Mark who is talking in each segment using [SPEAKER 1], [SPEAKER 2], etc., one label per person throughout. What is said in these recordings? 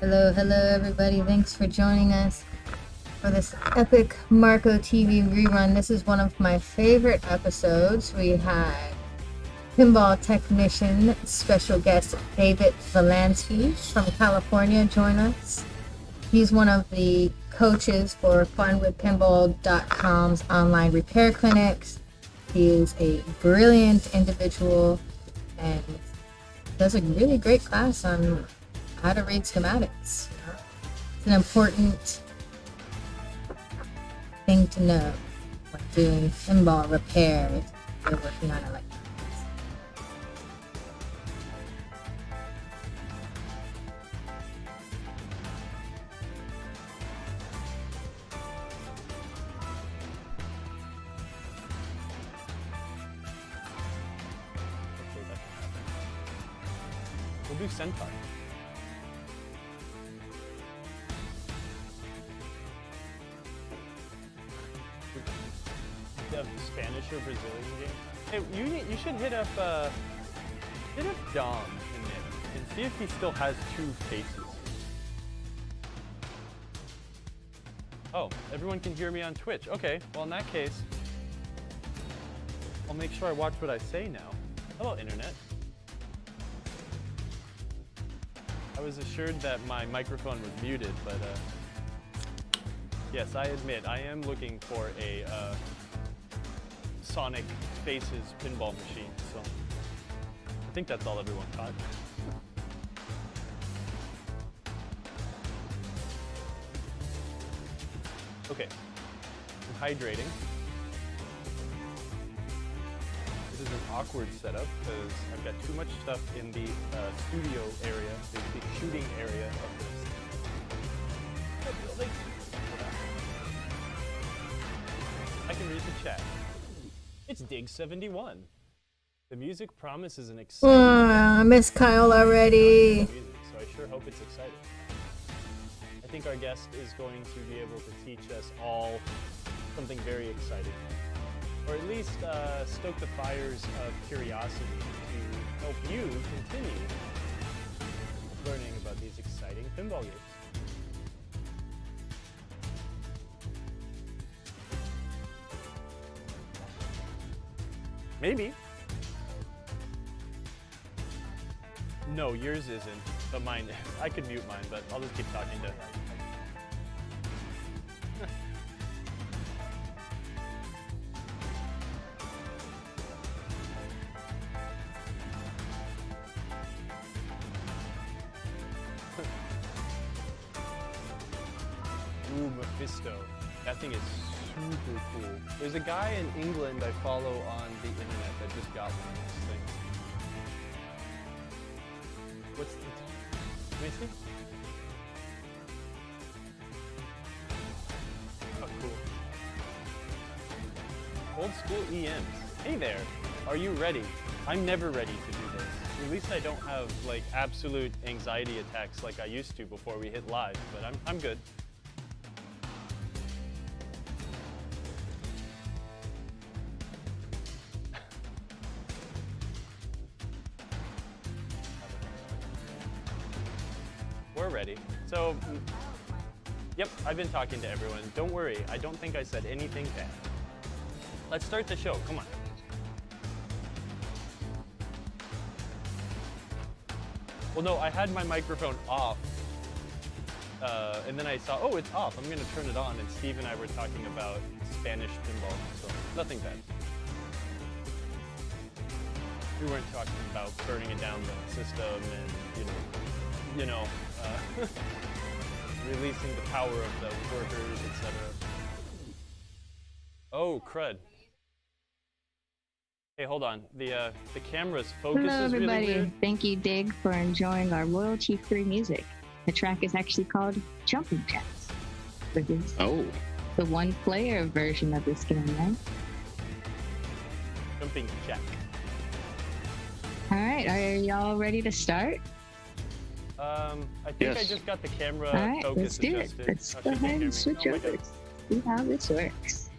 [SPEAKER 1] Hello everybody. Thanks for joining us for this epic MarcoTV rerun. This is one of my favorite episodes. We had pinball technician special guest David Volansky from California join us. He's one of the coaches for funwithpinball.com's online repair clinics. He is a brilliant individual and does a really great class on how to read schematics. It's an important thing to know when doing pinball repair if you're working on electronics.
[SPEAKER 2] We'll do Centaur. The Spanish or Brazilian game. Hey, you should hit up Dom in there and see if he still has two faces. Oh, everyone can hear me on Twitch. Okay, well in that case, I'll make sure I watch what I say now. Hello, Internet. I was assured that my microphone was muted, but yes, I admit I am looking for a Sonic Faces pinball machine, so I think that's all everyone caught. Okay, I'm hydrating. This is an awkward setup because I've got too much stuff in the studio area, the shooting area of this building. I can read the chat. It's Dig 71. The music promises an exciting.
[SPEAKER 1] I miss Kyle already.
[SPEAKER 2] Music, so I sure hope it's exciting. I think our guest is going to be able to teach us all something very exciting, or at least stoke the fires of curiosity to help you continue learning about these exciting pinball games. Maybe. No, yours isn't, but mine is. I could mute mine, but I'll just keep talking to Ooh, Mephisto. That thing is super cool. There's a guy in England I follow on the internet that just got one of these things. What's the... Let me see. Oh, cool. Old school EMs. Hey there. Are you ready? I'm never ready to do this. At least I don't have like absolute anxiety attacks like I used to before we hit live, but I'm good. We're ready. So, yep, I've been talking to everyone. Don't worry, I don't think I said anything bad. Let's start the show, come on. Well, no, I had my microphone off, and then I saw, oh, it's off. I'm gonna turn it on, and Steve and I were talking about Spanish pinball, so nothing bad. We weren't talking about burning it down the system and, releasing the power of the workers, etc. Oh, crud. Hey, hold on. The camera's focus
[SPEAKER 3] Hello,
[SPEAKER 2] is really
[SPEAKER 3] everybody.
[SPEAKER 2] weird.
[SPEAKER 3] Thank you, Dig, for enjoying our royalty-free music. The track is actually called Jumping Jacks. Which is the one-player version of this game, right?
[SPEAKER 2] Jumping Jack.
[SPEAKER 3] All right, are y'all ready to start?
[SPEAKER 2] I think I just got the camera
[SPEAKER 3] All right,
[SPEAKER 2] focus
[SPEAKER 3] let's do
[SPEAKER 2] adjusted.
[SPEAKER 3] it. Let's
[SPEAKER 2] Oh,
[SPEAKER 3] go
[SPEAKER 2] she can't
[SPEAKER 3] ahead
[SPEAKER 2] hear
[SPEAKER 3] and
[SPEAKER 2] me.
[SPEAKER 3] switch
[SPEAKER 2] Oh my
[SPEAKER 3] over.
[SPEAKER 2] God.
[SPEAKER 3] See how this works.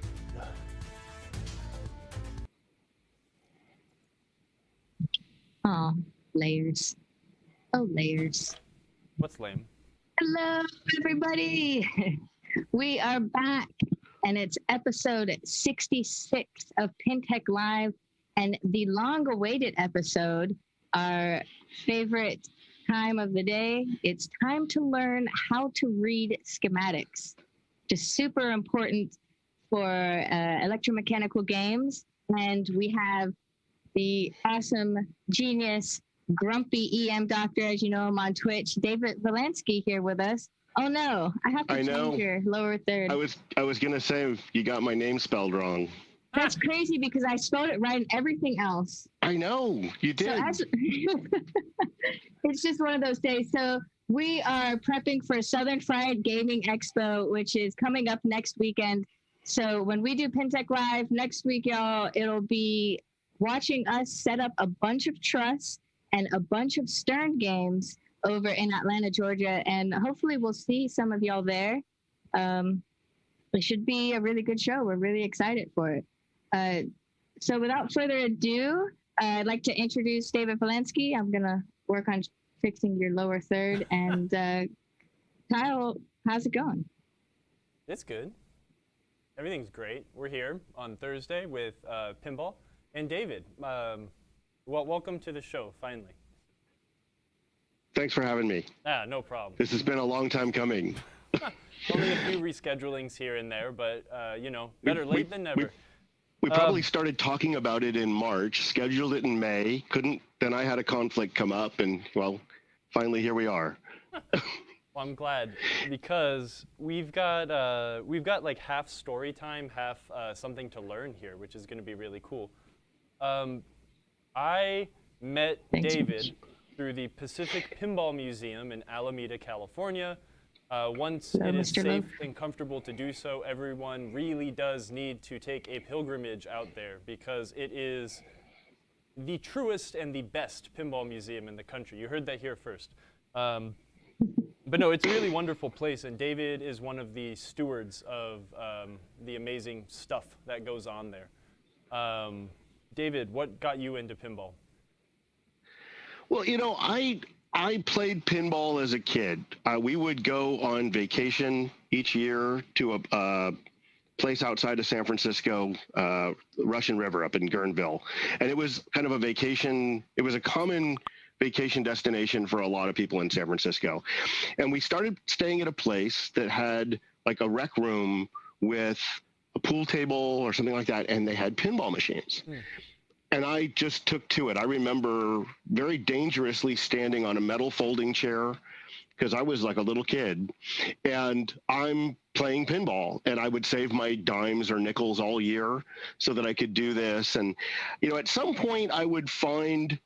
[SPEAKER 3] Oh, layers. Oh, layers.
[SPEAKER 2] What's lame?
[SPEAKER 3] Hello, everybody. We are back, and it's episode 66 of PinTech Live, and the long-awaited episode, our favorite time of the day. It's time to learn how to read schematics, which is super important for electromechanical games. And we have the awesome genius GrumpyEMDoctor, as you know him on Twitch, David Volansky here with us. Oh no, I have to change your lower third.
[SPEAKER 4] I was gonna say you got my name spelled wrong.
[SPEAKER 3] That's crazy because I spelled it right in everything else.
[SPEAKER 4] I know you did.
[SPEAKER 3] So it's just one of those days. So we are prepping for Southern Fried Gaming Expo, which is coming up next weekend. So when we do PinTech Live next week, y'all, it'll be watching us set up a bunch of truss and a bunch of Stern games over in Atlanta, Georgia, and hopefully we'll see some of y'all there. It should be a really good show. We're really excited for it. So without further ado, I'd like to introduce David Volansky. I'm gonna work on fixing your lower third. And Kyle, how's it going?
[SPEAKER 2] It's good. Everything's great. We're here on Thursday with Pinball and David. Well, welcome to the show, finally.
[SPEAKER 4] Thanks for having me.
[SPEAKER 2] No problem.
[SPEAKER 4] This has been a long time coming.
[SPEAKER 2] Only a few reschedulings here and there, but, you know, better late than never.
[SPEAKER 4] We probably started talking about it in March, scheduled it in May, couldn't, then I had a conflict come up, and, well, finally here we are.
[SPEAKER 2] Well, I'm glad, because we've got like half story time, half something to learn here, which is going to be really cool. I met David through the Pacific Pinball Museum in Alameda, California. Once it is safe and comfortable to do so, everyone really does need to take a pilgrimage out there because it is the truest and the best pinball museum in the country. You heard that here first. But no, it's a really wonderful place, and David is one of the stewards of the amazing stuff that goes on there. David, what got you into pinball?
[SPEAKER 4] Well, you know, I played pinball as a kid. We would go on vacation each year to a place outside of San Francisco, Russian River up in Guerneville. And it was kind of a vacation. It was a common vacation destination for a lot of people in San Francisco. And we started staying at a place that had like a rec room with a pool table or something like that, and they had pinball machines. And I just took to it. I remember very dangerously standing on a metal folding chair because I was like a little kid, and I'm playing pinball, and I would save my dimes or nickels all year so that I could do this. And, you know, at some point I would find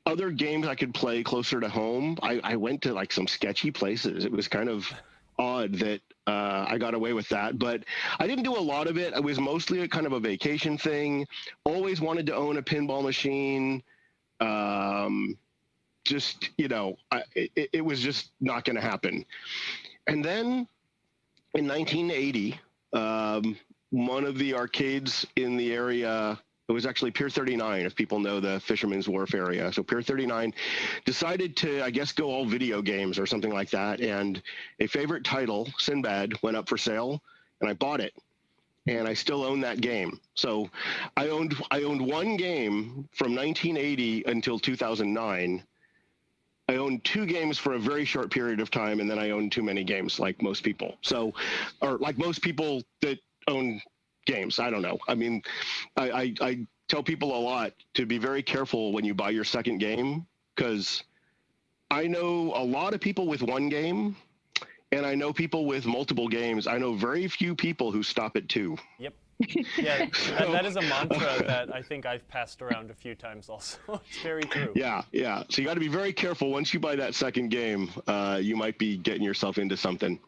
[SPEAKER 4] other games I could play closer to home. I went to like some sketchy places. It was kind of odd that I got away with that, but I didn't do a lot of it. It was mostly a kind of a vacation thing. Always wanted to own a pinball machine. Just, you know, it was just not going to happen. And then in 1980, one of the arcades in the area, it was actually Pier 39, if people know the Fisherman's Wharf area. So Pier 39 decided to, I guess, go all video games or something like that. And a favorite title, Sinbad, went up for sale, and I bought it. And I still own that game. So I owned one game from 1980 until 2009. I owned two games for a very short period of time, and then I owned too many games, like most people. So, or like most people that own games. I don't know. I mean, I tell people a lot to be very careful when you buy your second game, because I know a lot of people with one game, and I know people with multiple games. I know very few people who stop at two.
[SPEAKER 2] Yep. Yeah, that is a mantra that I think I've passed around a few times also. It's very true.
[SPEAKER 4] Yeah, yeah. So you got to be very careful. Once you buy that second game, you might be getting yourself into something.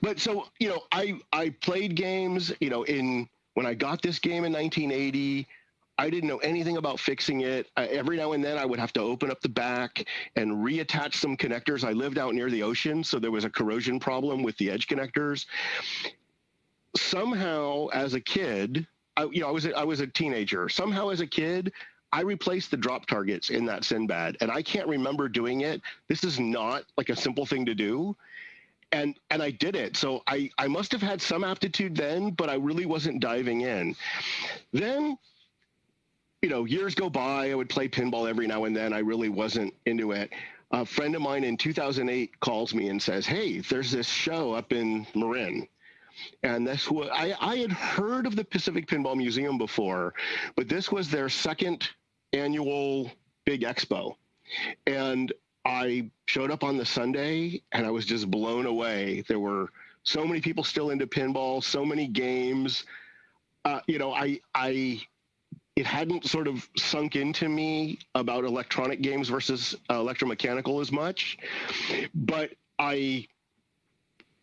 [SPEAKER 4] But so, you know, I played games, you know, when I got this game in 1980, I didn't know anything about fixing it. Every now and then I would have to open up the back and reattach some connectors. I lived out near the ocean, so there was a corrosion problem with the edge connectors. Somehow, as a kid, I was a teenager. Somehow, as a kid, I replaced the drop targets in that Sinbad, and I can't remember doing it. This is not like a simple thing to do. and I did it. So I must have had some aptitude then, but I really wasn't diving in. Then, years go by. I would play pinball every now and then. I really wasn't into it. A friend of mine in 2008 calls me and says, "Hey, there's this show up in Marin." And that's what I had heard of the Pacific Pinball Museum before, but this was their second annual big expo. And I showed up on the Sunday and I was just blown away. There were so many people still into pinball, so many games. It hadn't sort of sunk into me about electronic games versus electromechanical as much,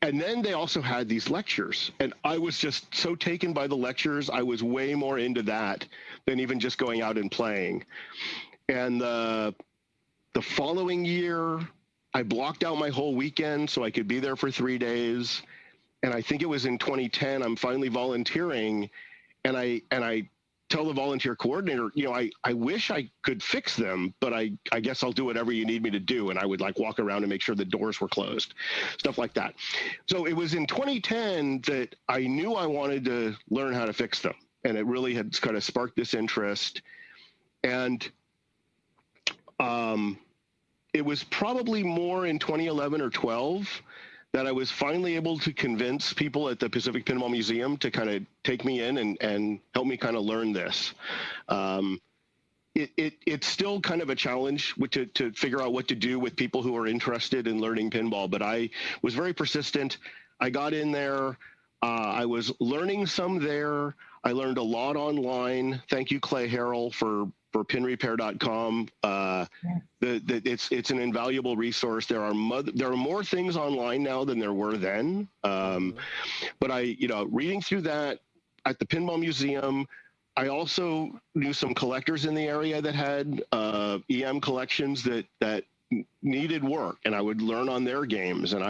[SPEAKER 4] and then they also had these lectures, and I was just so taken by the lectures. I was way more into that than even just going out and playing. And the following year, I blocked out my whole weekend so I could be there for 3 days. And I think it was in 2010, I'm finally volunteering, and I tell the volunteer coordinator, I wish I could fix them, but I guess I'll do whatever you need me to do. And I would walk around and make sure the doors were closed, stuff like that. So it was in 2010 that I knew I wanted to learn how to fix them. And it really had kind of sparked this interest. And it was probably more in 2011 or 12 that I was finally able to convince people at the Pacific Pinball Museum to kind of take me in and help me kind of learn this. It's still kind of a challenge to figure out what to do with people who are interested in learning pinball, but I was very persistent. I got in there. I was learning some there. I learned a lot online. Thank you, Clay Harrell, for pinrepair.com. It's an invaluable resource. There are more things online now than there were then. But reading through that at the Pinball Museum, I also knew some collectors in the area that had EM collections that needed work, and I would learn on their games. And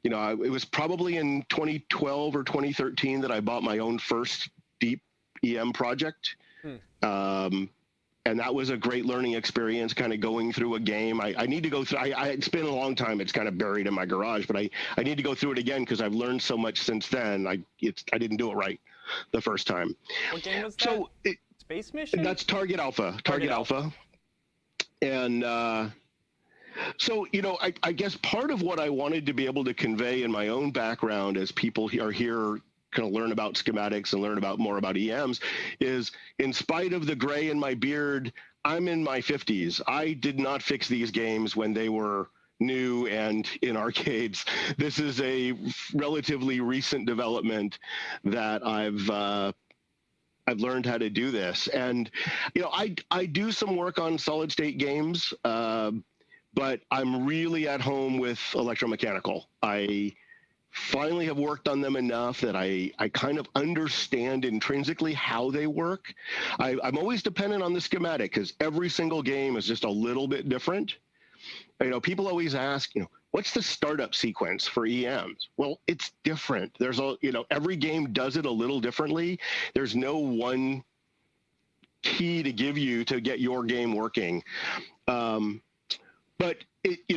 [SPEAKER 4] it was probably in 2012 or 2013 that I bought my own first deep EM project. And that was a great learning experience, kind of going through a game. I need to go through, it's been a long time. It's kind of buried in my garage, but I need to go through it again because I've learned so much since then. I didn't do it right the first time.
[SPEAKER 2] What game was that?
[SPEAKER 4] So
[SPEAKER 2] Space Mission?
[SPEAKER 4] That's Target Alpha. Target Alpha. And I guess part of what I wanted to be able to convey in my own background as people are here kind of learn about schematics and learn more about EMs is, in spite of the gray in my beard, I'm in my 50s. I did not fix these games when they were new and in arcades. This is a relatively recent development that I've learned how to do this. And I do some work on solid state games, but I'm really at home with electromechanical. I finally have worked on them enough that I kind of understand intrinsically how they work. I'm always dependent on the schematic because every single game is just a little bit different. People always ask, what's the startup sequence for EMs? Well, it's different. There's every game does it a little differently. There's no one key to give you to get your game working. But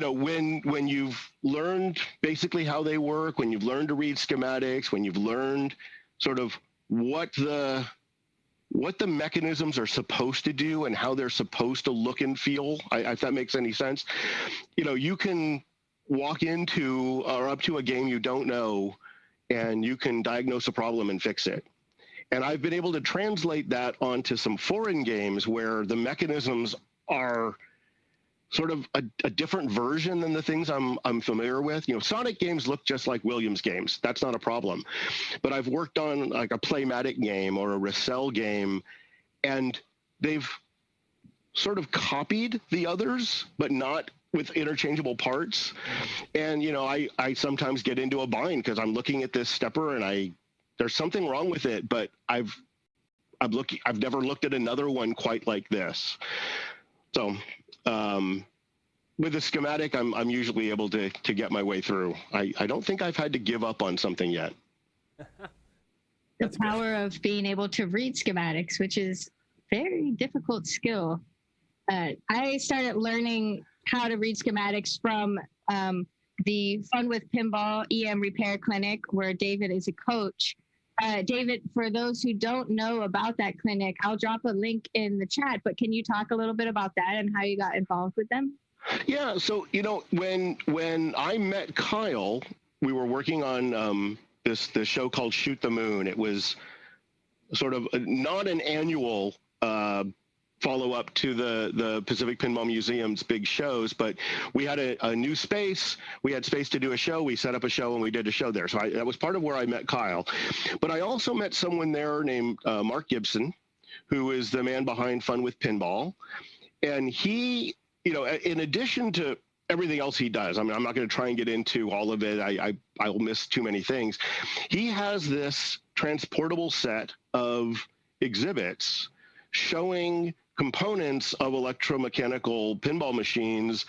[SPEAKER 4] when you've learned basically how they work, when you've learned to read schematics, when you've learned sort of what the mechanisms are supposed to do and how they're supposed to look and feel, if that makes any sense, you can walk into or up to a game you don't know, and you can diagnose a problem and fix it. And I've been able to translate that onto some foreign games where the mechanisms are sort of a different version than the things I'm familiar with. Sonic games look just like Williams games. That's not a problem. But I've worked on like a Playmatic game or a Racel game, and they've sort of copied the others, but not with interchangeable parts. And, I sometimes get into a bind because I'm looking at this stepper and there's something wrong with it, but I've never looked at another one quite like this. So, with a schematic, I'm usually able to get my way through. I don't think I've had to give up on something yet.
[SPEAKER 3] The power of being able to read schematics, which is very difficult skill. I started learning how to read schematics from the Fun with Pinball EM Repair Clinic, where David is a coach. David, for those who don't know about that clinic, I'll drop a link in the chat, but can you talk a little bit about that and how you got involved with them?
[SPEAKER 4] Yeah, so when I met Kyle, we were working on this show called Shoot the Moon. It was sort of not an annual follow-up to the Pacific Pinball Museum's big shows, but we had a new space. We had space to do a show. We set up a show and we did a show there. So that was part of where I met Kyle. But I also met someone there named Mark Gibson, who is the man behind Fun with Pinball. And he, in addition to everything else he does, I mean, I'm not going to try and get into all of it. I'll miss too many things. He has this transportable set of exhibits showing components of electromechanical pinball machines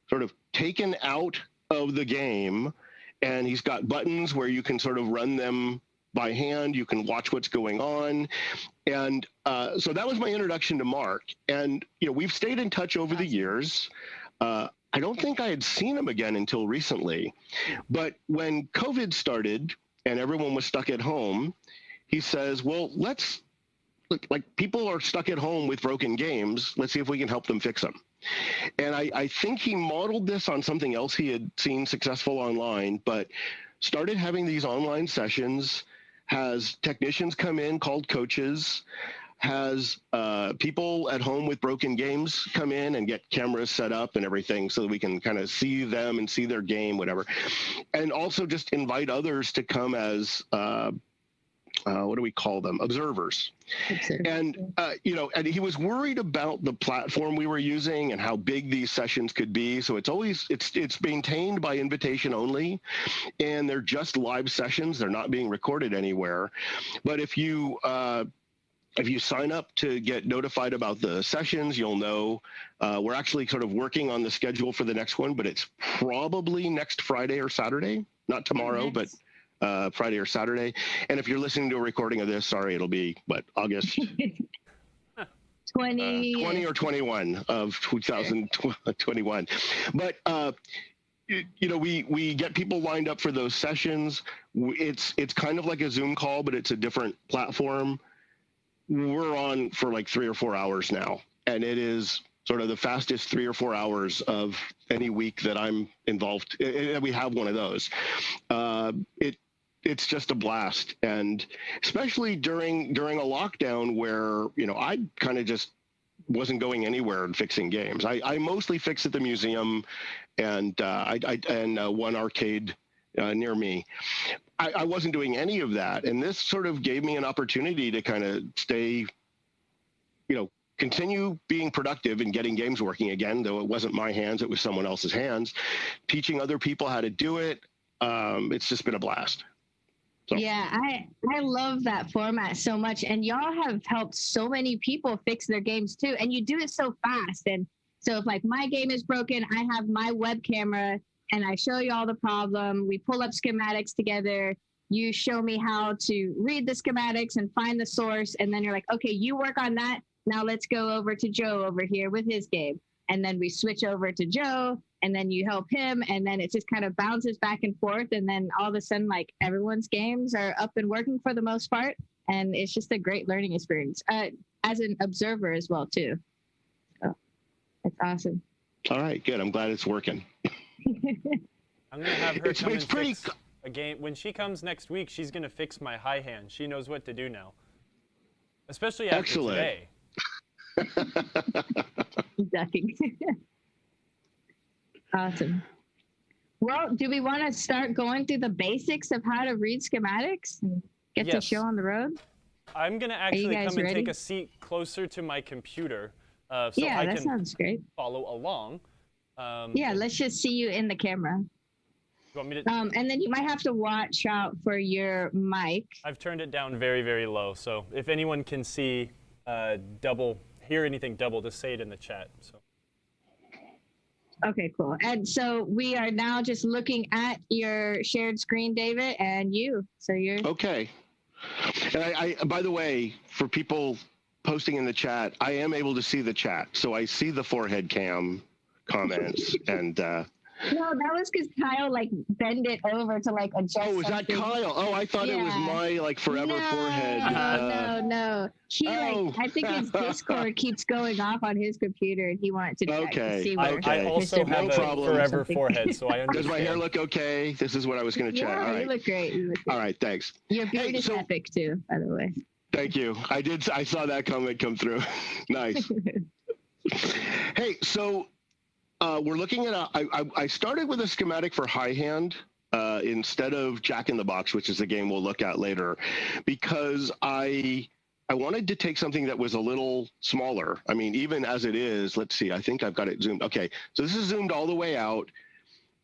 [SPEAKER 4] sort of taken out of the game. And he's got buttons where you can sort of run them by hand. You can watch what's going on. And so that was my introduction to Mark. And, we've stayed in touch over the years. I don't think I had seen him again until recently. But when COVID started and everyone was stuck at home, he says, well, people are stuck at home with broken games. Let's see if we can help them fix them. And I think he modeled this on something else he had seen successful online, but started having these online sessions, has technicians come in called coaches, has people at home with broken games come in and get cameras set up and everything so that we can kind of see them and see their game, whatever. And also just invite others to come as what do we call them? Observers. And, and he was worried about the platform we were using and how big these sessions could be. So it's maintained by invitation only, and they're just live sessions. They're not being recorded anywhere. But if you sign up to get notified about the sessions, you'll know. We're actually sort of working on the schedule for the next one, but it's probably next Friday or Saturday, not tomorrow, but Friday or Saturday. And if you're listening to a recording of this, sorry, it'll be August 20 or 21 of 2021. But we get people lined up for those sessions. It's kind of like a Zoom call, but it's a different platform. We're on for like 3 or 4 hours now, and it is sort of the fastest 3 or 4 hours of any week that I'm involved. We have one of those. It's just a blast, and especially during a lockdown where I kind of just wasn't going anywhere and fixing games. I mostly fix at the museum and one arcade near me. I wasn't doing any of that, and this sort of gave me an opportunity to kind of stay, continue being productive and getting games working again, though it wasn't my hands, it was someone else's hands, teaching other people how to do it. It's just been a blast. So.
[SPEAKER 3] Yeah, I love that format so much, and y'all have helped so many people fix their games too, and you do it so fast. And so if like my game is broken, I have my web camera and I show you all the problem. We pull up schematics together. You show me how to read the schematics and find the source, and then you're like, okay, you work on that. Now let's go over to Joe over here with his game. And then we switch over to Joe, and then you help him, and then it just kind of bounces back and forth, and then all of a sudden, like, everyone's games are up and working for the most part, and it's just a great learning experience as an observer as well too. So it's awesome.
[SPEAKER 4] All right, good. I'm glad it's working.
[SPEAKER 2] I'm gonna have her come and fix a game when she comes next week. She's gonna fix my high hand. She knows what to do now, especially after today.
[SPEAKER 3] Ducking. Awesome. Well, do we want to start going through the basics of how to read schematics and get the show on the road?
[SPEAKER 2] I'm going to actually come and take a seat closer to my computer so I
[SPEAKER 3] that
[SPEAKER 2] can
[SPEAKER 3] sounds great.
[SPEAKER 2] Follow along.
[SPEAKER 3] Let's just see you in the camera.
[SPEAKER 2] You want me to?
[SPEAKER 3] And then you might have to watch out for your mic.
[SPEAKER 2] I've turned it down very, very low, so if anyone can see hear anything double, just say it in the chat. So.
[SPEAKER 3] Okay, cool. And so we are now just looking at your shared screen, David, and you. So you're
[SPEAKER 4] okay. And I by the way, for people posting in the chat, I am able to see the chat, so I see the forehead cam comments, and
[SPEAKER 3] No, that was because Kyle like bend it over to like adjust.
[SPEAKER 4] Oh, is that
[SPEAKER 3] something.
[SPEAKER 4] Kyle? Oh, I thought it was
[SPEAKER 3] Yeah.
[SPEAKER 4] my like forever forehead.
[SPEAKER 3] No. He
[SPEAKER 4] Oh.
[SPEAKER 3] I think his Discord keeps going off on his computer, and he wanted to check
[SPEAKER 4] Okay,
[SPEAKER 3] to see
[SPEAKER 2] I,
[SPEAKER 3] where
[SPEAKER 4] okay.
[SPEAKER 2] I also
[SPEAKER 3] Mr.
[SPEAKER 2] have
[SPEAKER 4] No
[SPEAKER 2] a
[SPEAKER 4] problem.
[SPEAKER 2] forever
[SPEAKER 3] something.
[SPEAKER 2] forehead, so I understand.
[SPEAKER 4] Does my hair look okay? This is what I was going to check.
[SPEAKER 3] Yeah,
[SPEAKER 4] All right.
[SPEAKER 3] you look great. You look great.
[SPEAKER 4] All right, thanks.
[SPEAKER 3] Your beard
[SPEAKER 4] Hey,
[SPEAKER 3] is
[SPEAKER 4] so-
[SPEAKER 3] epic too, by the way.
[SPEAKER 4] Thank you. I saw that comment come through. Nice. Hey, so we're looking at I started with a schematic for high hand instead of Jack in the Box, which is the game we'll look at later, because I wanted to take something that was a little smaller. I mean, even as it is, let's see, I think I've got it zoomed. Okay, so this is zoomed all the way out.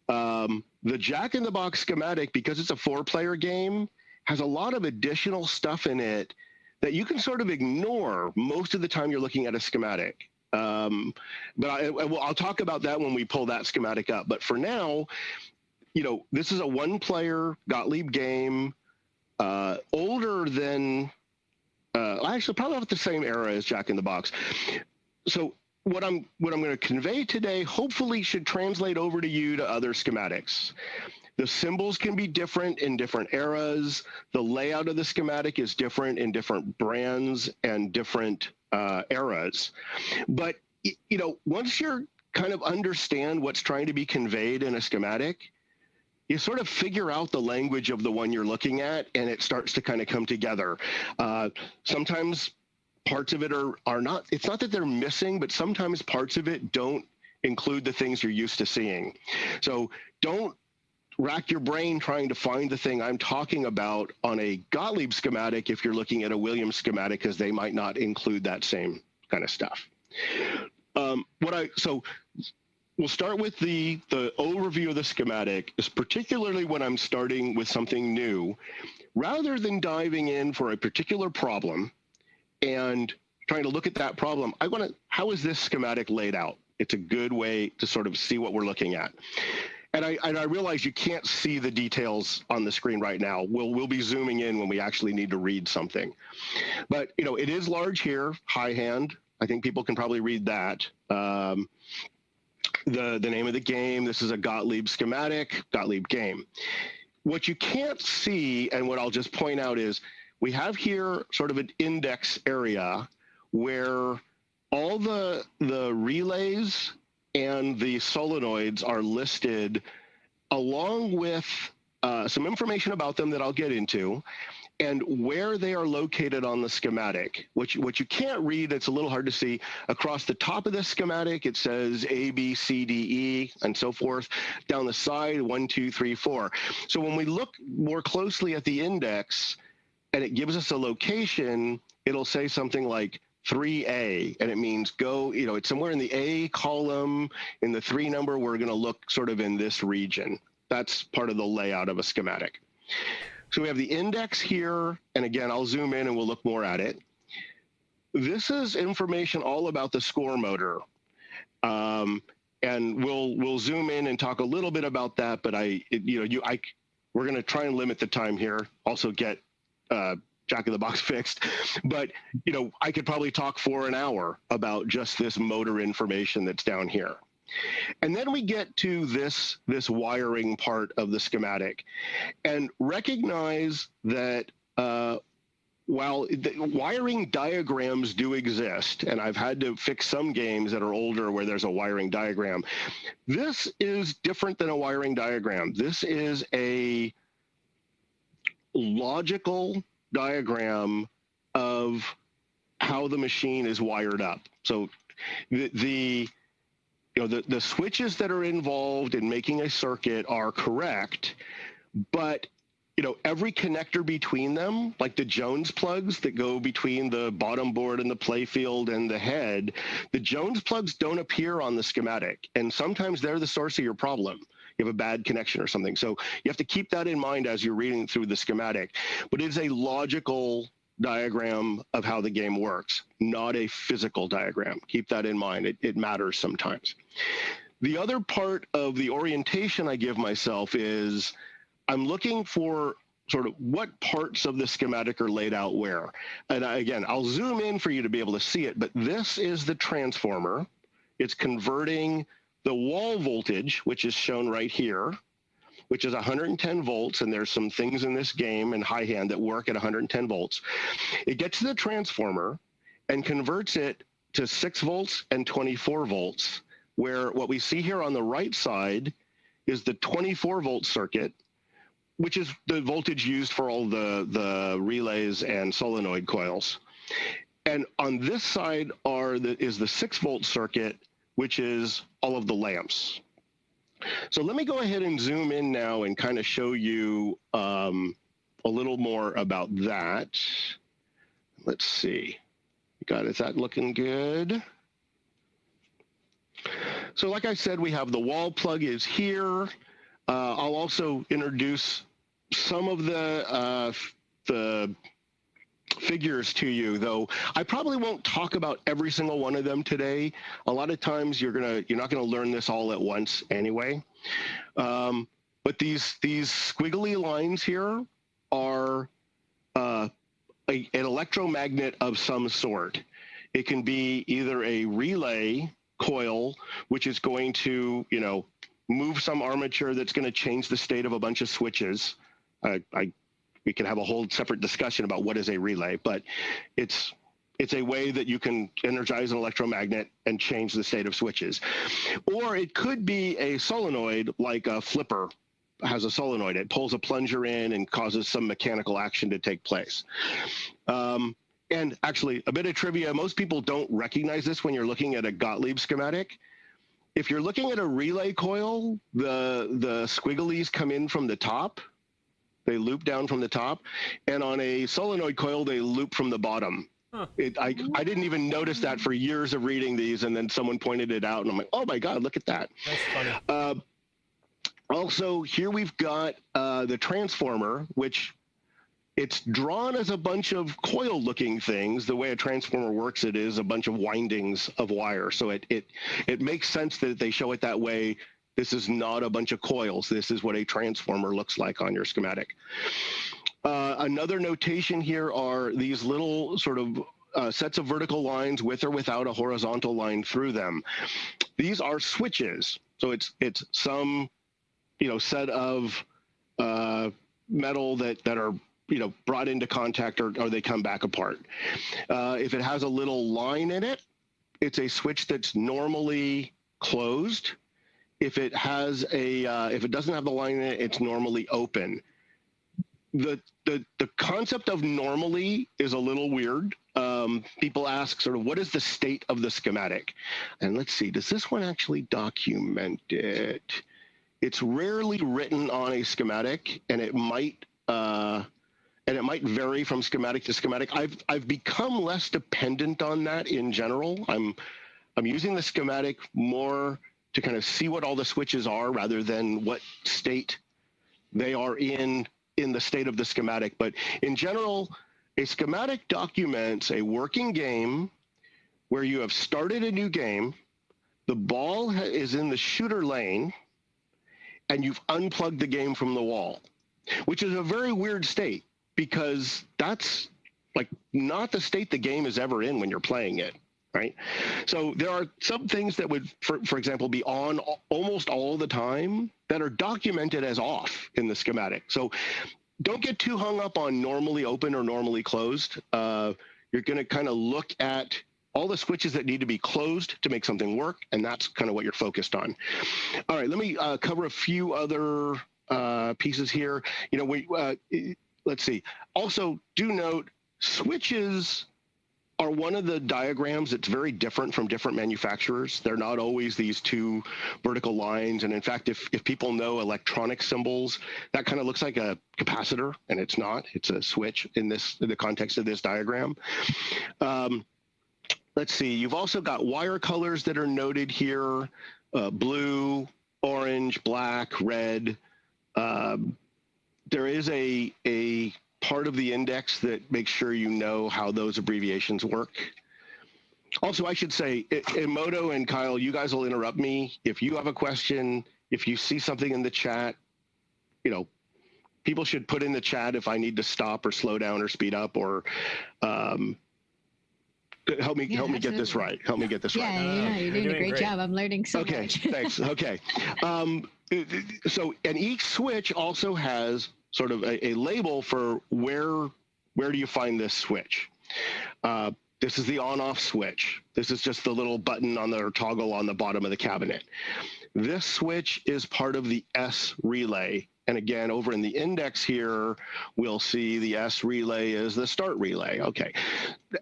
[SPEAKER 4] The Jack in the Box schematic, because it's a 4-player game, has a lot of additional stuff in it that you can sort of ignore most of the time you're looking at a schematic. But I'll talk about that when we pull that schematic up. But for now, this is a 1-player Gottlieb game, older than, actually probably about the same era as Jack in the Box. So what I'm going to convey today hopefully should translate over to you to other schematics. The symbols can be different in different eras. The layout of the schematic is different in different brands and different eras. But, once you're kind of understand what's trying to be conveyed in a schematic, you sort of figure out the language of the one you're looking at, and it starts to kind of come together. Sometimes parts of it are not, it's not that they're missing, but sometimes parts of it don't include the things you're used to seeing. So don't rack your brain trying to find the thing I'm talking about on a Gottlieb schematic if you're looking at a Williams schematic, because they might not include that same kind of stuff. So we'll start with the overview of the schematic, is particularly when I'm starting with something new. Rather than diving in for a particular problem and trying to look at that problem, how is this schematic laid out? It's a good way to sort of see what we're looking at. And I realize you can't see the details on the screen right now. We'll be zooming in when we actually need to read something. But, it is large here, high hand. I think people can probably read that. The name of the game, this is a Gottlieb schematic, Gottlieb game. What you can't see, and what I'll just point out, is we have here sort of an index area where all the relays and the solenoids are listed, along with some information about them that I'll get into, and where they are located on the schematic, which you can't read. It's a little hard to see. Across the top of the schematic, it says A, B, C, D, E, and so forth. Down the side, 1, 2, 3, 4. So when we look more closely at the index, and it gives us a location, it'll say something like 3A, and it means go, it's somewhere in the A column. In the 3 number, we're going to look sort of in this region. That's part of the layout of a schematic. So we have the index here, and again, I'll zoom in and we'll look more at it. This is information all about the score motor. And we'll zoom in and talk a little bit about that, but we're going to try and limit the time here. Also get Jack in the Box fixed. But, I could probably talk for an hour about just this motor information that's down here. And then we get to this wiring part of the schematic, and recognize that while the wiring diagrams do exist, and I've had to fix some games that are older where there's a wiring diagram, this is different than a wiring diagram. This is a logical diagram of how the machine is wired up. So the switches that are involved in making a circuit are correct, but every connector between them, like the Jones plugs that go between the bottom board and the playfield and the head, the Jones plugs don't appear on the schematic, and sometimes they're the source of your problem. You have a bad connection or something. So you have to keep that in mind as you're reading through the schematic. But it's a logical diagram of how the game works, not a physical diagram. Keep that in mind. It matters sometimes. The other part of the orientation I give myself is I'm looking for sort of what parts of the schematic are laid out where. And again, I'll zoom in for you to be able to see it, but this is the transformer. It's converting the wall voltage, which is shown right here, which is 110 volts, and there's some things in this game in high hand that work at 110 volts. It gets to the transformer and converts it to 6 volts and 24 volts, where what we see here on the right side is the 24 volt circuit, which is the voltage used for all the relays and solenoid coils. And on this side is the 6 volt circuit, which is all of the lamps. So let me go ahead and zoom in now and kind of show you a little more about that. Let's see. Is that looking good? So like I said, we have the wall plug is here. I'll also introduce some of the figures to you, though I probably won't talk about every single one of them today. A lot of times you're not gonna learn this all at once anyway. But these squiggly lines here are an electromagnet of some sort. It can be either a relay coil, which is going to, move some armature that's going to change the state of a bunch of switches. We can have a whole separate discussion about what is a relay, but it's a way that you can energize an electromagnet and change the state of switches. Or it could be a solenoid, like a flipper has a solenoid. It pulls a plunger in and causes some mechanical action to take place. And actually, a bit of trivia, most people don't recognize this when you're looking at a Gottlieb schematic. If you're looking at a relay coil, the squigglies come in from the top. They loop down from the top. And on a solenoid coil, they loop from the bottom. Huh. I didn't even notice that for years of reading these, and then someone pointed it out, and I'm like, oh my God, look at that.
[SPEAKER 2] That's funny.
[SPEAKER 4] Also, here we've got the transformer, which it's drawn as a bunch of coil-looking things. The way a transformer works, it is a bunch of windings of wire. So it makes sense that they show it that way. This is not a bunch of coils. This is what a transformer looks like on your schematic. Another notation here are these little sort of sets of vertical lines with or without a horizontal line through them. These are switches. So it's some set of metal that are brought into contact or they come back apart. If it has a little line in it, it's a switch that's normally closed. If it has if it doesn't have the line in it, it's normally open. The concept of normally is a little weird. People ask sort of, what is the state of the schematic? And let's see, does this one actually document it? It's rarely written on a schematic, and it might vary from schematic to schematic. I've become less dependent on that in general. I'm using the schematic more to kind of see what all the switches are rather than what state they are in the state of the schematic. But in general, a schematic documents a working game where you have started a new game, the ball is in the shooter lane, and you've unplugged the game from the wall, which is a very weird state because that's like not the state the game is ever in when you're playing it, right? So there are some things that would, for example, be on almost all the time that are documented as off in the schematic. So don't get too hung up on normally open or normally closed. You're going to kind of look at all the switches that need to be closed to make something work, and that's kind of what you're focused on. All right, let me cover a few other pieces here. Let's see. Also, do note, switches are one of the diagrams that's very different from different manufacturers. They're not always these two vertical lines. And in fact, if people know electronic symbols, that kind of looks like a capacitor, and it's not. It's a switch in the context of this diagram. Let's see. You've also got wire colors that are noted here, blue, orange, black, red. There is a part of the index that makes sure you know how those abbreviations work. Also, I should say, Emoto and Kyle, you guys will interrupt me. If you have a question, if you see something in the chat, people should put in the chat if I need to stop or slow down or speed up or Help me get this right. Help me get this right.
[SPEAKER 3] Yeah, you're doing a great job. I'm learning so much.
[SPEAKER 4] Okay, thanks. Okay. So, and each switch also has sort of a label for where do you find this switch. This is the on-off switch. This is just the little button on the or toggle on the bottom of the cabinet. This switch is part of the S relay. And again, over in the index here, we'll see the S relay is the start relay. Okay.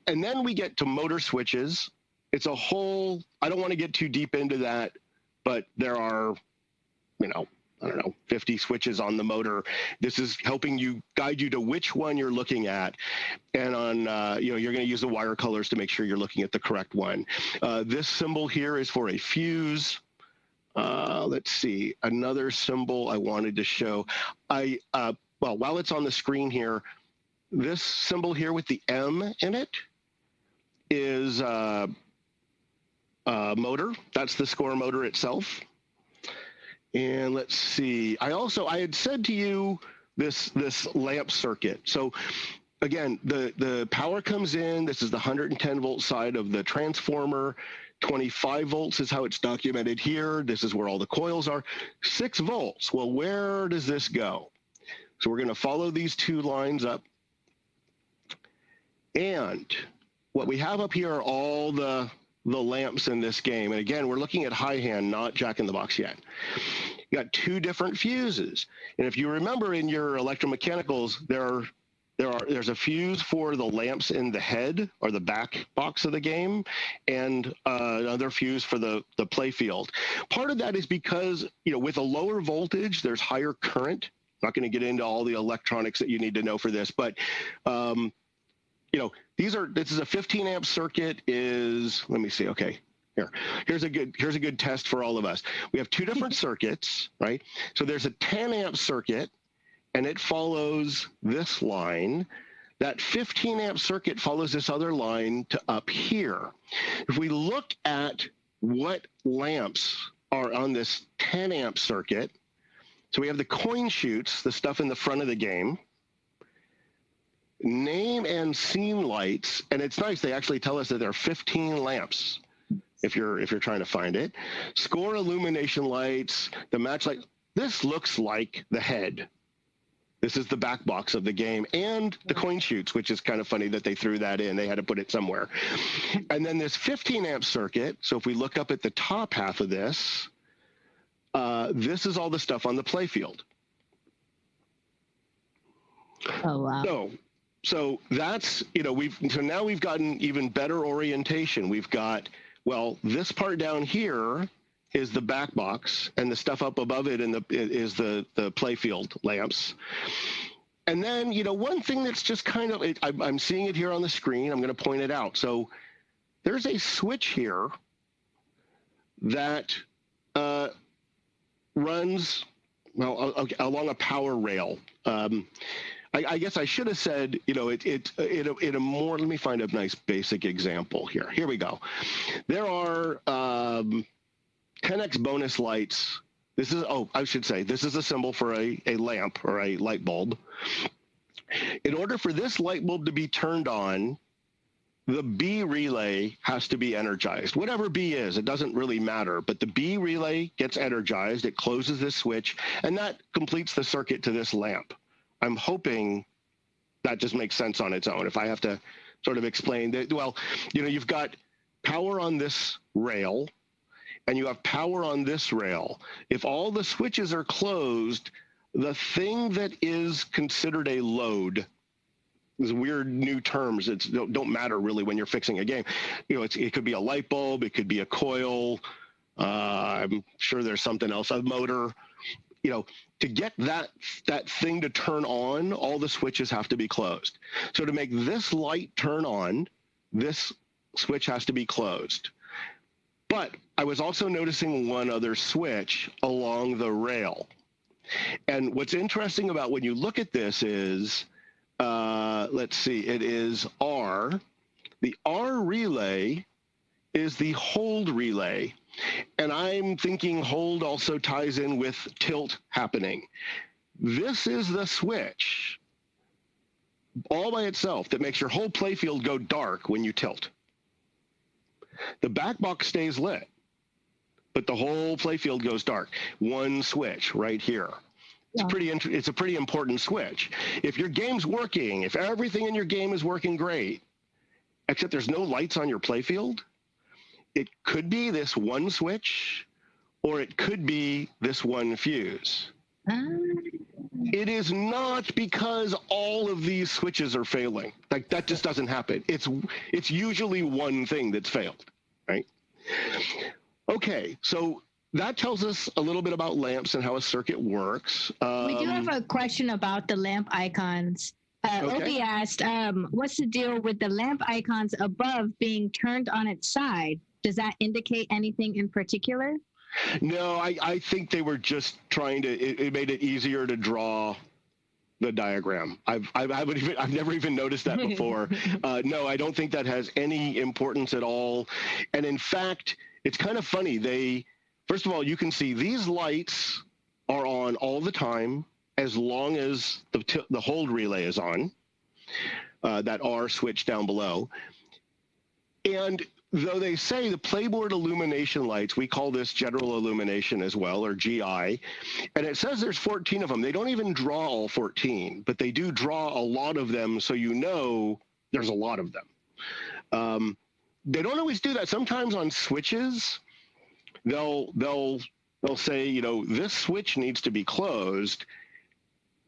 [SPEAKER 4] And then we get to motor switches. It's a whole, I don't want to get too deep into that, but there are, I don't know, 50 switches on the motor. This is helping you guide you to which one you're looking at. And on, you're going to use the wire colors to make sure you're looking at the correct one. This symbol here is for a fuse. Let's see, another symbol I wanted to show. Well, while it's on the screen here, this symbol here with the M in it is motor. That's the score motor itself. And let's see, I had said to you this lamp circuit. So again, the power comes in. This is the 110 volt side of the transformer. 25 volts is how it's documented here. This is where all the coils are. 6 volts. Well, where does this go? So we're going to follow these two lines up. And what we have up here are all the lamps in this game. And again, we're looking at high hand, not Jack in the Box yet. You got 2 different fuses. And if you remember in your electromechanicals, there's a fuse for the lamps in the head or the back box of the game, and another fuse for the play field. Part of that is because, with a lower voltage, there's higher current. I'm not going to get into all the electronics that you need to know for this, but this is a 15 amp circuit let me see. Okay. Here's a good test for all of us. We have 2 different circuits, right? So there's a 10 amp circuit, and it follows this line. That 15 amp circuit follows this other line to up here. If we look at what lamps are on this 10 amp circuit, so we have the coin chutes, the stuff in the front of the game, name and scene lights, and it's nice, they actually tell us that there are 15 lamps if you're trying to find it. Score illumination lights, the match light. This looks like the head. This is the back box of the game, and the coin chutes, which is kind of funny that they threw that in. They had to put it somewhere. And then this 15 amp circuit. So if we look up at the top half of this, this is all the stuff on the play field.
[SPEAKER 3] Oh, wow.
[SPEAKER 4] So that's, so now we've gotten even better orientation. We've got, well, this part down here is the back box, and the stuff up above it is the playfield lamps. And then, one thing that's just kind of, I'm seeing it here on the screen. I'm going to point it out. So there's a switch here that runs, along a power rail. I guess I should have said, in a more, let me find a nice basic example here. Here we go. There are 10x bonus lights. This is a symbol for a lamp or a light bulb. In order for this light bulb to be turned on, the B relay has to be energized. Whatever B is, it doesn't really matter, but the B relay gets energized, it closes this switch, and that completes the circuit to this lamp. I'm hoping that just makes sense on its own. If I have to sort of explain that, well, you've got power on this rail, and you have power on this rail. If all the switches are closed, the thing that is considered a load, these weird new terms that don't matter really when you're fixing a game. It could be a light bulb, it could be a coil. I'm sure there's something else, a motor. To get that thing to turn on, all the switches have to be closed. So to make this light turn on, this switch has to be closed. But I was also noticing one other switch along the rail. And what's interesting about when you look at this is, let's see, it is R. The R relay is the hold relay. And I'm thinking hold also ties in with tilt happening. This is the switch all by itself that makes your whole playfield go dark when you tilt. The back box stays lit, but the whole playfield goes dark. One switch right here. It's a pretty important switch. If your game's working, if everything in your game is working great, except there's no lights on your playfield, it could be this one switch, or it could be this one fuse. It is not because all of these switches are failing. Like, that just doesn't happen. It's usually one thing that's failed, right? Okay, so that tells us a little bit about lamps and how a circuit works.
[SPEAKER 3] We do have a question about the lamp icons.
[SPEAKER 4] Okay.
[SPEAKER 3] Obi asked, what's the deal with the lamp icons above being turned on its side? Does that indicate anything in particular?
[SPEAKER 4] No, I think they were just trying to. It made it easier to draw the diagram. I've never even noticed that before. No, I don't think that has any importance at all. And in fact, it's kind of funny. First of all, you can see these lights are on all the time as long as the hold relay is on. That R switch down below, and though they say the playboard illumination lights, we call this general illumination as well, or GI, and it says there's 14 of them. They don't even draw all 14, but they do draw a lot of them, so you know there's a lot of them. They don't always do that. Sometimes on switches, they'll say, you know, this switch needs to be closed,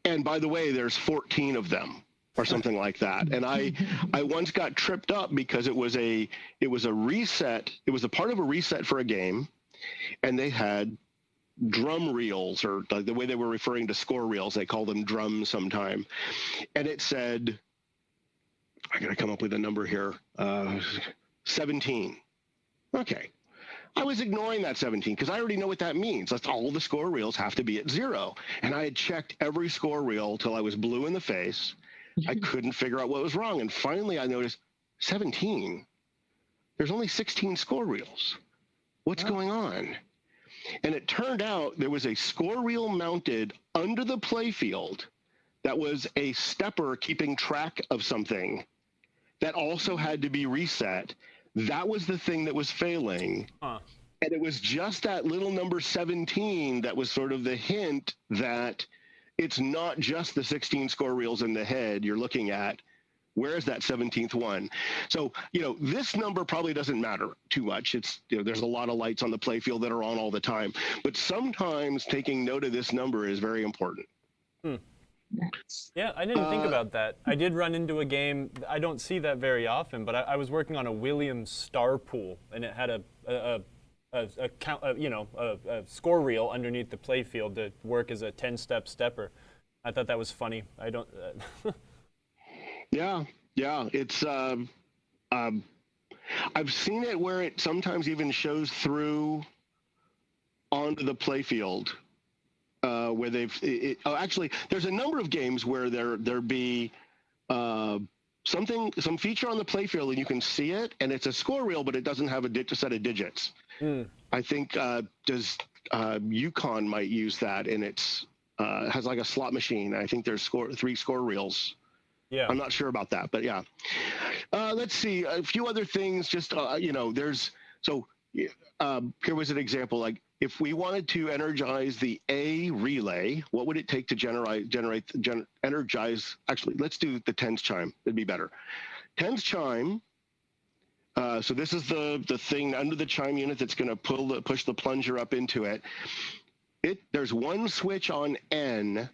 [SPEAKER 4] and by the way, there's 14 of them, or something like that. And I once got tripped up because it was a reset. It was a part of a reset for a game, and they had drum reels, or the way they were referring to score reels, they call them drums sometime. And it said, I gotta come up with a number here, 17. Okay. I was ignoring that 17 because I already know what that means. That's all the score reels have to be at 0. And I had checked every score reel till I was blue in the face. I couldn't figure out what was wrong. And finally I noticed 17. There's only 16 score reels. What's going on? And it turned out there was a score reel mounted under the playfield that was a stepper keeping track of something that also had to be reset. That was the thing that was failing. And it was just that little number 17 that was sort of the hint that it's not just the 16 score reels in the head you're looking at. Where is that 17th one? So, you know, this number probably doesn't matter too much. It's, you know, there's a lot of lights on the playfield that are on all the time. But sometimes taking note of this number is very important.
[SPEAKER 2] Yeah, I didn't think about that. I did run into a game. I don't see that very often, but I was working on a Williams star pool, and it had a score reel underneath the playfield to work as a 10-step stepper. I thought that was funny. I don't.
[SPEAKER 4] Yeah, it's. I've seen it where it sometimes even shows through onto the playfield. Where actually, there's a number of games where there be some feature on the playfield and you can see it, and it's a score reel, but it doesn't have a set of digits. I think Yukon might use that, and it's has like a slot machine. I think there's 3 score reels. Yeah, I'm not sure about that, but yeah. Let's see a few other things. Just here was an example. Like, if we wanted to energize the A relay, what would it take to energize? Actually, let's do the tens chime. It'd be better. Tens chime. So this is the thing under the chime unit that's going to push the plunger up into it. There's one switch on N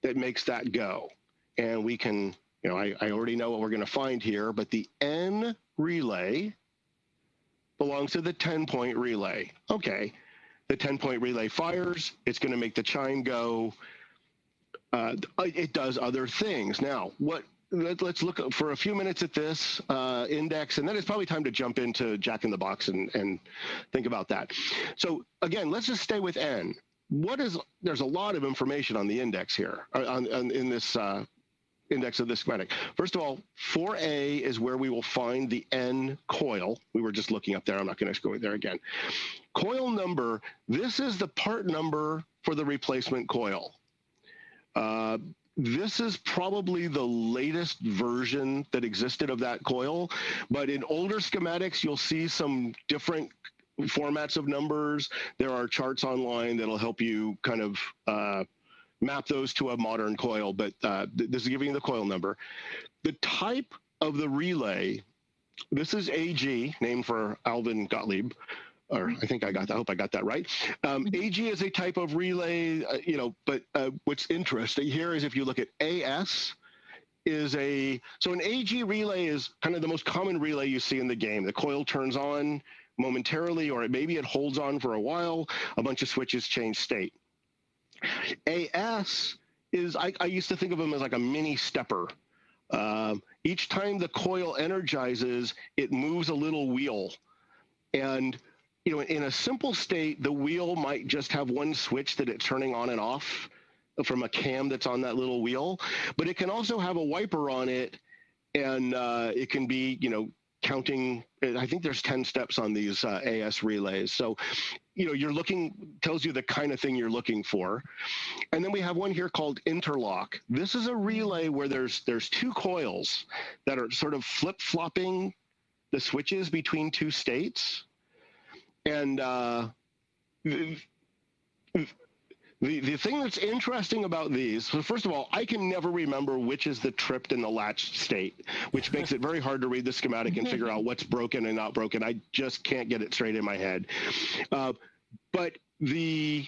[SPEAKER 4] that makes that go, and we can. You know, I already know what we're going to find here, but the N relay belongs to the 10-point relay. Okay. The 10-point relay fires. It's going to make the chime go. It does other things. Now, let's look for a few minutes at this index, and then it's probably time to jump into Jack in the Box and think about that. So again, let's just stay with N. There's a lot of information on the index here, in this index of the schematic. First of all, 4A is where we will find the N coil. We were just looking up there. I'm not going to go there again. Coil number, this is the part number for the replacement coil. this is probably the latest version that existed of that coil, but in older schematics, you'll see some different formats of numbers. There are charts online that'll help you kind of map those to a modern coil, but this is giving you the coil number. The type of the relay, this is AG, named for Alvin Gottlieb, or I think I got that. I hope I got that right. AG is a type of relay, but what's interesting here is if you look at AS, so an AG relay is kind of the most common relay you see in the game. The coil turns on momentarily, or maybe it holds on for a while. A bunch of switches change state. AS is, I used to think of them as like a mini stepper. Each time the coil energizes, it moves a little wheel. And, in a simple state, the wheel might just have one switch that it's turning on and off from a cam that's on that little wheel. But it can also have a wiper on it, and it can be, counting. I think there's 10 steps on these AS relays. So, tells you the kind of thing you're looking for. And then we have one here called interlock. This is a relay where there's two coils that are sort of flip-flopping the switches between two states. And the thing that's interesting about these, so first of all, I can never remember which is the tripped and the latched state, which makes it very hard to read the schematic and figure out what's broken and not broken. I just can't get it straight in my head. But when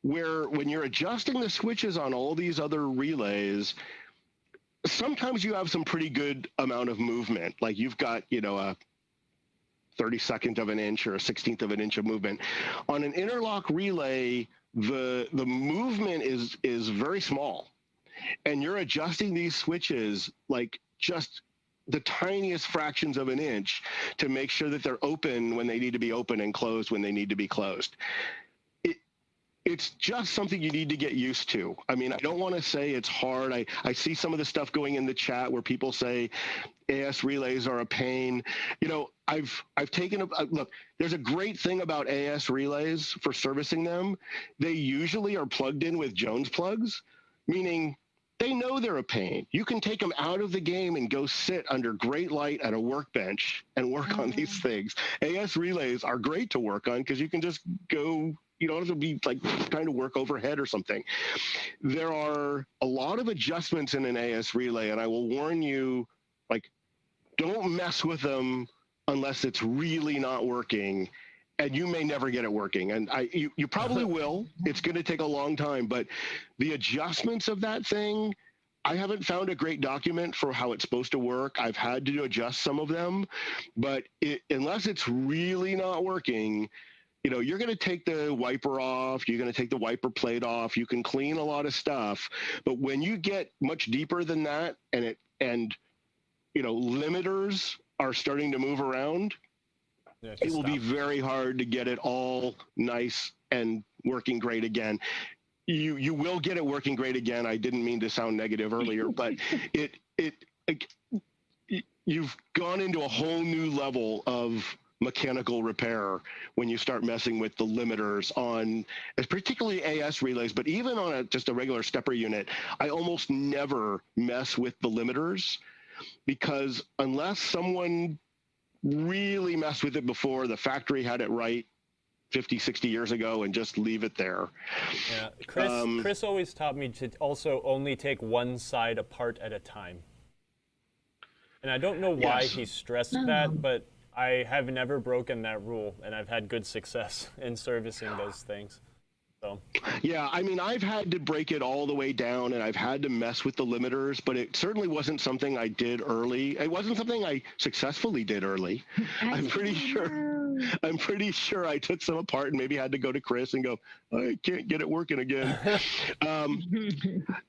[SPEAKER 4] you're adjusting the switches on all these other relays, sometimes you have some pretty good amount of movement. Like you've got, a 32nd of an inch or a 16th of an inch of movement. On an interlock relay, the movement is very small, and you're adjusting these switches like just the tiniest fractions of an inch to make sure that they're open when they need to be open and closed when they need to be closed. It's just something you need to get used to. I mean, I don't want to say it's hard. I see some of the stuff going in the chat where people say AS relays are a pain. I've taken a look. There's a great thing about AS relays for servicing them. They usually are plugged in with Jones plugs, meaning they know they're a pain. You can take them out of the game and go sit under great light at a workbench and work on these things. AS relays are great to work on because you can just go. You don't have to be like trying to work overhead or something. There are a lot of adjustments in an AS relay, and I will warn you, don't mess with them unless it's really not working, and you may never get it working. And you probably will. It's going to take a long time, but the adjustments of that thing, I haven't found a great document for how it's supposed to work. I've had to adjust some of them, but unless it's really not working, you're going to take the wiper off, you're going to take the wiper plate off, you can clean a lot of stuff. But when you get much deeper than that and limiters are starting to move around, it will be very hard to get it all nice and working great again. You will get it working great again. I didn't mean to sound negative earlier, but you've gone into a whole new level of mechanical repair when you start messing with the limiters on, particularly AS relays, but even on just a regular stepper unit, I almost never mess with the limiters, because unless someone really messed with it before, the factory had it right 50, 60 years ago, and just leave it there.
[SPEAKER 2] Yeah, Chris always taught me to also only take one side apart at a time. And I don't know why he stressed that, but I have never broken that rule, and I've had good success in servicing those things. So.
[SPEAKER 4] Yeah, I mean, I've had to break it all the way down, and I've had to mess with the limiters, but it certainly wasn't something I did early. It wasn't something I successfully did early. I'm pretty sure I took some apart and maybe had to go to Chris and go, I can't get it working again.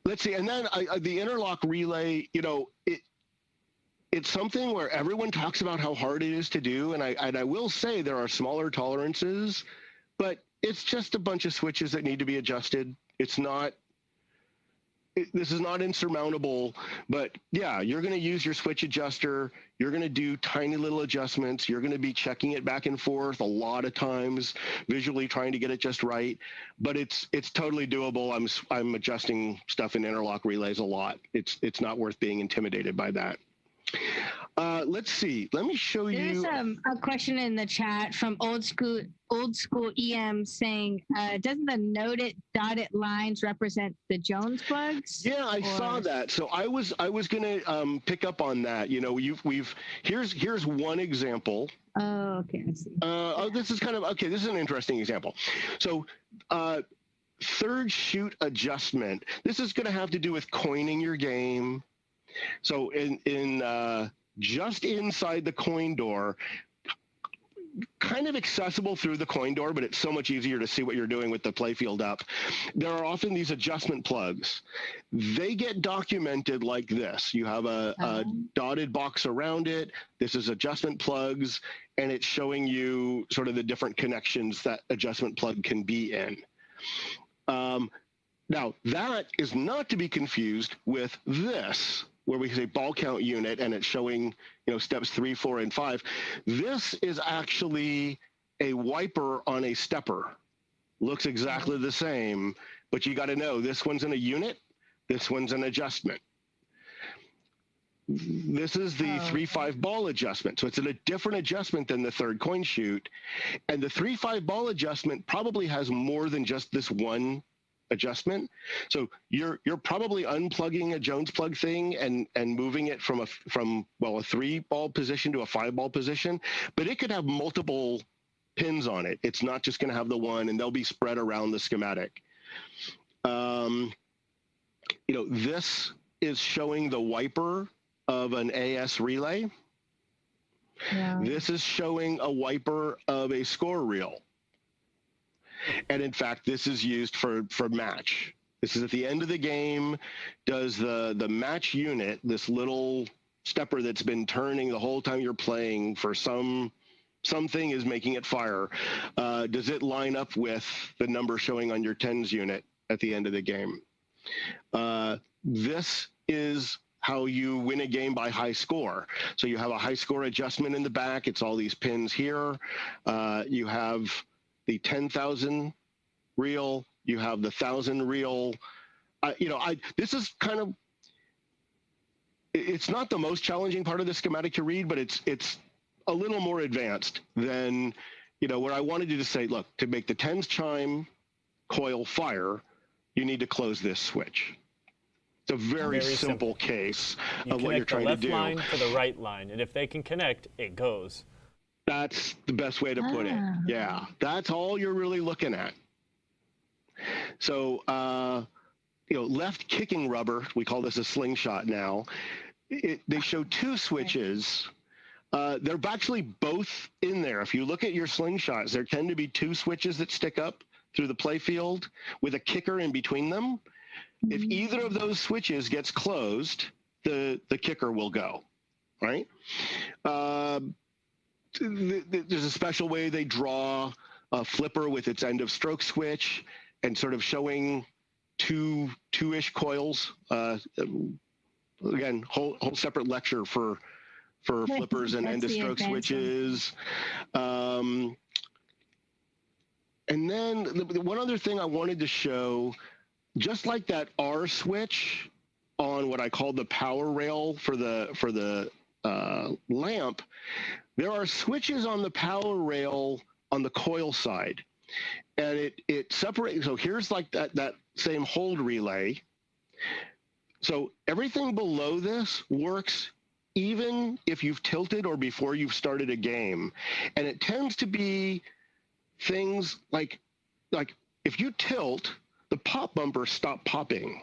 [SPEAKER 4] Let's see, and then the interlock relay, it's something where everyone talks about how hard it is to do, and I will say there are smaller tolerances, but it's just a bunch of switches that need to be adjusted. It's not this is not insurmountable, but yeah, you're going to use your switch adjuster. You're going to do tiny little adjustments. You're going to be checking it back and forth a lot of times, visually trying to get it just right. But it's totally doable. I'm adjusting stuff in interlock relays a lot. It's not worth being intimidated by that. Let's see. Let me show you.
[SPEAKER 3] There's a question in the chat from old school EM saying, doesn't the dotted lines represent the Jones plugs?
[SPEAKER 4] Yeah, I saw that. So I was going to pick up on that. You know, here's one example.
[SPEAKER 3] Oh, okay, I see.
[SPEAKER 4] This is kind of okay. This is an interesting example. So. Third shoot adjustment. This is going to have to do with coining your game. So in just inside the coin door, kind of accessible through the coin door, but it's so much easier to see what you're doing with the playfield up. There are often these adjustment plugs. They get documented like this. You have a dotted box around it. This is adjustment plugs, and it's showing you sort of the different connections that adjustment plug can be in. Now, that is not to be confused with this, where we say ball count unit, and it's showing, you know, steps 3, 4, and 5. This is actually a wiper on a stepper. Looks exactly the same, but you got to know this one's in a unit, this one's an adjustment. This is the 3-5 ball adjustment. So it's a different adjustment than the third coin shoot. And the 3-5 ball adjustment probably has more than just this one adjustment. So you're probably unplugging a Jones plug thing and moving it from a 3-ball position to a 5-ball position, but it could have multiple pins on it. It's not just going to have the one, and they'll be spread around the schematic. You know, this is showing the wiper of an AS relay.
[SPEAKER 3] Yeah.
[SPEAKER 4] This is showing a wiper of a score reel. And in fact, this is used for match. This is at the end of the game. Does the match unit, this little stepper that's been turning the whole time you're playing for something is making it fire, does it line up with the number showing on your tens unit at the end of the game? This is how you win a game by high score. So you have a high score adjustment in the back. It's all these pins here. You have the 10,000 reel. You have the 1,000 reel. This is kind of, it's not the most challenging part of the schematic to read, but it's a little more advanced than, you know, where I wanted you to say, look, to make the tens chime, coil, fire, you need to close this switch. It's a very simple case of what you're trying to do.
[SPEAKER 2] You connect the left line to the right line, and if they can connect, it goes.
[SPEAKER 4] That's the best way to put it. Yeah, that's all you're really looking at. So, left kicking rubber, we call this a slingshot now. They show two switches. They're actually both in there. If you look at your slingshots, there tend to be two switches that stick up through the playfield with a kicker in between them. If either of those switches gets closed, the kicker will go, right? There's a special way they draw a flipper with its end of stroke switch and sort of showing two-ish coils. Again, whole separate lecture for flippers and end of stroke switches. And then the one other thing I wanted to show, just like that R switch on what I call the power rail for the lamp, there are switches on the power rail on the coil side, and it separates. So here's like that same hold relay. So everything below this works even if you've tilted or before you've started a game, and it tends to be things like if you tilt, the pop bumpers stop popping,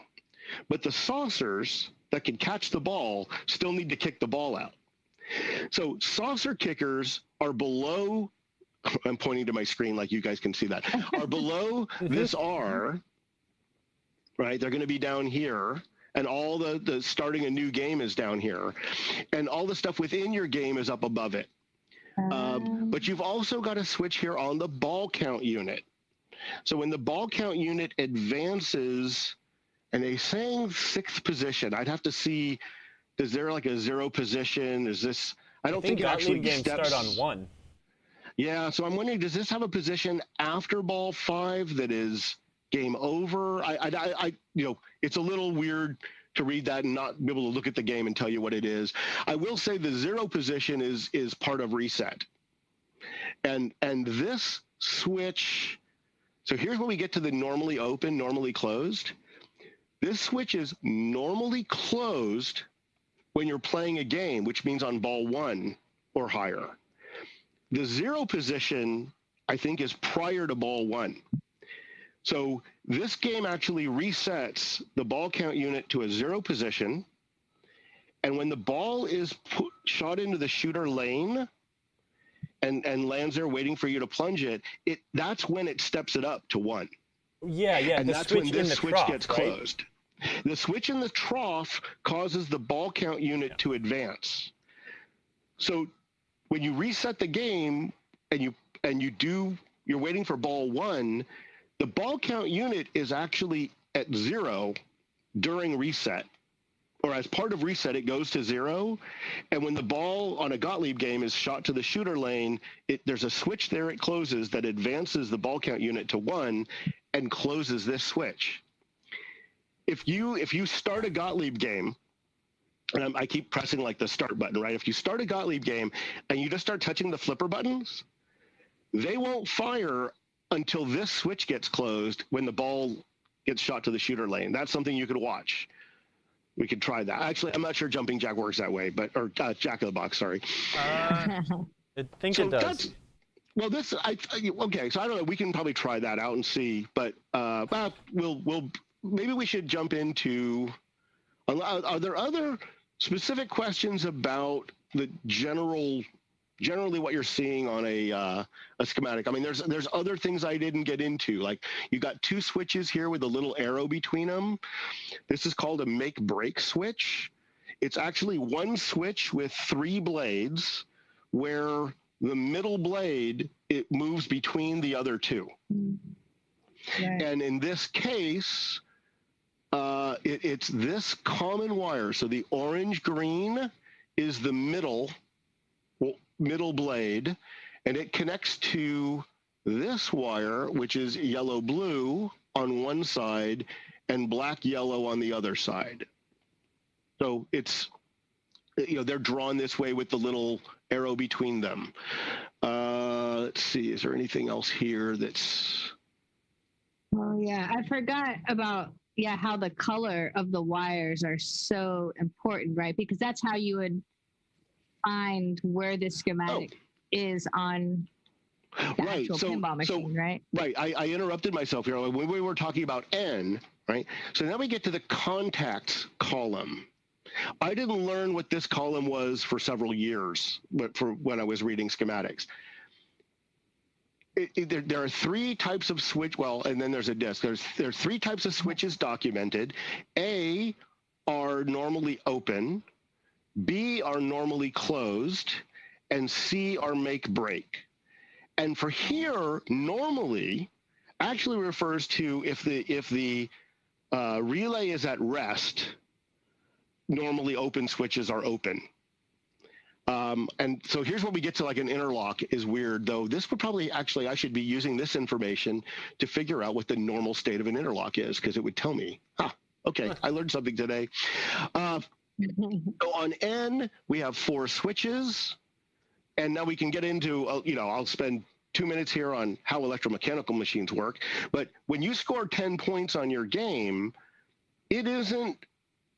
[SPEAKER 4] but the saucers that can catch the ball still need to kick the ball out. So saucer kickers are below, I'm pointing to my screen like you guys can see that, are below this R, right? They're going to be down here, and all the starting a new game is down here, and all the stuff within your game is up above it. But you've also got a switch here on the ball count unit. So when the ball count unit advances and they saying 6th position. I'd have to see, is there like a 0 position? Is this, I don't think it actually
[SPEAKER 2] games
[SPEAKER 4] steps.
[SPEAKER 2] start on 1.
[SPEAKER 4] Yeah, so I'm wondering, does this have a position after ball 5 that is game over? It's a little weird to read that and not be able to look at the game and tell you what it is. I will say the 0 position is part of reset. And this switch, so here's where we get to the normally open, normally closed. This switch is normally closed when you're playing a game, which means on ball 1 or higher. The 0 position, I think, is prior to ball 1. So this game actually resets the ball count unit to a 0 position. And when the ball is shot into the shooter lane and lands there waiting for you to plunge it, that's when it steps it up to 1.
[SPEAKER 2] Yeah.
[SPEAKER 4] And that's when this switch
[SPEAKER 2] trough,
[SPEAKER 4] gets closed. The switch in the trough causes the ball count unit to advance. So when you reset the game and you're waiting for ball 1, the ball count unit is actually at 0 during reset. Or as part of reset, it goes to 0. And when the ball on a Gottlieb game is shot to the shooter lane, there's a switch there it closes that advances the ball count unit to 1 and closes this switch. If you start a Gottlieb game, and I keep pressing like the start button, right? If you start a Gottlieb game and you just start touching the flipper buttons, they won't fire until this switch gets closed when the ball gets shot to the shooter lane. That's something you could watch. We could try that. Actually, I'm not sure jumping jack works that way, or Jack in the Box, sorry.
[SPEAKER 2] I think it does.
[SPEAKER 4] Well, okay, so I don't know. We can probably try that out and see, but maybe we should jump into, are there other specific questions about the generally what you're seeing on a schematic? I mean, there's other things I didn't get into. Like you got 2 switches here with a little arrow between them. This is called a make-break switch. It's actually one switch with 3 blades where the middle blade, it moves between the other 2. Right. And in this case, it's this common wire. So the orange-green is the middle blade, and it connects to this wire, which is yellow-blue on one side and black-yellow on the other side. So it's, they're drawn this way with the little arrow between them. Let's see, is there anything else here that's...
[SPEAKER 3] Oh, yeah, I forgot about, how the color of the wires are so important, right? Because that's how you would find where the schematic is on the actual pinball machine, right?
[SPEAKER 4] Right. I interrupted myself here when we were talking about N, right? So now we get to the contacts column. I didn't learn what this column was for several years, but for when I was reading schematics. There are 3 types of switch. Well, and then there's a disk. There's 3 types of switches documented. A are normally open. B are normally closed, and C are make break. And for here, normally actually refers to if the relay is at rest, normally open switches are open. And so here's where we get to like an interlock is weird, though. This would probably I should be using this information to figure out what the normal state of an interlock is, because it would tell me. Okay, I learned something today. So on N, we have 4 switches, and now we can get into, I'll spend 2 minutes here on how electromechanical machines work, but when you score 10 points on your game, it isn't,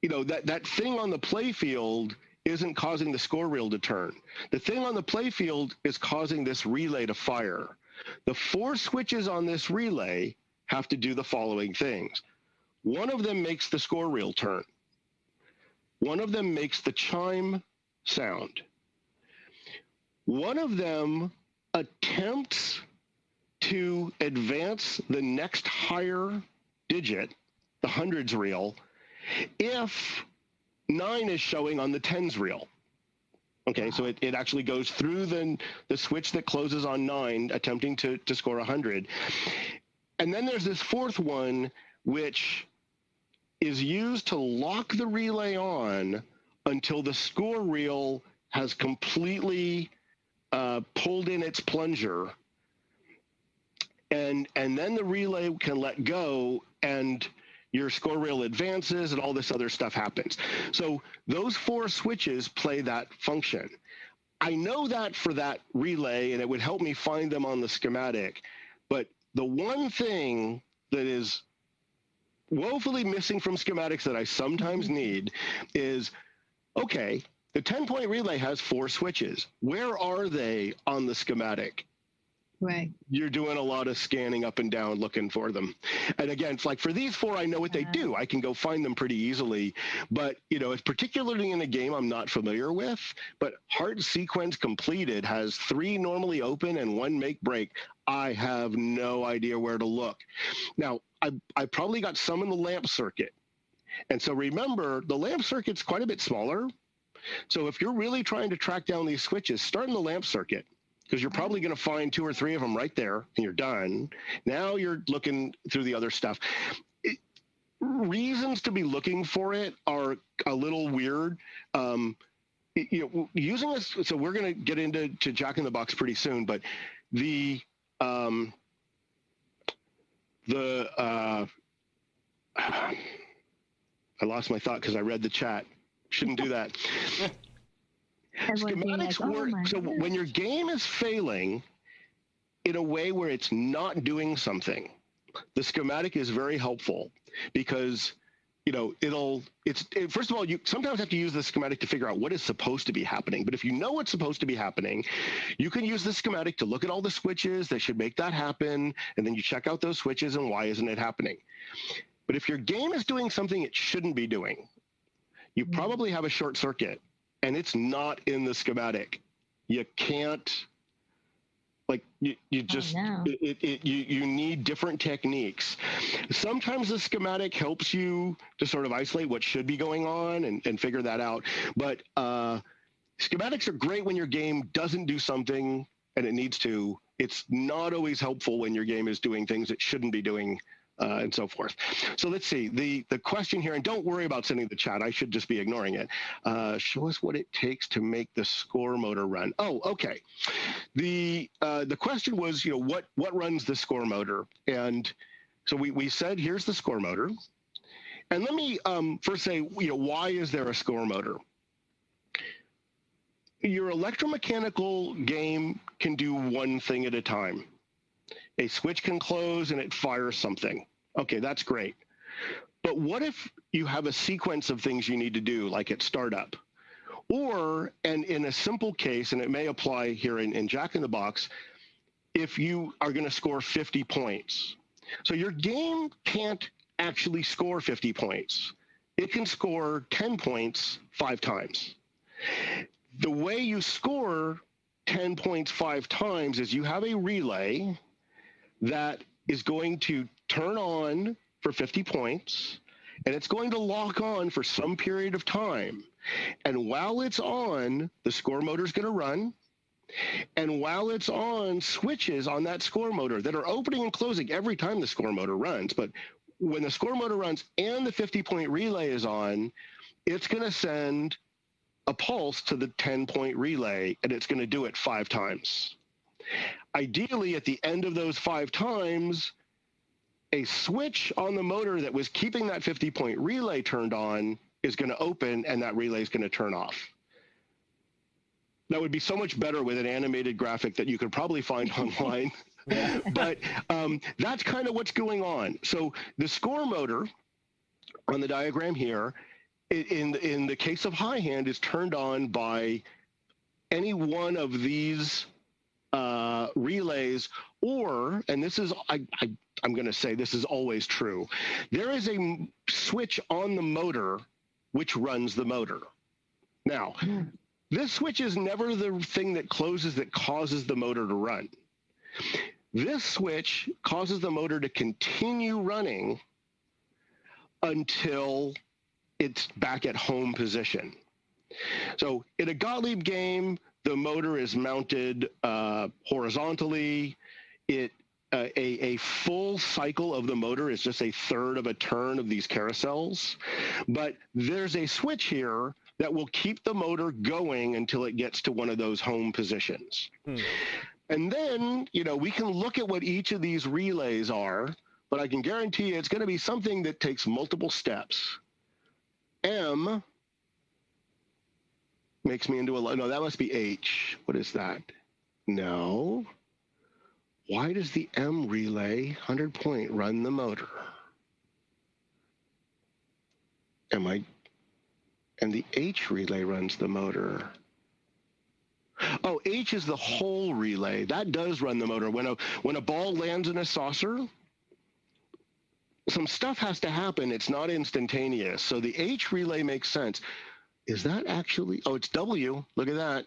[SPEAKER 4] that thing on the play field isn't causing the score reel to turn. The thing on the play field is causing this relay to fire. The 4 switches on this relay have to do the following things. One of them makes the score reel turn. One of them makes the chime sound. One of them attempts to advance the next higher digit, the hundreds reel, if 9 is showing on the tens reel. Okay, so it actually goes through the switch that closes on 9, attempting to score 100. And then there's this 4th one, which is used to lock the relay on until the score reel has completely pulled in its plunger, and then the relay can let go, and your score reel advances, and all this other stuff happens. So those 4 switches play that function. I know that for that relay, and it would help me find them on the schematic, but the one thing that is woefully missing from schematics that I sometimes need is, okay, the 10-point relay has 4 switches. Where are they on the schematic?
[SPEAKER 3] Right.
[SPEAKER 4] You're doing a lot of scanning up and down looking for them. And again, it's like for these 4, I know what they do. I can go find them pretty easily. But, it's particularly in a game I'm not familiar with. But Heart Sequence Completed has 3 normally open and 1 make break. I have no idea where to look. Now, I probably got some in the lamp circuit. And so remember, the lamp circuit's quite a bit smaller. So if you're really trying to track down these switches, start in the lamp circuit, because you're probably going to find 2 or 3 of them right there, and you're done. Now you're looking through the other stuff. Reasons to be looking for it are a little weird. Using this, so we're going to get into Jack in the Box pretty soon, but I lost my thought because I read the chat. Shouldn't do that. Schematics work. So when your game is failing in a way where it's not doing something, the schematic is very helpful, because first of all, you sometimes have to use the schematic to figure out what is supposed to be happening. But if you know what's supposed to be happening, you can use the schematic to look at all the switches that should make that happen, and then you check out those switches and why isn't it happening. But if your game is doing something it shouldn't be doing, you probably have a short circuit, and it's not in the schematic. You can't, you just, you need different techniques. Sometimes the schematic helps you to sort of isolate what should be going on and figure that out. But schematics are great when your game doesn't do something and it needs to. It's not always helpful when your game is doing things it shouldn't be doing, and so forth. So let's see, the question here, and don't worry about sending the chat, I should just be ignoring it. Show us what it takes to make the score motor run. Oh, okay. The question was, what runs the score motor? And so we said, here's the score motor. And let me first say, why is there a score motor? Your electromechanical game can do one thing at a time. A switch can close and it fires something. Okay, that's great. But what if you have a sequence of things you need to do, like at startup? Or, and in a simple case, and it may apply here in Jack in the Box, if you are going to score 50 points. So your game can't actually score 50 points. It can score 10 points 5 times. The way you score 10 points 5 times is you have a relay that is going to turn on for 50 points, and it's going to lock on for some period of time. And while it's on, the score motor is going to run. And while it's on, switches on that score motor that are opening and closing every time the score motor runs. But when the score motor runs and the 50-point relay is on, it's going to send a pulse to the 10-point relay, and it's going to do it 5 times. Ideally, at the end of those 5 times, a switch on the motor that was keeping that 50-point relay turned on is going to open, and that relay is going to turn off. That would be so much better with an animated graphic that you could probably find online. But that's kind of what's going on. So the score motor on the diagram here, in the case of high hand, is turned on by any one of these relays, or, and this is, I'm going to say this is always true, there is a switch on the motor which runs the motor. Now, this switch is never the thing that closes that causes the motor to run. This switch causes the motor to continue running until it's back at home position. So in a Gottlieb game, the motor is mounted horizontally. It a full cycle of the motor is just a third of a turn of these carousels, but there's a switch here that will keep the motor going until it gets to one of those home positions. And then, you know, we can look at what each of these relays are, but I can guarantee you it's going to be something that takes multiple steps. M makes me into a, no, that must be H. What is that? No. Why does the M relay 100 point run the motor? And the H relay runs the motor. Oh, H is the whole relay. That does run the motor. When a ball lands in a saucer, some stuff has to happen. It's not instantaneous. So the H relay makes sense. Is that actually, oh, it's W. Look at that.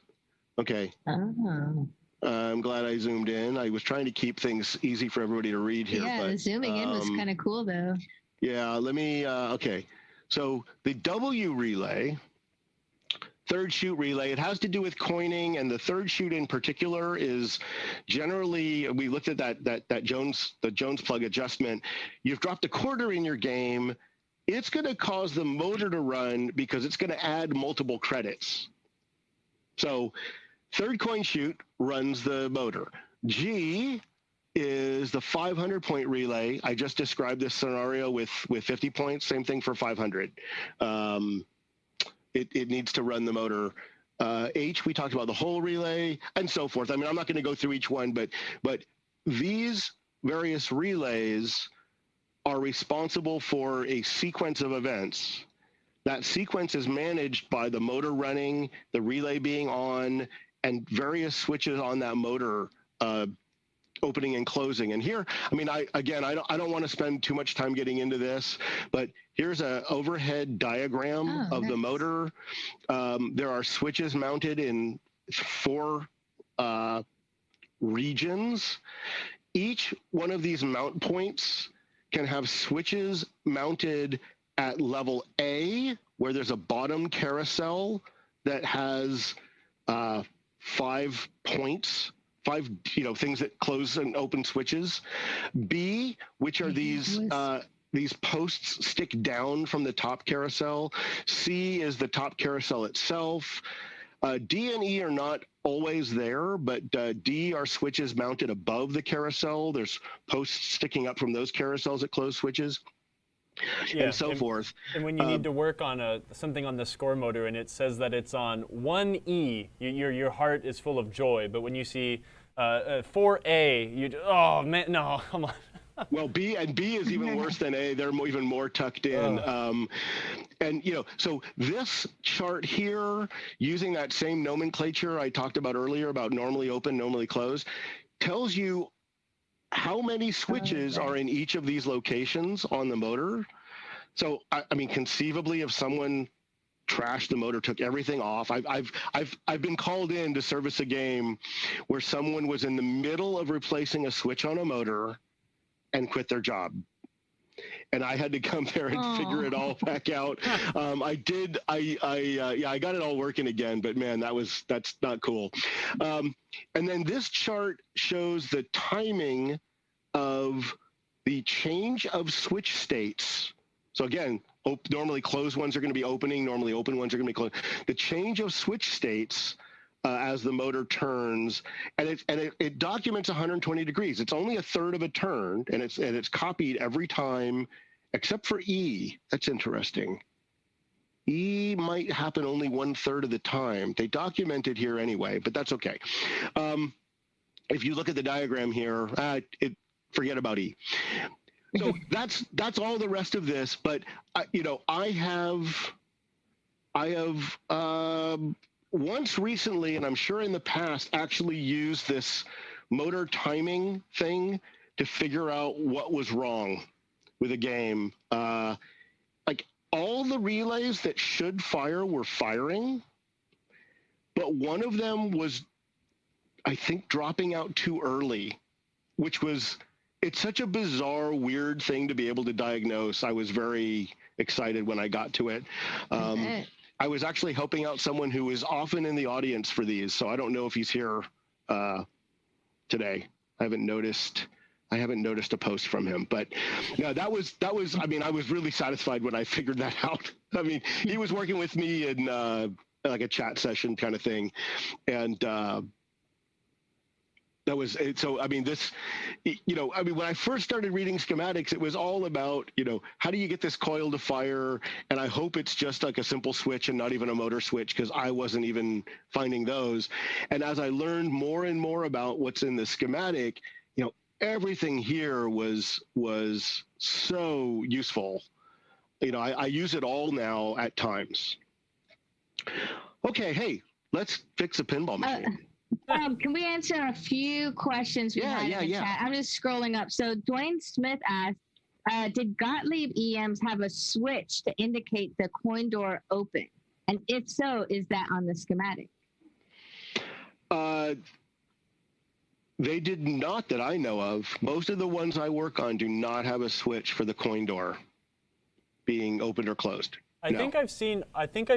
[SPEAKER 4] Okay.
[SPEAKER 3] Oh.
[SPEAKER 4] I'm glad I zoomed in. I was trying to keep things easy for everybody to read here.
[SPEAKER 3] Yeah,
[SPEAKER 4] but,
[SPEAKER 3] the zooming in was kind of cool, though.
[SPEAKER 4] Yeah, let me, okay. So the W relay, third chute relay, it has to do with coining, and the third chute in particular is generally, we looked at the Jones plug adjustment. You've dropped a quarter in your game. It's going to cause the motor to run because it's going to add multiple credits. So third coin chute runs the motor. G is the 500 point relay. I just described this scenario with 50 points, same thing for 500. It needs to run the motor. H, we talked about the whole relay and so forth. I mean, I'm not going to go through each one, but these various relays are responsible for a sequence of events. That sequence is managed by the motor running, the relay being on, and various switches on that motor opening and closing. And here, I mean, I don't want to spend too much time getting into this, but here's an overhead diagram of the motor. There are switches mounted in 4 regions. Each one of these mount points can have switches mounted at level A, where there's a bottom carousel that has 5 points, 5 things that close and open switches. B, which are these posts stick down from the top carousel. C is the top carousel itself. D and E are not always there, but D are switches mounted above the carousel. There's posts sticking up from those carousels that close switches. Yeah, and so forth.
[SPEAKER 2] And when you need to work on something on the score motor and it says that it's on 1E, your heart is full of joy. But when you see 4A, oh man, no, come on.
[SPEAKER 4] Well, B is even worse than A. They're even more tucked in. And so this chart here, using that same nomenclature I talked about earlier about normally open, normally closed, tells you how many switches are in each of these locations on the motor. So, I mean, conceivably, if someone trashed the motor, took everything off, I've been called in to service a game where someone was in the middle of replacing a switch on a motor and quit their job. And I had to come there and figure it all back out. I got it all working again, but man, that's not cool. And then this chart shows the timing of the change of switch states. So again, normally closed ones are going to be opening, normally open ones are going to be closed. The change of switch states as the motor turns, and it documents 120 degrees. It's only a third of a turn, and it's copied every time, except for E. That's interesting. E might happen only 1/3 of the time. They document it here anyway, but that's okay. If you look at the diagram here, forget about E. So that's all the rest of this. But I have once recently, and I'm sure in the past, actually used this motor timing thing to figure out what was wrong with a game. Like all the relays that should fire were firing, but one of them was, I think, dropping out too early, which was, it's such a bizarre, weird thing to be able to diagnose. I was very excited when I got to it. I was actually helping out someone who is often in the audience for these, so I don't know if he's here today. I haven't noticed. noticed a post from him, but no, that was. I mean, I was really satisfied when I figured that out. I mean, he was working with me in like a chat session kind of thing, and that was it. So I mean, this, I mean, when I first started reading schematics, it was all about, how do you get this coil to fire? And I hope it's just like a simple switch and not even a motor switch, because I wasn't even finding those. And as I learned more and more about what's in the schematic, everything here was so useful. I use it all now at times. Okay, hey, let's fix a pinball machine.
[SPEAKER 3] Can we answer a few questions we had in the chat? I'm just scrolling up. So Dwayne Smith asked, did Gottlieb EMs have a switch to indicate the coin door open? And if so, is that on the schematic?
[SPEAKER 4] They did not, that I know of. Most of the ones I work on do not have a switch for the coin door being opened or closed.
[SPEAKER 2] I think I've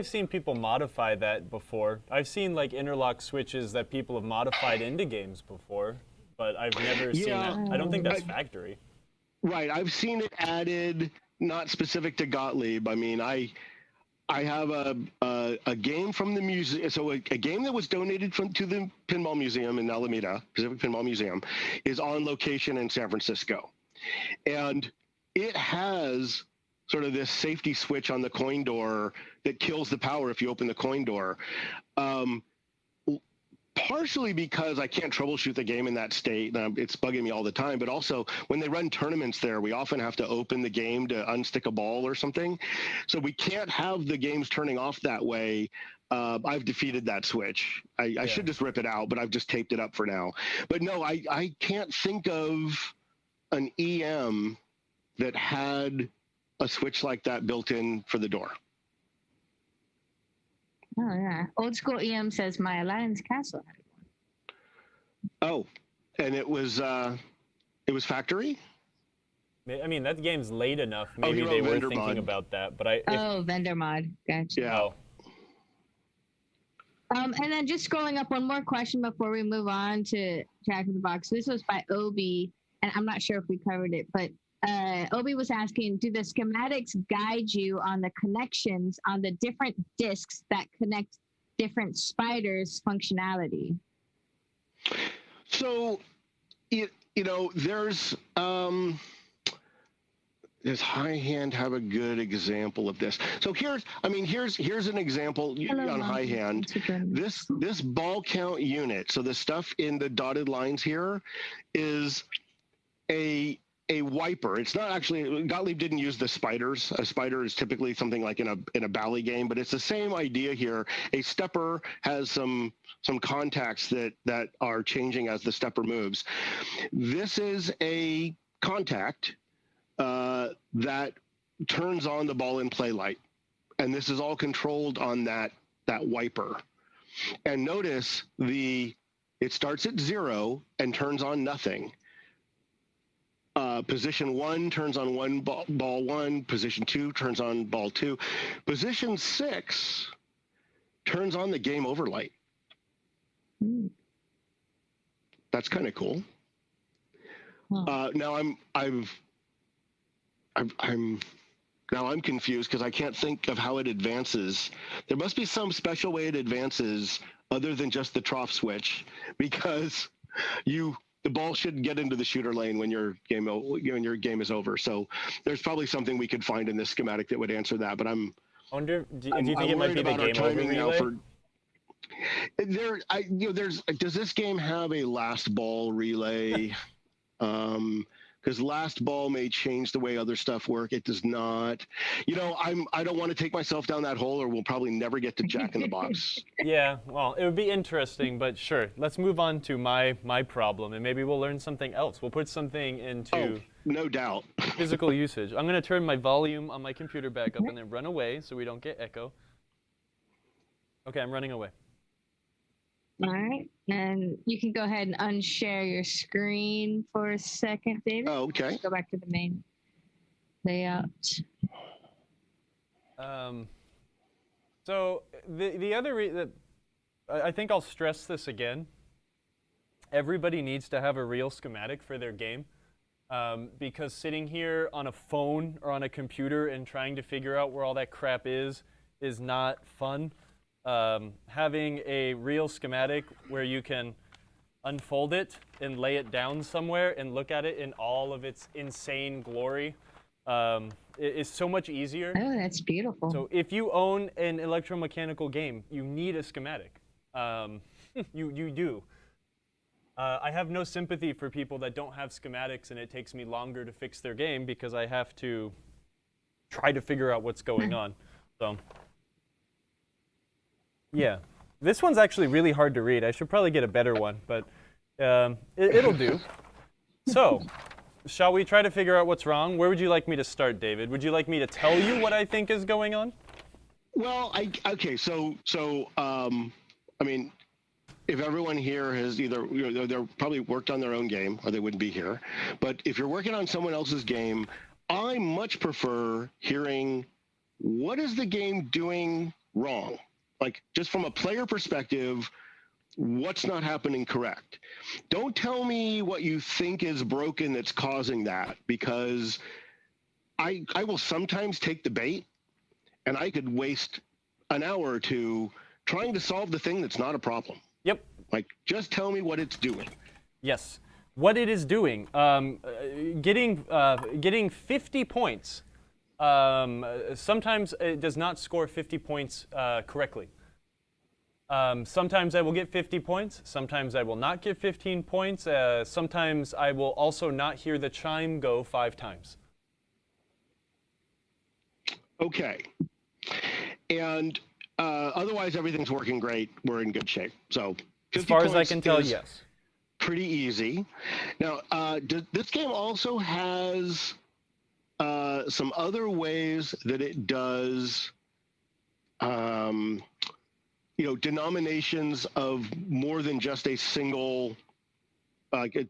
[SPEAKER 2] seen people modify that before. I've seen like interlock switches that people have modified into games before, but I've never seen that. I don't think that's factory.
[SPEAKER 4] Right, I've seen it added, not specific to Gottlieb. I mean, I have a game from the museum, so a game that was donated to the Pinball Museum in Alameda, Pacific Pinball Museum, is on location in San Francisco. And it has sort of this safety switch on the coin door that kills the power if you open the coin door. Partially because I can't troubleshoot the game in that state, and it's bugging me all the time, but also when they run tournaments there, we often have to open the game to unstick a ball or something. So we can't have the games turning off that way. I've defeated that switch. I should just rip it out, but I've just taped it up for now. But no, I can't think of an EM that had a switch like that built in for the door.
[SPEAKER 3] Oh yeah, Old School EM says my Aladdin's Castle had one.
[SPEAKER 4] Oh, and it was factory?
[SPEAKER 2] I mean, that game's late enough. Maybe they were thinking about that, but
[SPEAKER 3] vendor mod. Gotcha.
[SPEAKER 4] Yeah.
[SPEAKER 3] And then just scrolling up, one more question before we move on to Jack in the Box. This was by Obi, and I'm not sure if we covered it, but Obi was asking, do the schematics guide you on the connections on the different discs that connect different spiders' functionality?
[SPEAKER 4] So, there's does High Hand have a good example of this? So here's an example on High Hand. This ball count unit, so the stuff in the dotted lines here is a wiper. It's not actually, Gottlieb didn't use the spiders. A spider is typically something like in a bally game, but it's the same idea here. A stepper has some contacts that are changing as the stepper moves. This is a contact that turns on the ball in play light. And this is all controlled on that wiper. And notice it starts at 0 and turns on nothing. Position 1 turns on ball 1. Position 2 turns on ball 2. Position 6 turns on the game over light. That's kind of cool. Wow. Now I'm confused because I can't think of how it advances. There must be some special way it advances other than just the trough switch, because the ball shouldn't get into the shooter lane when your game is over. So there's probably something we could find in this schematic that would answer that. But I
[SPEAKER 2] wonder, do you think it might be the game over relay?
[SPEAKER 4] Does this game have a last ball relay? Because last ball may change the way other stuff work. It does not. I don't want to take myself down that hole, or we'll probably never get to Jack in the Box.
[SPEAKER 2] Yeah, well, it would be interesting, but sure. Let's move on to my problem, and maybe we'll learn something else. We'll put something into
[SPEAKER 4] no doubt
[SPEAKER 2] physical usage. I'm going to turn my volume on my computer back up and then run away so we don't get echo. Okay, I'm running away.
[SPEAKER 3] All right, and you can go ahead and unshare your screen for a second, David.
[SPEAKER 4] Oh, okay.
[SPEAKER 3] Go back to the main layout.
[SPEAKER 2] So the other I think I'll stress this again. Everybody needs to have a real schematic for their game. because sitting here on a phone or on a computer and trying to figure out where all that crap is not fun. Having a real schematic where you can unfold it and lay it down somewhere and look at it in all of its insane glory is so much easier.
[SPEAKER 3] Oh, that's beautiful.
[SPEAKER 2] So if you own an electromechanical game, you need a schematic. You do. I have no sympathy for people that don't have schematics and it takes me longer to fix their game because I have to try to figure out what's going on. So, yeah. This one's actually really hard to read. I should probably get a better one, but it'll do. So, shall we try to figure out what's wrong? Where would you like me to start, David? Would you like me to tell you what I think is going on?
[SPEAKER 4] Well, okay. So I mean, if everyone here has either, they're probably worked on their own game or they wouldn't be here. But if you're working on someone else's game, I much prefer hearing what is the game doing wrong? Like, just from a player perspective, what's not happening correct? Don't tell me what you think is broken that's causing that, because I will sometimes take the bait and I could waste an hour or two trying to solve the thing that's not a problem.
[SPEAKER 2] Yep.
[SPEAKER 4] Like, just tell me what it's doing.
[SPEAKER 2] Yes. What it is doing, getting 50 points. Sometimes it does not score 50 points correctly. Sometimes I will get 50 points. Sometimes I will not get 15 points. Sometimes I will also not hear the chime go 5 times.
[SPEAKER 4] Okay. And otherwise, everything's working great. We're in good shape. So,
[SPEAKER 2] as far as I can tell, yes.
[SPEAKER 4] Pretty easy. Now, this game also has some other ways that it does, denominations of more than just a single,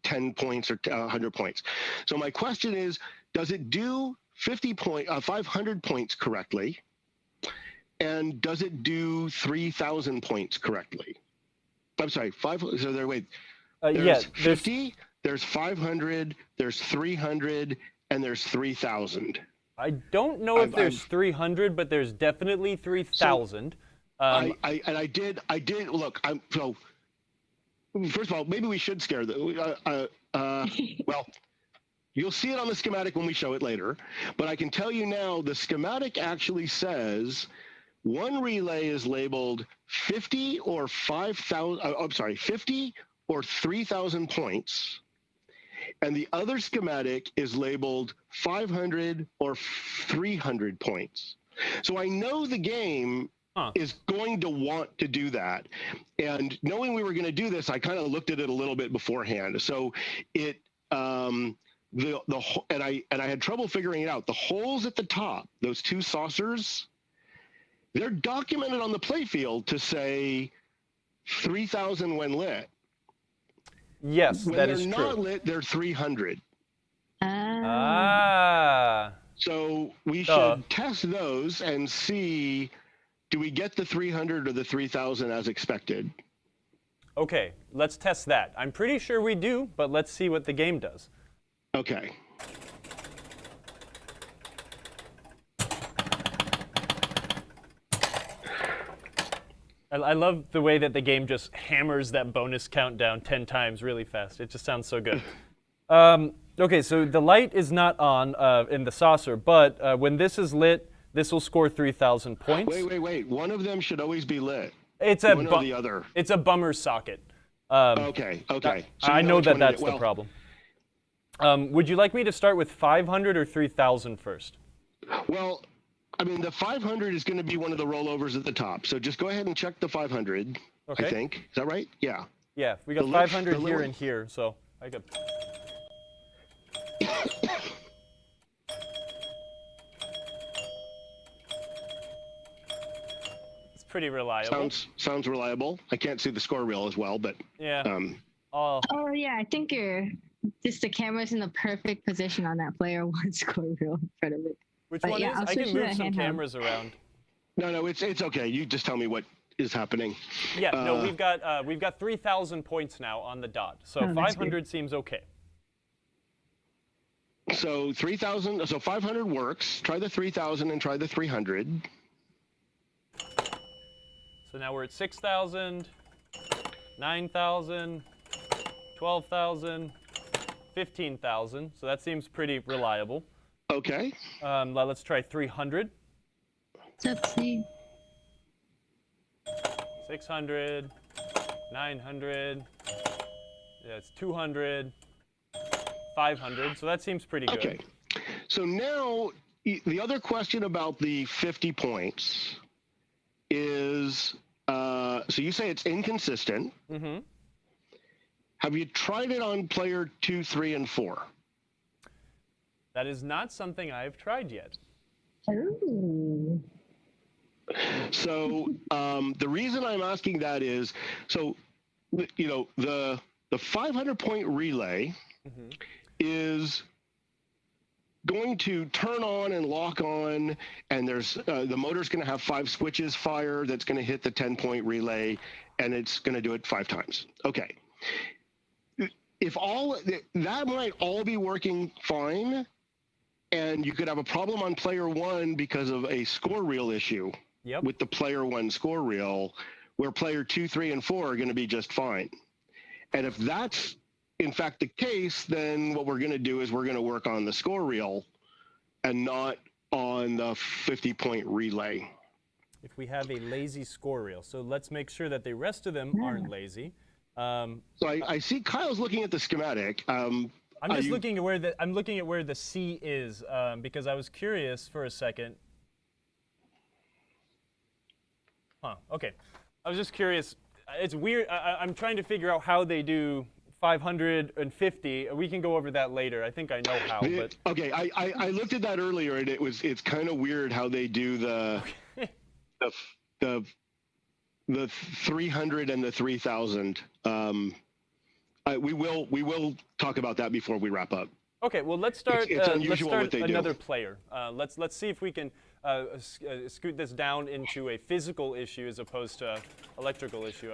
[SPEAKER 4] 10 points or 100 points. So my question is, does it do 500 points correctly? And does it do 3,000 points correctly? I'm sorry, there's 50, there's 500, there's 300, and there's 3,000.
[SPEAKER 2] I don't know if there's 300, but there's definitely 3,000.
[SPEAKER 4] I did look. So first of all, maybe we should scare them. Well, you'll see it on the schematic when we show it later. But I can tell you now, the schematic actually says one relay is labeled 50 or 5,000. 50 or 3,000 points. And the other schematic is labeled 500 or 300 points. So I know the game is going to want to do that. And knowing we were going to do this, I kind of looked at it a little bit beforehand. So it, and I had trouble figuring it out. The holes at the top, those 2 saucers, they're documented on the playfield to say 3,000 when lit.
[SPEAKER 2] Yes, that is true.
[SPEAKER 4] When they're not lit, they're 300. So we should test those and see, do we get the 300 or the 3,000 as expected?
[SPEAKER 2] Okay, let's test that. I'm pretty sure we do, but let's see what the game does.
[SPEAKER 4] Okay.
[SPEAKER 2] I love the way that the game just hammers that bonus countdown 10 times really fast. It just sounds so good. Okay, so the light is not on in the saucer, but when this is lit, this will score 3,000 points.
[SPEAKER 4] Wait. One of them should always be lit.
[SPEAKER 2] It's
[SPEAKER 4] one or the other.
[SPEAKER 2] It's a bummer socket.
[SPEAKER 4] Okay. So
[SPEAKER 2] I know that that's the problem. Would you like me to start with 500 or 3,000 first?
[SPEAKER 4] Well, I mean, the 500 is going to be one of the rollovers at the top. So just go ahead and check the 500,
[SPEAKER 2] okay.
[SPEAKER 4] I think. Is that right? Yeah.
[SPEAKER 2] Yeah, we got 500 here and here, so I could... It's pretty reliable.
[SPEAKER 4] Sounds reliable. I can't see the score reel as well, but...
[SPEAKER 2] Yeah.
[SPEAKER 3] Oh, yeah, I think the camera's in the perfect position on that player 1 score reel in front of it.
[SPEAKER 2] Which one is? I can move some cameras around.
[SPEAKER 4] No, it's okay. You just tell me what is happening.
[SPEAKER 2] Yeah, no, we've got 3,000 points now on the dot, so 500 seems okay.
[SPEAKER 4] So 3,000. So 500 works. Try the 3,000 and try the 300.
[SPEAKER 2] So now we're at 6,000, 9,000, 12,000, 15,000. So that seems pretty reliable.
[SPEAKER 4] Okay.
[SPEAKER 2] Let's try 300.
[SPEAKER 3] Let's see.
[SPEAKER 2] 600, 900, yeah, it's 200, 500, so that seems pretty good.
[SPEAKER 4] Okay. So now the other question about the 50 points is, so you say it's inconsistent.
[SPEAKER 2] Mm-hmm.
[SPEAKER 4] Have you tried it on player 2, 3, and 4?
[SPEAKER 2] That is not something I've tried yet.
[SPEAKER 3] Ooh.
[SPEAKER 4] So the reason I'm asking that is, so, you know, the 500-point relay is going to turn on and lock on, and there's the motor's going to have 5 switches fire that's going to hit the 10-point relay, and it's going to do it 5 times. Okay. If all that might all be working fine, and you could have a problem on player 1 because of a score reel issue with the player 1 score reel, where player 2, 3, and 4 are going to be just fine. And if that's in fact the case, then what we're going to do is we're going to work on the score reel and not on the 50-point relay.
[SPEAKER 2] If we have a lazy score reel, so let's make sure that the rest of them aren't lazy.
[SPEAKER 4] So I see Kyle's looking at the schematic.
[SPEAKER 2] I'm just looking at where the C is because I was curious for a second. Huh. Okay. I was just curious. It's weird. I'm trying to figure out how they do 550. We can go over that later. I think I know how. But
[SPEAKER 4] okay. I looked at that earlier, and it's kind of weird how they do the 300 and the 3,000. We will talk about that before we wrap up.
[SPEAKER 2] Okay, well let's start.
[SPEAKER 4] It's unusual
[SPEAKER 2] let's
[SPEAKER 4] what they
[SPEAKER 2] start another
[SPEAKER 4] do.
[SPEAKER 2] player. Let's see if we can scoot this down into a physical issue as opposed to electrical issue.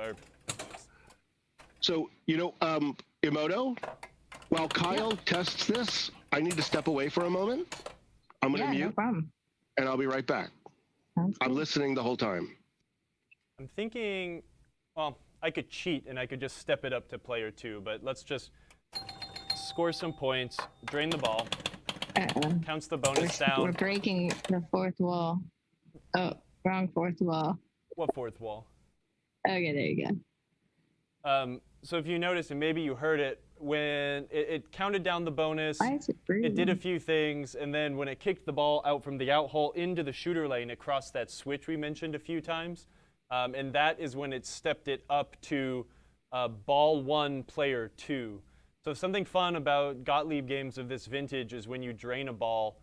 [SPEAKER 4] So Emoto, while Kyle tests this, I need to step away for a moment. I'm going to mute,
[SPEAKER 3] no problem.
[SPEAKER 4] And I'll be right back. I'm listening the whole time.
[SPEAKER 2] I'm thinking, well, I could cheat and I could just step it up to player 2, but let's just score some points, drain the ball, counts the bonus down.
[SPEAKER 3] We're breaking the 4th wall. Oh, wrong 4th wall.
[SPEAKER 2] What 4th wall?
[SPEAKER 3] Okay, there you go.
[SPEAKER 2] So if you notice, and maybe you heard it, when it counted down the bonus,
[SPEAKER 3] Why is it breathing?
[SPEAKER 2] it did a few things, and then when it kicked the ball out from the out hole into the shooter lane, it crossed that switch we mentioned a few times. And that is when it stepped it up to ball 1, player 2. So something fun about Gottlieb games of this vintage is when you drain a ball,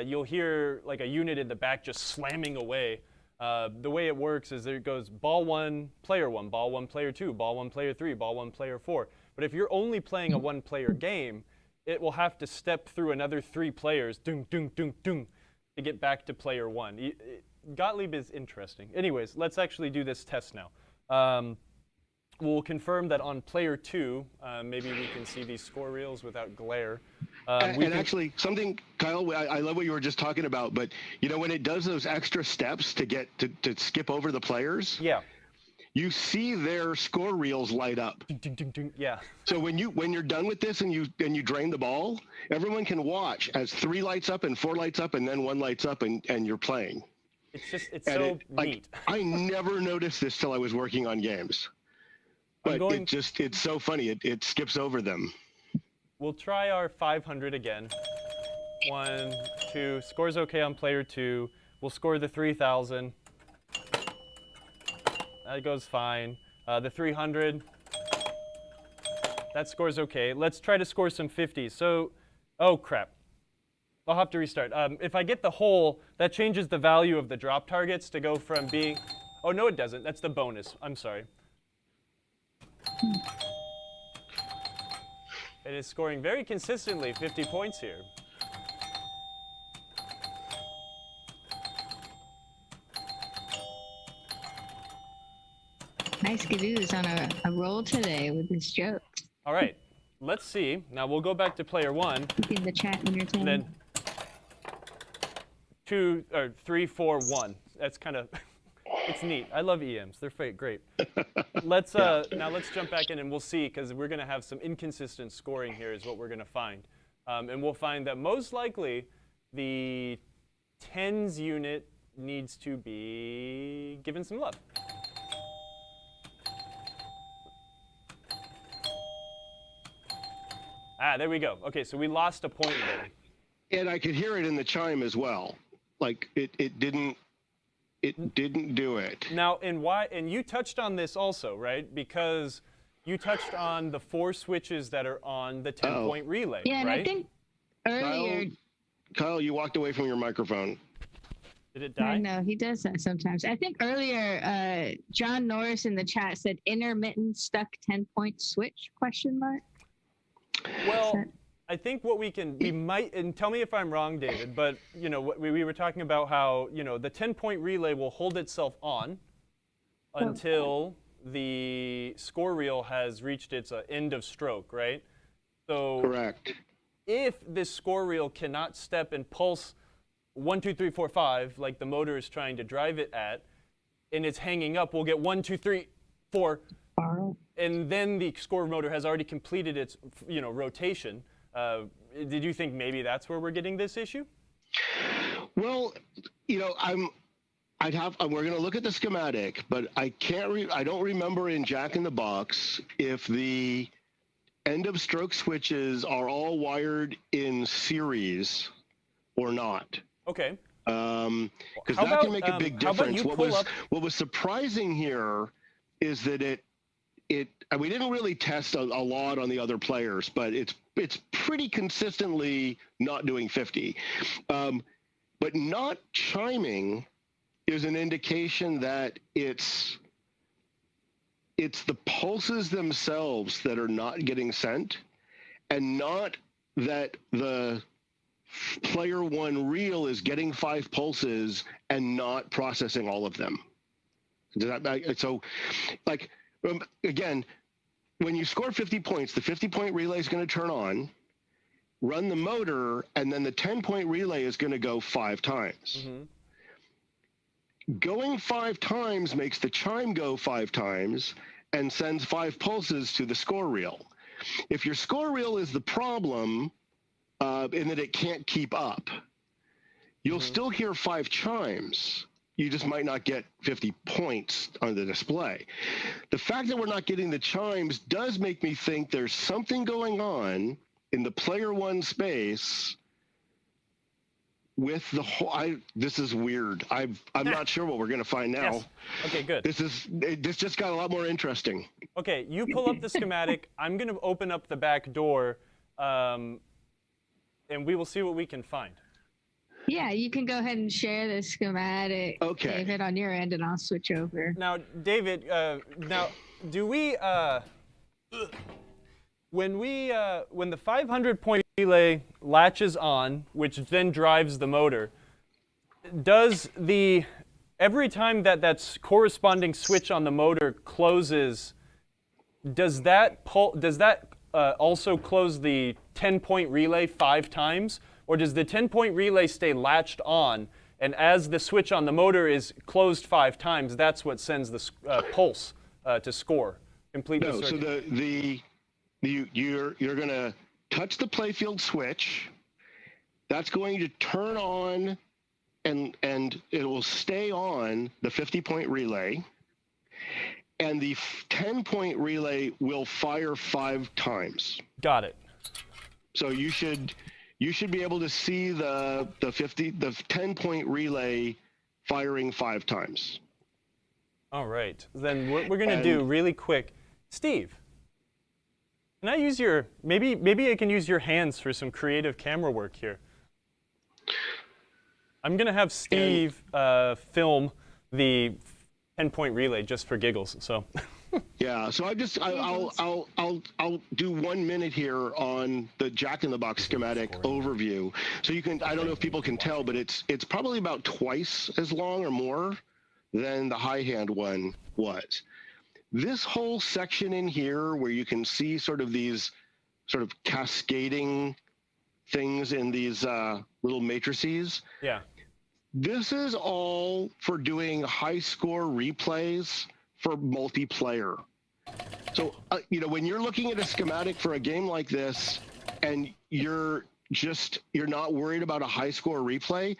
[SPEAKER 2] you'll hear like a unit in the back just slamming away. The way it works is it goes ball 1, player 1, ball 1, player 2, ball 1, player 3, ball 1, player 4. But if you're only playing a 1-player game, it will have to step through another 3 players, dung, dung, dung, dung, to get back to player 1. Gottlieb is interesting. Anyways, let's actually do this test now. We'll confirm that on player 2, maybe we can see these score reels without glare.
[SPEAKER 4] Actually, something, Kyle, I love what you were just talking about, but when it does those extra steps to get to skip over the players, you see their score reels light up.
[SPEAKER 2] Ding, ding, ding, ding. Yeah.
[SPEAKER 4] So when you're done with this and you drain the ball, everyone can watch as 3 lights up and 4 lights up and then 1 lights up and you're playing.
[SPEAKER 2] It's so neat.
[SPEAKER 4] I never noticed this till I was working on games. But it's so funny. It skips over them.
[SPEAKER 2] We'll try our 500 again. 1, 2, scores okay on player 2. We'll score the 3,000. That goes fine. The 300, that scores okay. Let's try to score some 50s. So, oh crap. I'll have to restart. If I get the hole, that changes the value of the drop targets to go from being, oh no it doesn't, that's the bonus, I'm sorry. It is scoring very consistently 50 points here.
[SPEAKER 3] Nice Gadoo's on a roll today with his jokes.
[SPEAKER 2] All right, let's see. Now we'll go back to player 1.
[SPEAKER 3] Look in the chat when you're
[SPEAKER 2] And
[SPEAKER 3] saying.
[SPEAKER 2] then 2 or 3, 4, 1. That's kind of it's neat. I love EMs. They're great. Let's now let's jump back in and we'll see, because we're going to have some inconsistent scoring here is what we're going to find. And we'll find that most likely the tens unit needs to be given some love. There we go. Okay, so we lost a point there.
[SPEAKER 4] And I could hear it in the chime as well. Like it didn't do it.
[SPEAKER 2] Now, and you touched on this also, right? Because you touched on the 4 switches that are on the 10-point relay,
[SPEAKER 3] Yeah, and
[SPEAKER 2] right?
[SPEAKER 3] I think earlier.
[SPEAKER 4] Kyle, you walked away from your microphone.
[SPEAKER 2] Did it die?
[SPEAKER 3] I know, he does that sometimes. I think earlier, John Norris in the chat said intermittent stuck 10-point switch, question mark.
[SPEAKER 2] Well, I think what we might, and tell me if I'm wrong, David, but you know, we were talking about how, you know, the 10-point relay will hold itself on until the score reel has reached its end of stroke, right? So
[SPEAKER 4] Correct.
[SPEAKER 2] if this score reel cannot step and pulse 1, 2, 3, 4, 5, like the motor is trying to drive it at, and it's hanging up, we'll get 1, 2, 3, 4, and then the score motor has already completed its, you know, rotation. Did you think maybe that's where we're getting this issue?
[SPEAKER 4] Well, you know, we're going to look at the schematic, but I don't remember in Jack in the Box if the end of stroke switches are all wired in series or not.
[SPEAKER 2] Okay.
[SPEAKER 4] Because that can make a big difference. What was surprising here is that we didn't really test a lot on the other players, but it's pretty consistently not doing 50. But not chiming is an indication that it's the pulses themselves that are not getting sent, and not that the player 1 reel is getting 5 pulses and not processing all of them. So, like, again, when you score 50 points, the 50-point relay is going to turn on, run the motor, and then the 10-point relay is going to go 5 times. Mm-hmm. Going 5 times makes the chime go 5 times and sends 5 pulses to the score reel. If your score reel is the problem, in that it can't keep up, you'll still hear 5 chimes. You just might not get 50 points on the display. The fact that we're not getting the chimes does make me think there's something going on in the player 1 space with the whole. This is weird. I'm not sure what we're going to find now.
[SPEAKER 2] Yes. Okay, good.
[SPEAKER 4] This just got a lot more interesting.
[SPEAKER 2] Okay, you pull up the schematic. I'm going to open up the back door, and we will see what we can find.
[SPEAKER 3] Yeah, you can go ahead and share the schematic, David, on your end, and I'll switch over.
[SPEAKER 2] Now, David, do we, when the 500-point relay latches on, which then drives the motor, does every time that's corresponding switch on the motor closes, does that also close the 10-point relay 5 times? Or does the 10-point relay stay latched on, and as the switch on the motor is closed 5 times, that's what sends the pulse to score, complete the circuit?
[SPEAKER 4] So you're going to touch the playfield switch. That's going to turn on, and it will stay on the 50-point relay, and the 10-point relay will fire 5 times.
[SPEAKER 2] Got it.
[SPEAKER 4] So you should be able to see the 10-point relay firing 5 times.
[SPEAKER 2] All right. Then what we're going to do really quick, Steve, can I use maybe I can use your hands for some creative camera work here. I'm going to have Steve film the 10-point relay just for giggles. So.
[SPEAKER 4] Yeah, so I'll do 1 minute here on the Jack in the Box schematic overview. So you can, I don't know if people can tell, but it's probably about twice as long or more than the high hand one was. This whole section in here where you can see sort of these sort of cascading things in these little matrices.
[SPEAKER 2] Yeah.
[SPEAKER 4] This is all for doing high score replays for multiplayer. So, when you're looking at a schematic for a game like this and you're not worried about a high score replay,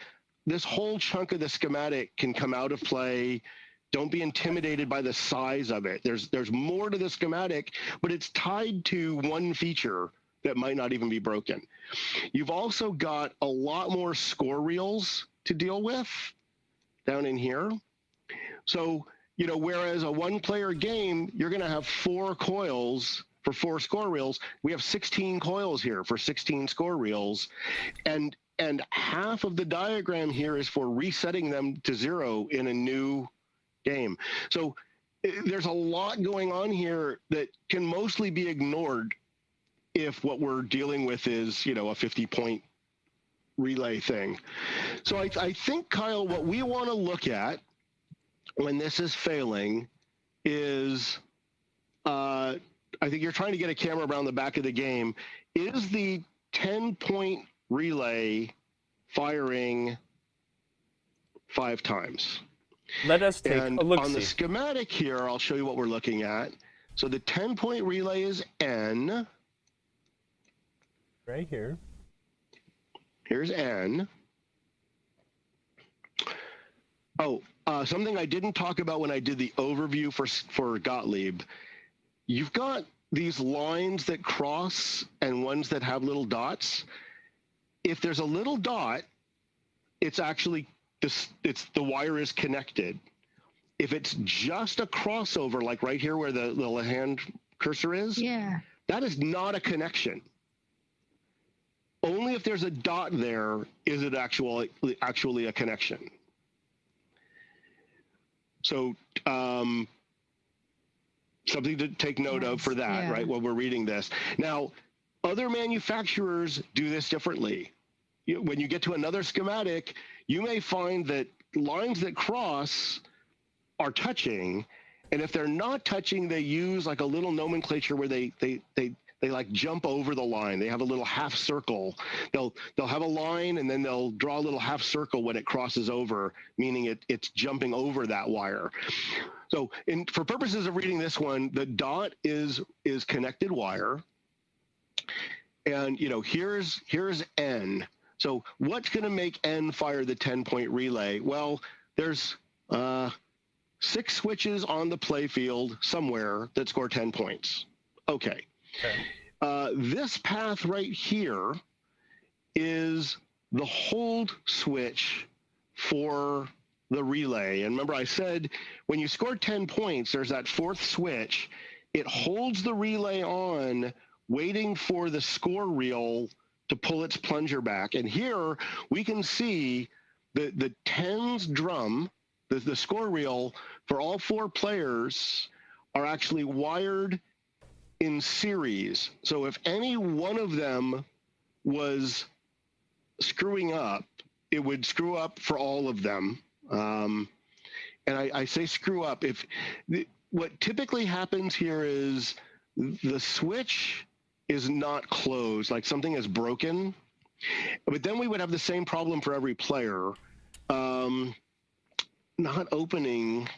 [SPEAKER 4] this whole chunk of the schematic can come out of play. Don't be intimidated by the size of it. There's more to the schematic, but it's tied to one feature that might not even be broken. You've also got a lot more score reels to deal with down in here. So, whereas a one-player game, you're going to have 4 coils for 4 score reels. We have 16 coils here for 16 score reels. And half of the diagram here is for resetting them to 0 in a new game. So there's a lot going on here that can mostly be ignored if what we're dealing with is, a 50-point relay thing. So I think, Kyle, what we want to look at when this is failing is, I think you're trying to get a camera around the back of the game, is the 10-point relay firing 5 times.
[SPEAKER 2] Let us take a look.
[SPEAKER 4] On the schematic here, I'll show you what we're looking at. So the 10-point relay is N.
[SPEAKER 2] Right here.
[SPEAKER 4] Here's N. Oh, something I didn't talk about when I did the overview for Gottlieb. You've got these lines that cross and ones that have little dots. If there's a little dot, it's actually the wire is connected. If it's just a crossover, like right here where the little hand cursor is, that is not a connection. Only if there's a dot there is it actually a connection. So something to take note of for that, right, when we're reading this. Now, other manufacturers do this differently. When you get to another schematic, you may find that lines that cross are touching, and if they're not touching, they use like a little nomenclature where they like jump over the line. They have a little half circle. They'll have a line and then they'll draw a little half circle when it crosses over, meaning it's jumping over that wire. So for purposes of reading this one, the dot is connected wire. And here's N. So what's going to make N fire the 10-point relay? Well, there's 6 switches on the play field somewhere that score 10 points. Okay. This path right here is the hold switch for the relay. And remember I said when you score 10 points, there's that 4th switch. It holds the relay on, waiting for the score reel to pull its plunger back. And here we can see the 10s drum, the score reel for all 4 players are actually wired in series. So if any one of them was screwing up, it would screw up for all of them. And I say screw up. What typically happens here is the switch is not closed, like something is broken. But then we would have the same problem for every player. Not opening.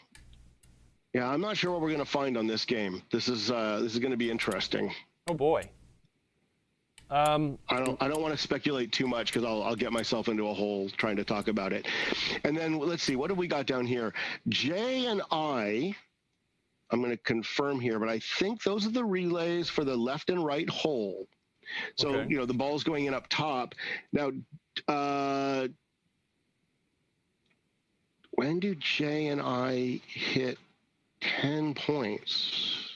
[SPEAKER 4] Yeah, I'm not sure what we're going to find on this game. This is going to be interesting.
[SPEAKER 2] Oh boy.
[SPEAKER 4] I don't want to speculate too much because I'll get myself into a hole trying to talk about it. And then let's see, what have we got down here? J and I'm going to confirm here, but I think those are the relays for the left and right hole. So,
[SPEAKER 2] okay.
[SPEAKER 4] The ball's going in up top. Now, when do J and I hit 10 points?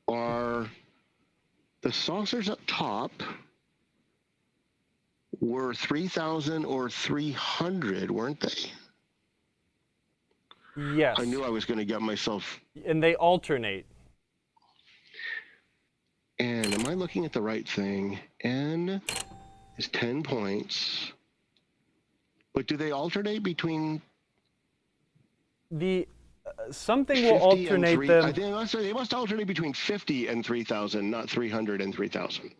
[SPEAKER 4] Are the saucers up top were 3,000 or 300, weren't they?
[SPEAKER 2] Yes.
[SPEAKER 4] I knew I was going to get myself...
[SPEAKER 2] And they alternate.
[SPEAKER 4] And am I looking at the right thing? N is 10 points. But do they alternate between...
[SPEAKER 2] the something will
[SPEAKER 4] 50 and
[SPEAKER 2] alternate
[SPEAKER 4] 3
[SPEAKER 2] them.
[SPEAKER 4] I think they must alternate between 50 and 3,000, not 300 and 3,000.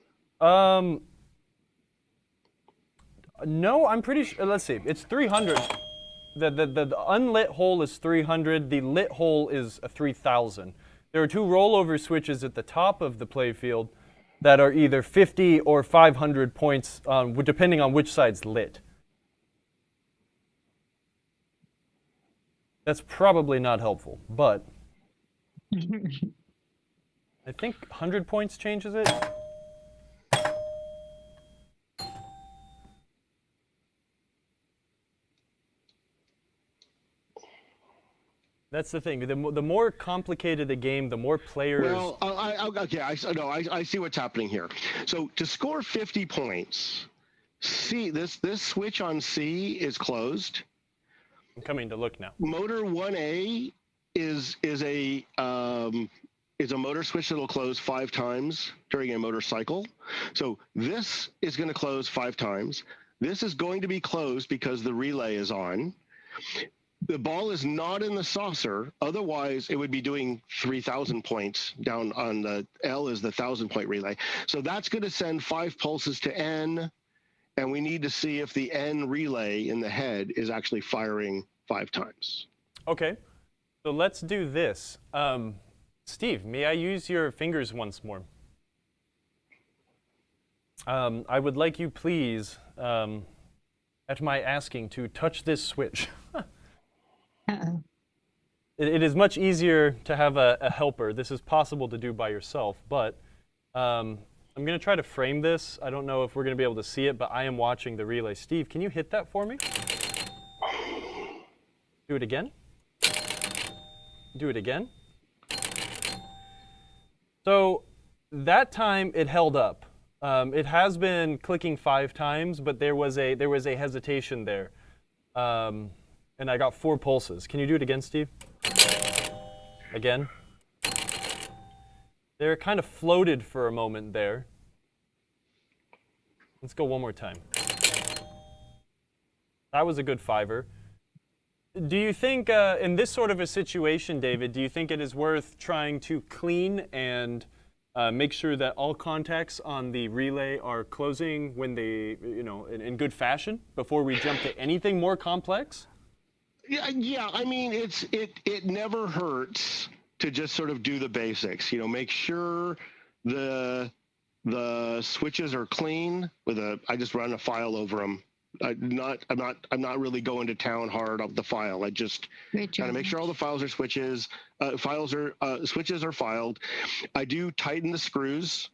[SPEAKER 2] No, I'm pretty sure. Let's see. It's 300. The unlit hole is 300. The lit hole is 3,000. There are two rollover switches at the top of the playfield that are either 50 or 500 points, depending on which side's lit. That's probably not helpful, but I think 100 points changes it. That's the thing. The more complicated the game, the more players.
[SPEAKER 4] Well, okay, I see what's happening here. So to score 50 points, C, this switch on C is closed.
[SPEAKER 2] I'm coming to look now.
[SPEAKER 4] Motor 1A is a motor switch that'll close 5 times during a motor cycle. So this is going to close 5 times. This is going to be closed because the relay is on. The ball is not in the saucer. Otherwise, it would be doing 3,000 points down on the L is the 1,000-point relay. So that's going to send 5 pulses to N, and we need to see if the N relay in the head is actually firing 5 times.
[SPEAKER 2] Okay, so let's do this. Steve, may I use your fingers once more? I would like you, please, at my asking, to touch this switch.
[SPEAKER 3] Uh-oh.
[SPEAKER 2] It is much easier to have a helper. This is possible to do by yourself, but I'm going to try to frame this. I don't know if we're going to be able to see it, but I am watching the relay. Steve, can you hit that for me? Do it again. Do it again. So that time it held up. It has been clicking 5 times, but there was a hesitation there. And I got 4 pulses. Can you do it again, Steve? Again. There, kind of floated for a moment there. Let's go one more time. That was a good 5er. Do you think, in this sort of a situation, David, do you think it is worth trying to clean and make sure that all contacts on the relay are closing when they, in good fashion before we jump to anything more complex?
[SPEAKER 4] Yeah. I mean, it never hurts to just sort of do the basics. Make sure the switches are clean I just run a file over them. I'm not really going to town hard on the file. I just kind of make sure all the files are switches. Switches are filed. I do tighten the screws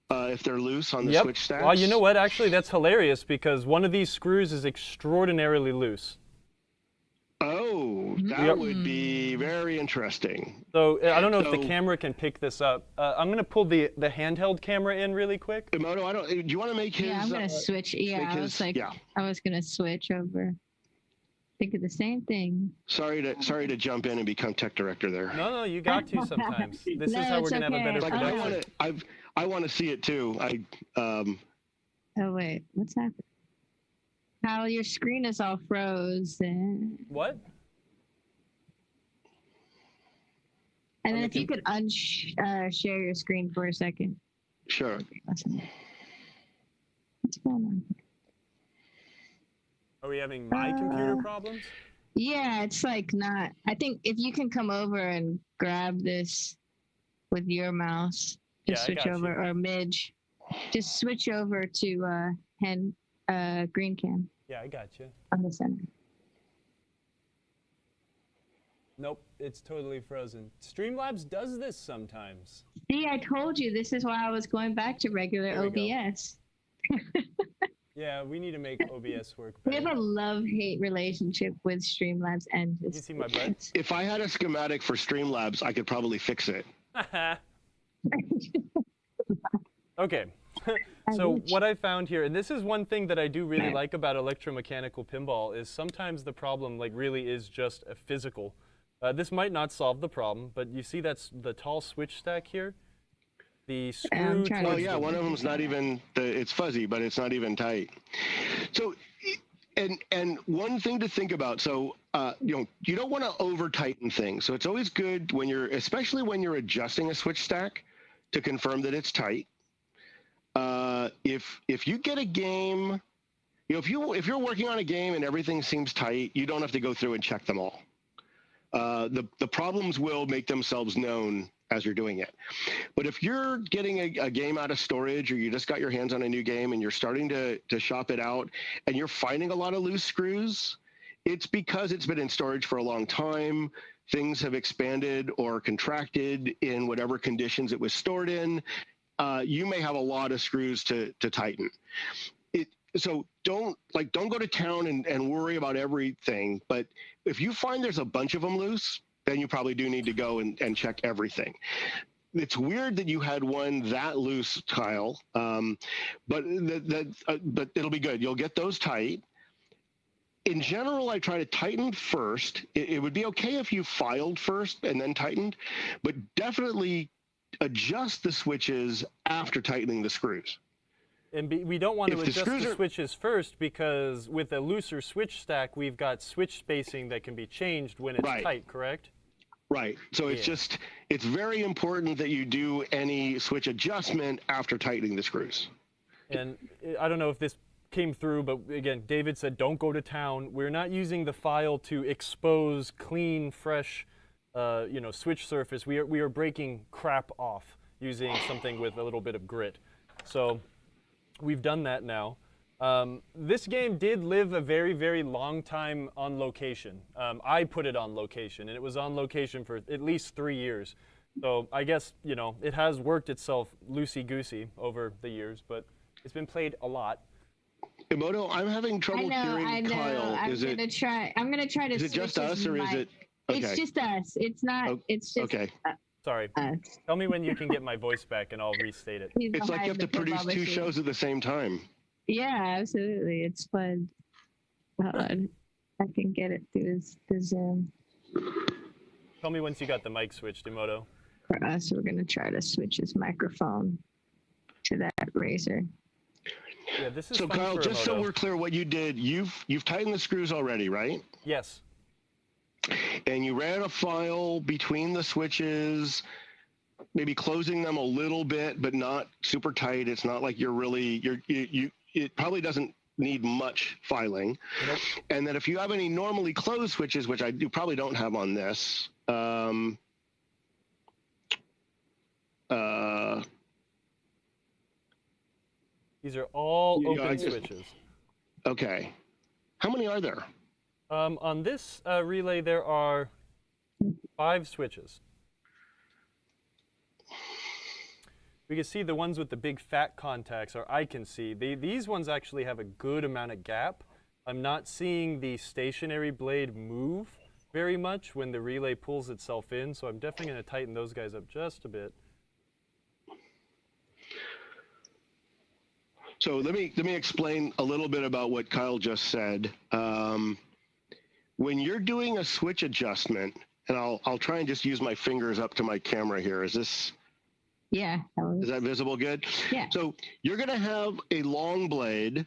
[SPEAKER 4] if they're loose on the switch stacks.
[SPEAKER 2] Well, you know what? Actually, that's hilarious because one of these screws is extraordinarily loose.
[SPEAKER 4] Oh, that would be very interesting.
[SPEAKER 2] So I don't know if the camera can pick this up. I'm going to pull the handheld camera in really quick.
[SPEAKER 4] Emoto, do you want to make his?
[SPEAKER 3] Yeah, I'm going to switch. Yeah, I was going to switch over. Think of the same thing.
[SPEAKER 4] Sorry to jump in and become tech director there.
[SPEAKER 2] No, you got to sometimes. This is how we're going to have a better production.
[SPEAKER 4] I want to see it too.
[SPEAKER 3] Oh wait, what's happening? How your screen is all frozen.
[SPEAKER 2] What?
[SPEAKER 3] And then if you could share your screen for a second.
[SPEAKER 4] Sure.
[SPEAKER 3] Awesome. What's going on?
[SPEAKER 2] Are we having my computer problems?
[SPEAKER 3] Yeah, it's like not. I think if you can come over and grab this with your mouse, just switch over, or Midge, just switch over to green cam.
[SPEAKER 2] Yeah, I got you.
[SPEAKER 3] On the center.
[SPEAKER 2] Nope, it's totally frozen. Streamlabs does this sometimes.
[SPEAKER 3] See, I told you this is why I was going back to regular OBS.
[SPEAKER 2] Yeah, we need to make OBS work better.
[SPEAKER 3] We have a love-hate relationship with Streamlabs and
[SPEAKER 2] you see my butt?
[SPEAKER 4] If I had a schematic for Streamlabs, I could probably fix it.
[SPEAKER 2] Okay. So what I found here, and this is one thing that I do really like about electromechanical pinball, is sometimes the problem really is just a physical. This might not solve the problem, but you see that's the tall switch stack here? The screw.
[SPEAKER 4] Oh yeah, one of them's not even, it's fuzzy, but it's not even tight. So And one thing to think about, so you don't want to over tighten things. So it's always good when especially when you're adjusting a switch stack, to confirm that it's tight. If you get a game, if you're working on a game and everything seems tight, you don't have to go through and check them all. The problems will make themselves known as you're doing it. But if you're getting a game out of storage, or you just got your hands on a new game and you're starting to shop it out and you're finding a lot of loose screws, it's because it's been in storage for a long time. Things have expanded or contracted in whatever conditions it was stored in. You may have a lot of screws to tighten. So don't go to town and worry about everything. But if you find there's a bunch of them loose, then you probably do need to go and check everything. It's weird that you had one that loose, Kyle, but it'll be good. You'll get those tight. In general, I try to tighten first. It would be okay if you filed first and then tightened, but definitely adjust the switches after tightening the screws.
[SPEAKER 2] And we don't want to adjust the switches first, because with a looser switch stack, we've got switch spacing that can be changed when it's tight, correct?
[SPEAKER 4] Right. So it's very important that you do any switch adjustment after tightening the screws. And
[SPEAKER 2] I don't know if this came through, but again, David said don't go to town. We're not using the file to expose clean, fresh, switch surface. We are breaking crap off using something with a little bit of grit. So we've done that now. This game did live a very, very long time on location. I put it on location, and it was on location for at least 3 years. So I guess, it has worked itself loosey-goosey over the years, but it's been played a lot.
[SPEAKER 4] Emoto, I'm having trouble hearing Kyle.
[SPEAKER 3] I'm gonna try to.
[SPEAKER 4] Is it just us, or is it? Okay.
[SPEAKER 3] It's just us. It's not. It's just.
[SPEAKER 4] Okay.
[SPEAKER 2] Sorry. Tell me when you can get my voice back, and I'll restate it.
[SPEAKER 4] It's like you have to produce 2 shows at the same time.
[SPEAKER 3] Yeah, absolutely. It's fun. Hold on. I can get it through the Zoom.
[SPEAKER 2] Tell me once you got the mic switched, Emoto.
[SPEAKER 3] For us, we're going to try to switch his microphone to that Razer.
[SPEAKER 2] Yeah, this is
[SPEAKER 4] so Kyle, just so we're clear, what you did, you've tightened the screws already, right?
[SPEAKER 2] Yes.
[SPEAKER 4] And you ran a file between the switches, maybe closing them a little bit, but not super tight. It's not like it probably doesn't need much filing. Nope. And then if you have any normally closed switches, which you probably don't have on this,
[SPEAKER 2] these are all open switches.
[SPEAKER 4] Okay. How many are there?
[SPEAKER 2] On this relay, there are 5 switches. We can see the ones with the big fat contacts, or I can see. These ones actually have a good amount of gap. I'm not seeing the stationary blade move very much when the relay pulls itself in, so I'm definitely going to tighten those guys up just a bit.
[SPEAKER 4] So let me explain a little bit about what Kyle just said. When you're doing a switch adjustment, and I'll try and just use my fingers up to my camera here. Is this?
[SPEAKER 3] Yeah.
[SPEAKER 4] Is that visible good?
[SPEAKER 3] Yeah.
[SPEAKER 4] So you're going to have a long blade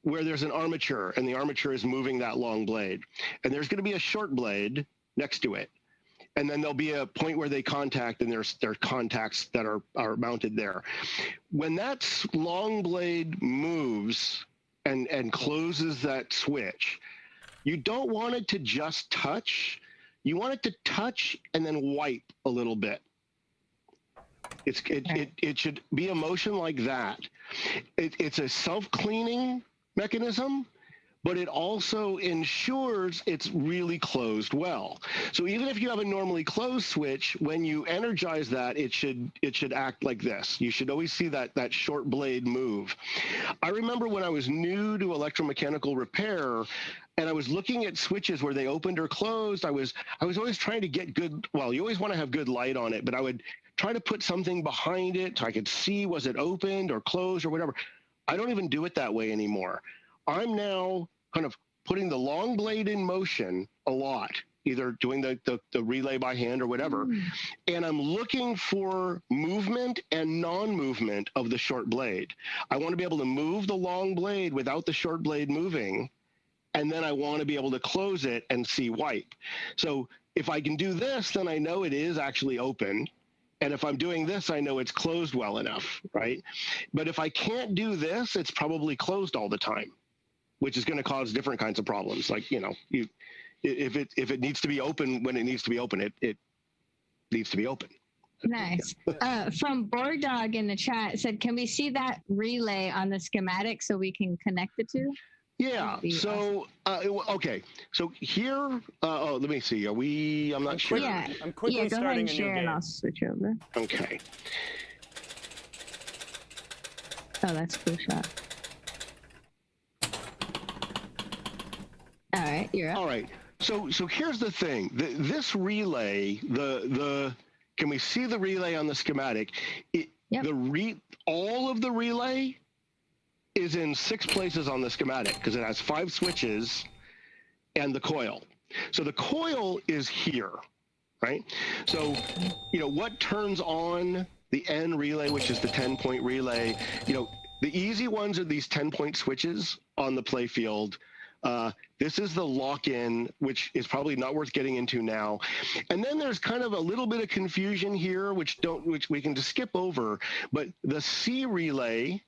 [SPEAKER 4] where there's an armature, and the armature is moving that long blade. And there's going to be a short blade next to it. And then there'll be a point where they contact, and there's contacts that are mounted there. When that long blade moves and closes that switch, you don't want it to just touch. You want it to touch and then wipe a little bit. It should be a motion like that. It's a self-cleaning mechanism, but it also ensures it's really closed well. So even if you have a normally closed switch, when you energize that, it should act like this. You should always see that short blade move. I remember when I was new to electromechanical repair, and I was looking at switches where they opened or closed, I was always trying to get good, well, you always want to have good light on it, but I would try to put something behind it so I could see, was it opened or closed or whatever. I don't even do it that way anymore. I'm now kind of putting the long blade in motion a lot, either doing the relay by hand or whatever. And I'm looking for movement and non-movement of the short blade. I want to be able to move the long blade without the short blade moving. and then I want to be able to close it and see wipe. So if I can do this, then I know it is actually open. And if I'm doing this, I know it's closed well enough, right? But if I can't do this, it's probably closed all the time, which is going to cause different kinds of problems. Like, if it needs to be open when it needs to be open, it needs to be open.
[SPEAKER 3] Nice. From Board Dog in the chat said, can we see that relay on the schematic so we can connect the two?
[SPEAKER 4] Yeah. So, okay. So here, let me see. I'm not sure.
[SPEAKER 3] Yeah.
[SPEAKER 2] I'm quickly
[SPEAKER 3] go ahead
[SPEAKER 2] starting
[SPEAKER 3] and
[SPEAKER 2] a new
[SPEAKER 3] share and
[SPEAKER 2] game.
[SPEAKER 3] I'll switch over.
[SPEAKER 4] Okay.
[SPEAKER 3] Oh, that's a cool shot. All right, you're up.
[SPEAKER 4] All right. So here's the thing. This relay, can we see the relay on the schematic?
[SPEAKER 3] Yep.
[SPEAKER 4] All of the relay is in 6 places on the schematic because it has 5 switches and the coil. So the coil is here, right? So, what turns on the N relay, which is the 10-point relay, the easy ones are these 10-point switches on the play field. This is the lock-in, which is probably not worth getting into now. And then there's kind of a little bit of confusion here, which we can just skip over. But the C relay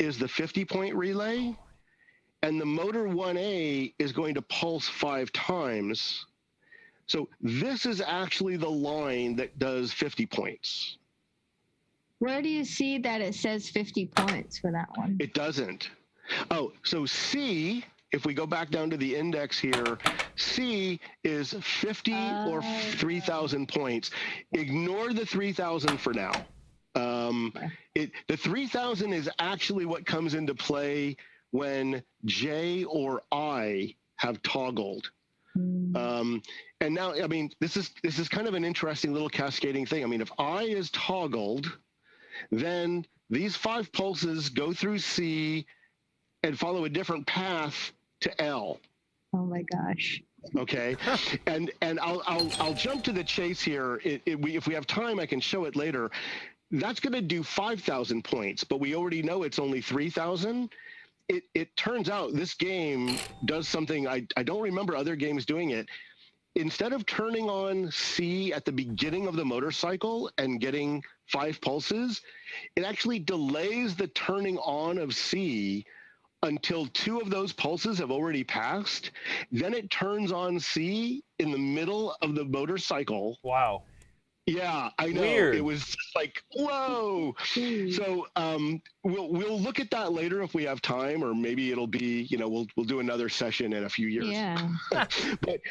[SPEAKER 4] is the 50-point relay, and the motor 1A is going to pulse 5 times. So this is actually the line that does 50 points.
[SPEAKER 3] Where do you see that it says 50 points for that one?
[SPEAKER 4] It doesn't. Oh, so C, if we go back down to the index here, C is 50 or 3,000 points. Ignore the 3,000 for now. The 3,000 is actually what comes into play when J or I have toggled. And now, this is kind of an interesting little cascading thing. If I is toggled, then these 5 pulses go through C and follow a different path to L.
[SPEAKER 3] Oh my gosh.
[SPEAKER 4] Okay, and I'll jump to the chase here. If we have time, I can show it later. That's going to do 5,000 points, but we already know it's only 3,000. It turns out this game does something I don't remember other games doing it. Instead of turning on C at the beginning of the motorcycle and getting 5 pulses, it actually delays the turning on of C until 2 of those pulses have already passed. Then it turns on C in the middle of the motorcycle.
[SPEAKER 2] Wow.
[SPEAKER 4] Yeah, I know.
[SPEAKER 2] Weird.
[SPEAKER 4] It was just like, whoa. So we'll look at that later if we have time, or maybe it'll be, we'll do another session in a few years.
[SPEAKER 3] Yeah.
[SPEAKER 4] But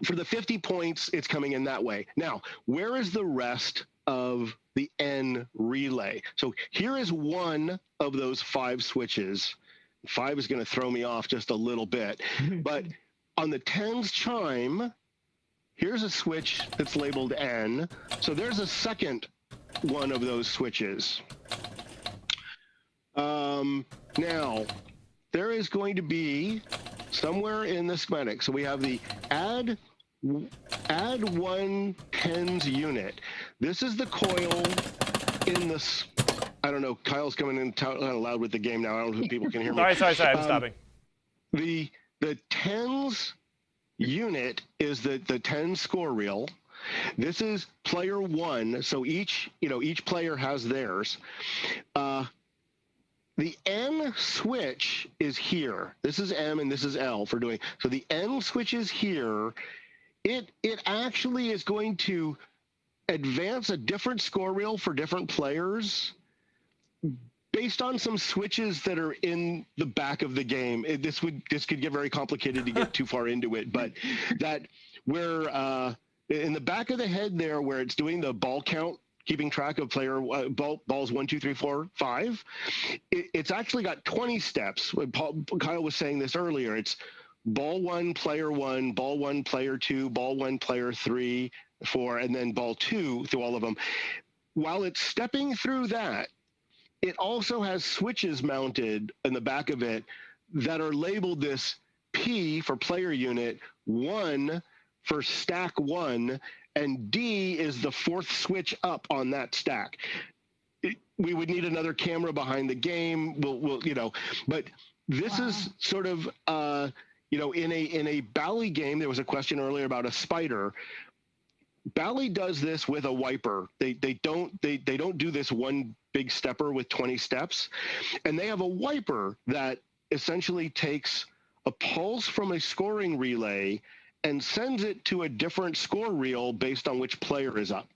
[SPEAKER 4] for the 50 points, it's coming in that way. Now, where is the rest of the N relay? So here is one of those 5 switches. 5 is going to throw me off just a little bit. But on the 10's chime, here's a switch that's labeled N. So there's a second one of those switches. Now, there is going to be somewhere in the schematic. So we have the add 1 10's unit. This is the coil in this. I don't know. Kyle's coming in kind of loud with the game now. I don't know if people can hear me.
[SPEAKER 2] Sorry. I'm stopping.
[SPEAKER 4] The 10's unit is the 10 score reel. This is player 1, so each player has theirs. The N switch is here. This is M and this is L for doing. So the N switch is here. It actually is going to advance a different score reel for different players based on some switches that are in the back of the game. This could get very complicated to get too far into it, but that where in the back of the head there, where it's doing the ball count, keeping track of player balls 1, 2, 3, 4, 5, it's actually got 20 steps. Kyle was saying this earlier. It's ball 1, player 1, ball 1, player 2, ball 1, player 3, 4, and then ball 2 through all of them. While it's stepping through that, it also has switches mounted in the back of it that are labeled this P for player unit, 1 for stack 1, and D is the 4th switch up on that stack. We would need another camera behind the game. We'll but this is sort of, in a Bally game, there was a question earlier about a spider. Bally does this with a wiper. They don't do this one big stepper with 20 steps, and they have a wiper that essentially takes a pulse from a scoring relay and sends it to a different score reel based on which player is up.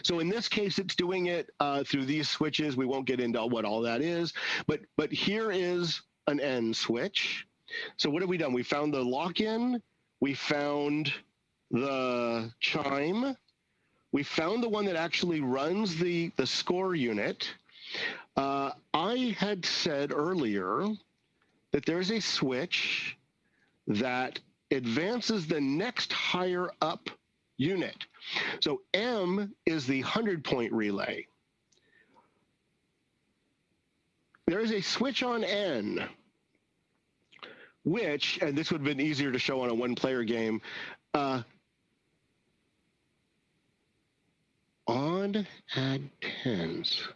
[SPEAKER 4] So in this case, it's doing it through these switches. We won't get into what all that is, but here is an N switch. So what have we done? We found the lock-in. We found the chime. We found the one that actually runs the score unit. I had said earlier that there's a switch that advances the next higher up unit. So M is the 100-point relay. There is a switch on N, which, and this would have been easier to show on a one-player game, on add tens.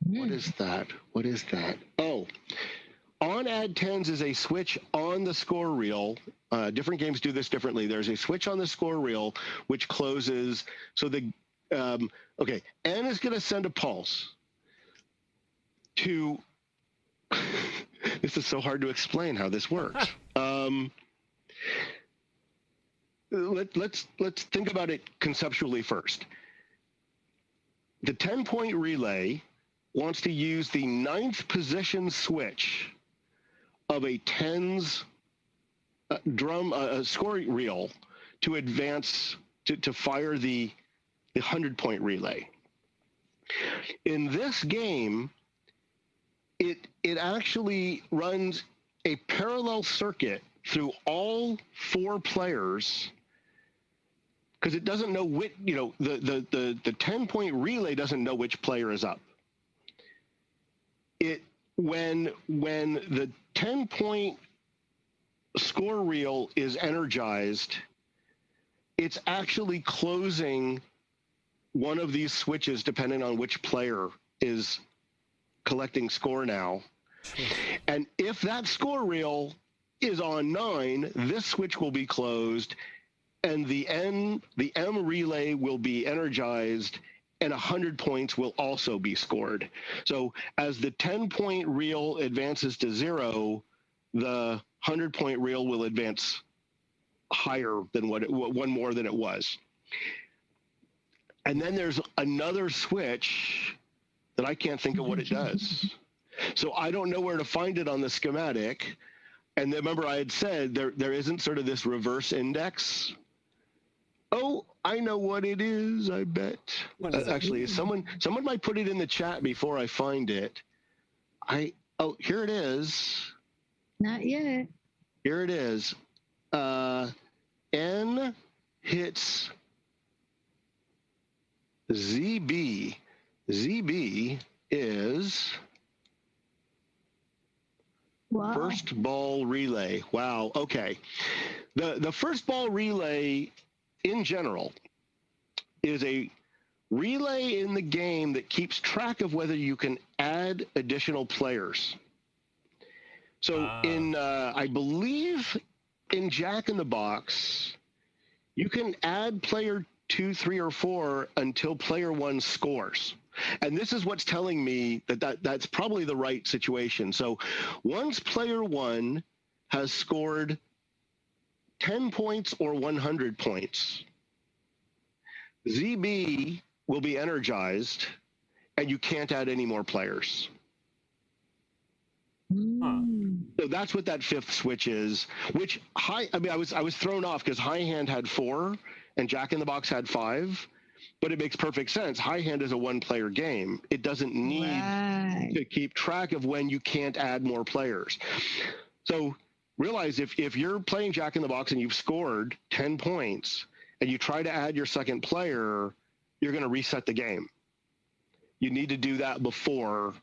[SPEAKER 4] What is that? What is that? Oh, on add tens is a switch on the score reel. Different games do this differently. There's a switch on the score reel which closes. So okay, N is going to send a pulse to. This is so hard to explain how this works. Let's think about it conceptually first. The 10-point relay wants to use the 9th position switch of a tens score reel to advance to fire the 100-point relay. In this game, it actually runs a parallel circuit through all 4 players, because it doesn't know which, the 10-point relay doesn't know which player is up. When the 10-point score reel is energized, it's actually closing one of these switches depending on which player is collecting score now. And if that score reel is on 9, this switch will be closed and the M relay will be energized, and 100 points will also be scored. So as the 10-point reel advances to 0, the 100-point reel will advance higher than one more than it was. And then there's another switch that I can't think of what it does. So I don't know where to find it on the schematic. And remember I had said there isn't sort of this reverse index. Oh, I know what it is, I bet. Actually, someone might put it in the chat before I find it. Here it is.
[SPEAKER 3] Not yet.
[SPEAKER 4] Here it is. N hits ZB. ZB is first ball relay. Wow. Okay. The first ball relay in general is a relay in the game that keeps track of whether you can add additional players. So I believe in Jack in the Box, you can add player 2, 3, or 4 until player 1 scores. And this is what's telling me that's probably the right situation. So once player 1 has scored 10 points or 100 points, ZB will be energized and you can't add any more players. So that's what that 5th switch is, which I was thrown off because High Hand had 4 and Jack in the Box had 5, but it makes perfect sense. High Hand is a 1-player game. It doesn't need to keep track of when you can't add more players. So realize if you're playing Jack in the Box and you've scored 10 points and you try to add your second player, you're going to reset the game. You need to do that before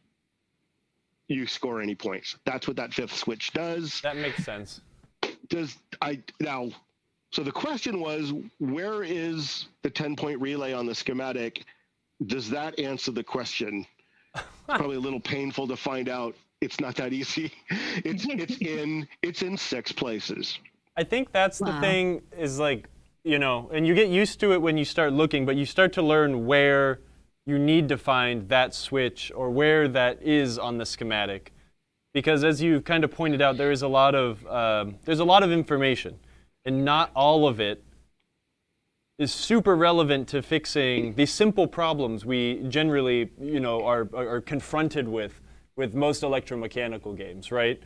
[SPEAKER 4] you score any points. That's what that 5th switch does.
[SPEAKER 2] That makes sense.
[SPEAKER 4] So the question was, where is the 10-point relay on the schematic? Does that answer the question? probably a little painful to find out it's not that easy. It's in 6 places.
[SPEAKER 2] I think that's the thing is like, you know, and you get used to it when you start looking, but you start to learn where you need to find that switch or where that is on the schematic. Because as you kind of pointed out, there's a lot of information, and not all of it is super relevant to fixing the simple problems we generally, you know, are confronted with most electromechanical games, right?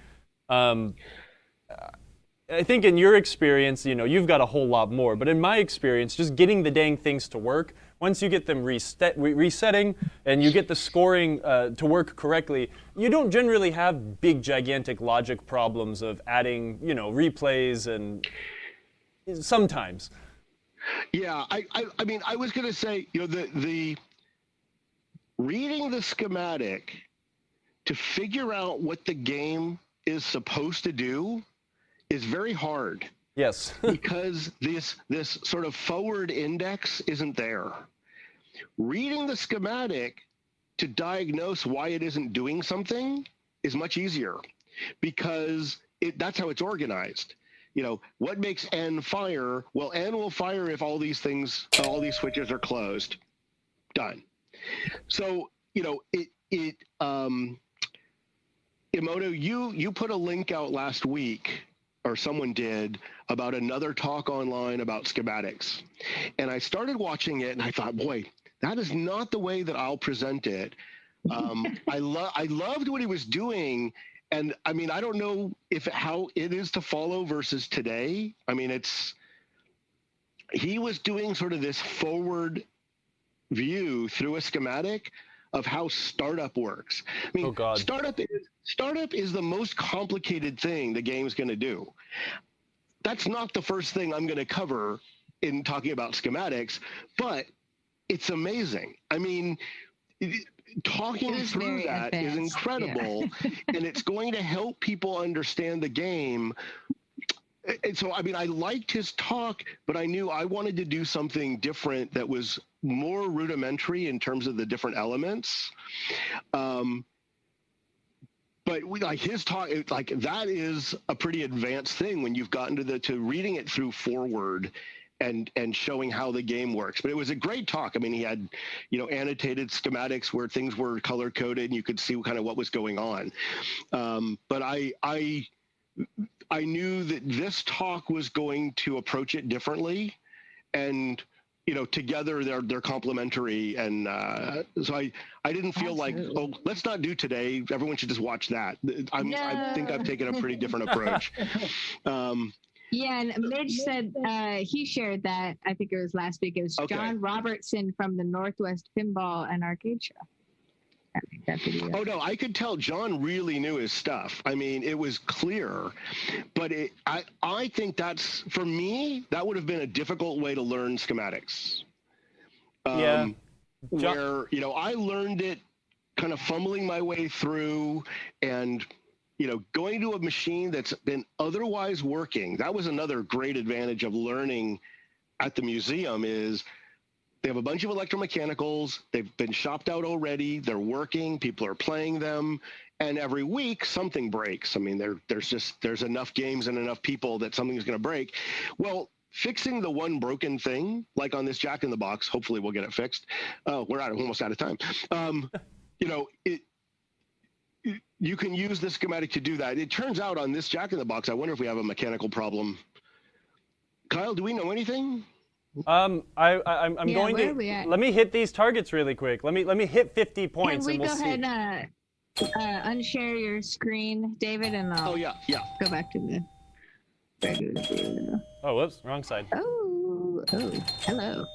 [SPEAKER 2] I think in your experience, you know, you've got a whole lot more. But in my experience, just getting the dang things to work, once you get them resetting and you get the scoring to work correctly, you don't generally have big, gigantic logic problems of adding, you know, replays and sometimes.
[SPEAKER 4] Yeah, I mean, I was going to say, you know, the reading the schematic to figure out what the game is supposed to do is very hard.
[SPEAKER 2] Yes.
[SPEAKER 4] Because this sort of forward index isn't there. Reading the schematic to diagnose why it isn't doing something is much easier because that's how it's organized. You know, what makes N fire? Well, N will fire if all these switches are closed. Done. So, you know, Emoto, you put a link out last week, or someone did, about another talk online about schematics. And I started watching it and I thought, boy, that is not the way that I'll present it. I loved what he was doing. And I mean, I don't know how it is to follow versus today. I mean, he was doing sort of this forward view through a schematic of how startup works. I mean, startup is the most complicated thing the game's going to do. That's not the first thing I'm going to cover in talking about schematics, but it's amazing. I mean, talking through that is incredible, and it's going to help people understand the game. And so, I mean, I liked his talk, but I knew I wanted to do something different that was more rudimentary in terms of the different elements. But like his talk, like that is a pretty advanced thing when you've gotten to reading it through forward and showing how the game works. But it was a great talk. I mean, he had, you know, annotated schematics where things were color coded and you could see kind of what was going on. But I knew that this talk was going to approach it differently, and you know, together they're complementary, and so I didn't feel like, oh, let's not do today. Everyone should just watch that. I think I've taken a pretty different approach.
[SPEAKER 3] Yeah, and Midge said he shared that. I think it was last week. It was John Robertson from the Northwest Pinball and Arcade Show. That video.
[SPEAKER 4] Oh no, I could tell John really knew his stuff. I mean, it was clear, but I think that's, for me, that would have been a difficult way to learn schematics. Where, you know, I learned it kind of fumbling my way through and, you know, going to a machine that's been otherwise working. That was another great advantage of learning at the museum is they have a bunch of electromechanicals. They've been shopped out already. They're working. People are playing them. And every week, something breaks. I mean, there's enough games and enough people that something's going to break. Well, fixing the one broken thing, like on this Jack in the Box, hopefully we'll get it fixed. We're almost out of time. You know, you can use the schematic to do that. It turns out on this Jack in the Box, I wonder if we have a mechanical problem. Kyle, do we know anything?
[SPEAKER 2] I'm going to let me hit these targets really quick. Let me hit 50 points.
[SPEAKER 3] Can we go ahead and unshare your screen, David, and I'll go back to the regular view.
[SPEAKER 2] Oh, whoops, wrong side.
[SPEAKER 3] Oh, hello.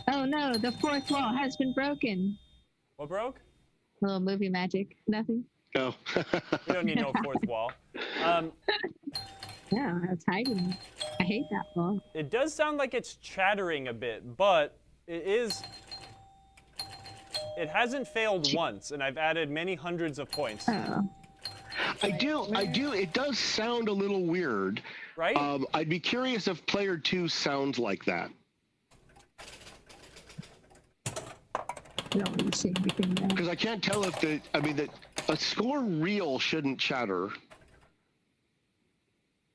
[SPEAKER 3] Oh no, the fourth wall has been broken.
[SPEAKER 2] What broke?
[SPEAKER 3] A little movie magic. Nothing.
[SPEAKER 4] Oh.
[SPEAKER 2] We don't need no fourth wall.
[SPEAKER 3] Yeah, it's hiding. I hate that wall.
[SPEAKER 2] It does sound like it's chattering a bit, but it hasn't failed once, and I've added many hundreds of points.
[SPEAKER 3] Oh.
[SPEAKER 4] I do. It does sound a little weird.
[SPEAKER 2] Right?
[SPEAKER 4] I'd be curious if player 2 sounds like that.
[SPEAKER 3] don't really see everything there.
[SPEAKER 4] Because I can't tell if a score reel shouldn't chatter.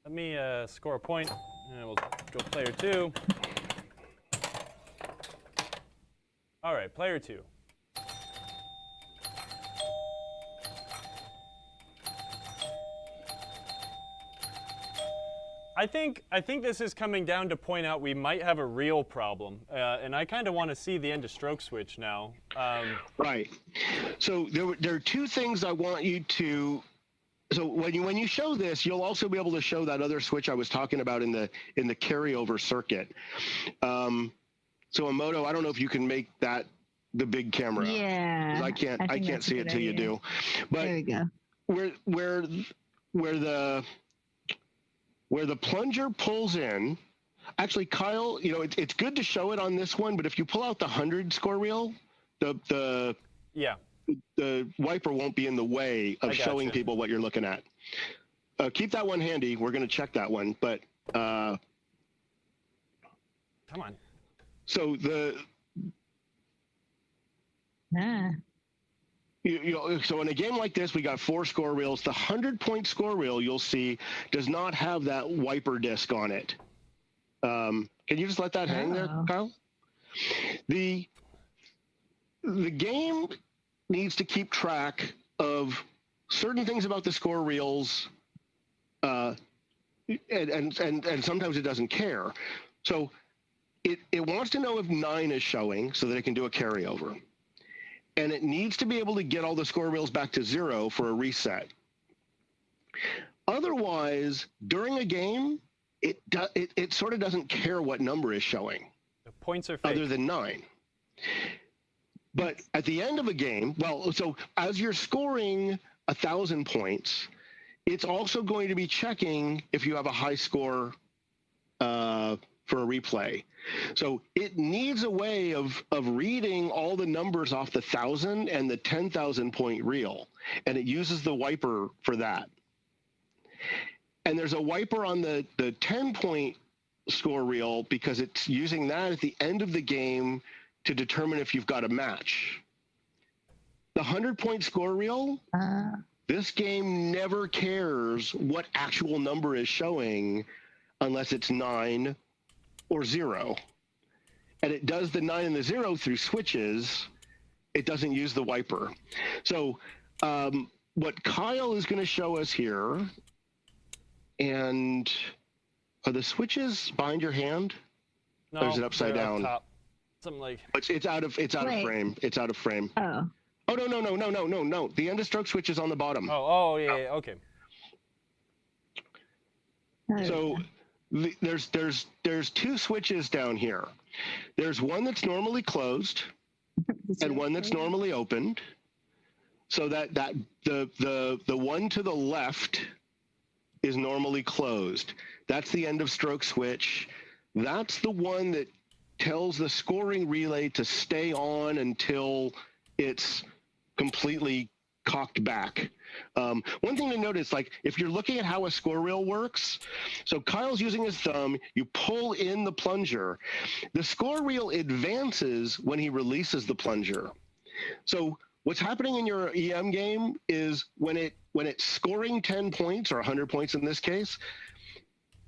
[SPEAKER 2] Let me score a point, and we'll go player 2. All right, player 2. I think this is coming down to point out we might have a real problem, and I kind of want to see the end of stroke switch now.
[SPEAKER 4] Right. So there are two things I want you to. So when you show this, you'll also be able to show that other switch I was talking about in the carryover circuit. So Emoto, I don't know if you can make that the big camera.
[SPEAKER 3] Yeah.
[SPEAKER 4] I can't see it till you do. But
[SPEAKER 3] there we go.
[SPEAKER 4] Where the plunger pulls in, actually, Kyle, it's good to show it on this one, but if you pull out the 100 score reel, the wiper won't be in the way of showing people what you're looking at. Keep that one handy. We're going to check that one, but
[SPEAKER 2] come on.
[SPEAKER 4] So so in a game like this, we got 4 score reels. The 100-point score reel, you'll see, does not have that wiper disc on it. Can you just let that hang there, Kyle? The game needs to keep track of certain things about the score reels, and sometimes it doesn't care. So it wants to know if 9 is showing so that it can do a carryover. And it needs to be able to get all the score reels back to 0 for a reset. Otherwise, during a game, it sort of doesn't care what number is showing.
[SPEAKER 2] The points are fake.
[SPEAKER 4] Other than 9. But at the end of a game, so as you're scoring 1,000 points, it's also going to be checking if you have a high score for a replay. So it needs a way of reading all the numbers off the 1,000 and the 10,000 point reel, and it uses the wiper for that. And there's a wiper on the 10-point score reel because it's using that at the end of the game to determine if you've got a match. The 100-point score reel, this game never cares what actual number is showing unless it's 9 or 0. And it does the 9 and the 0 through switches. It doesn't use the wiper. So what Kyle is going to show us here, and are the switches behind your hand?
[SPEAKER 2] No,
[SPEAKER 4] or is it upside down?
[SPEAKER 2] Top. Something like
[SPEAKER 4] It's out of frame. It's out of frame.
[SPEAKER 3] Oh.
[SPEAKER 4] Oh no. The end of stroke switch is on the bottom.
[SPEAKER 2] Oh yeah, okay.
[SPEAKER 4] So there's 2 switches down here. There's one that's normally closed and one that's normally opened. So that the one to the left is normally closed. That's the end of stroke switch. That's the one that tells the scoring relay to stay on until it's completely cocked back. One thing to notice, like if you're looking at how a score reel works, so Kyle's using his thumb, you pull in the plunger. The score reel advances when he releases the plunger. So what's happening in your EM game is when it's scoring 10 points or 100 points in this case,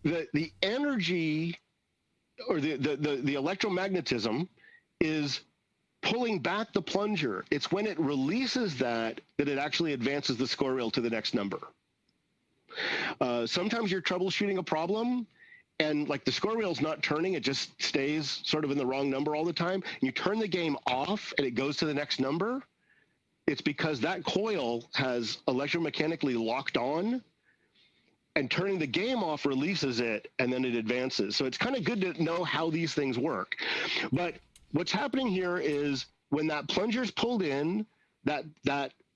[SPEAKER 4] the energy or the electromagnetism is pulling back the plunger. It's when it releases that it actually advances the score reel to the next number. Sometimes you're troubleshooting a problem and like the score reel's not turning, it just stays sort of in the wrong number all the time. You turn the game off and it goes to the next number. It's because that coil has electromechanically locked on, and turning the game off releases it, and then it advances. So it's kind of good to know how these things work. But what's happening here is when that plunger's pulled in, that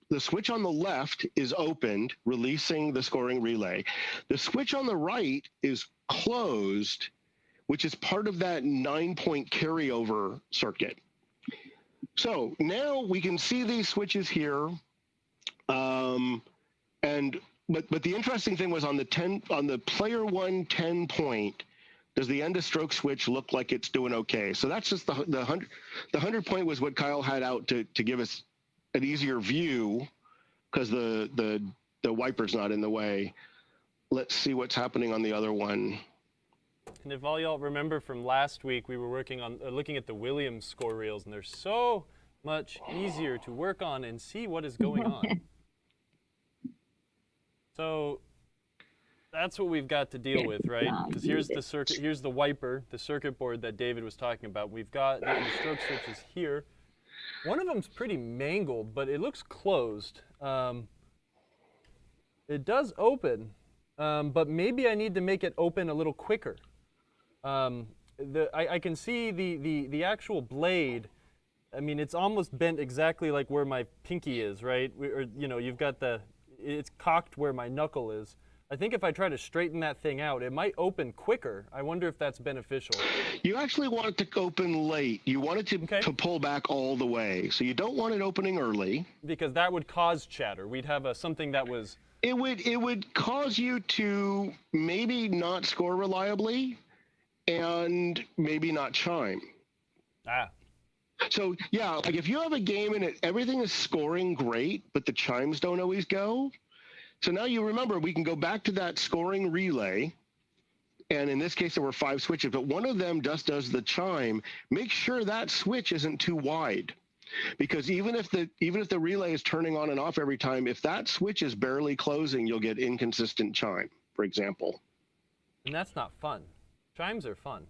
[SPEAKER 4] the switch on the left is opened, releasing the scoring relay. The switch on the right is closed, which is part of that 9-point carryover circuit. So now we can see these switches here, but the interesting thing was on the player 1 10 point, Does the end of stroke switch look like it's doing okay? So that's just the 100 point was what Kyle had out to give us an easier view because the wiper's not in the way. Let's see what's happening on the other one.
[SPEAKER 2] And if all y'all remember from last week, we were working on looking at the Williams score reels, and they're so much easier to work on and see what is going on. So that's what we've got to deal with, right? Because here's the circuit, here's the wiper, the circuit board that David was talking about. We've got the stroke switches here. One of them's pretty mangled, but it looks closed. It does open, but maybe I need to make it open a little quicker. I can see the actual blade. I mean, it's almost bent exactly like where my pinky is, right? You've got it's cocked where my knuckle is. I think if I try to straighten that thing out, it might open quicker. I wonder if that's beneficial.
[SPEAKER 4] You actually want it to open late. You want it to pull back all the way. So you don't want it opening early.
[SPEAKER 2] Because that would cause chatter. We'd have something that was...
[SPEAKER 4] It would cause you to maybe not score reliably and maybe not chime. So yeah, like if you have a game and everything is scoring great, but the chimes don't always go. So now you remember we can go back to that scoring relay. And in this case, there were 5 switches, but one of them just does the chime. Make sure that switch isn't too wide. Because even if the relay is turning on and off every time, if that switch is barely closing, you'll get inconsistent chime, for example.
[SPEAKER 2] And that's not fun. Chimes are fun.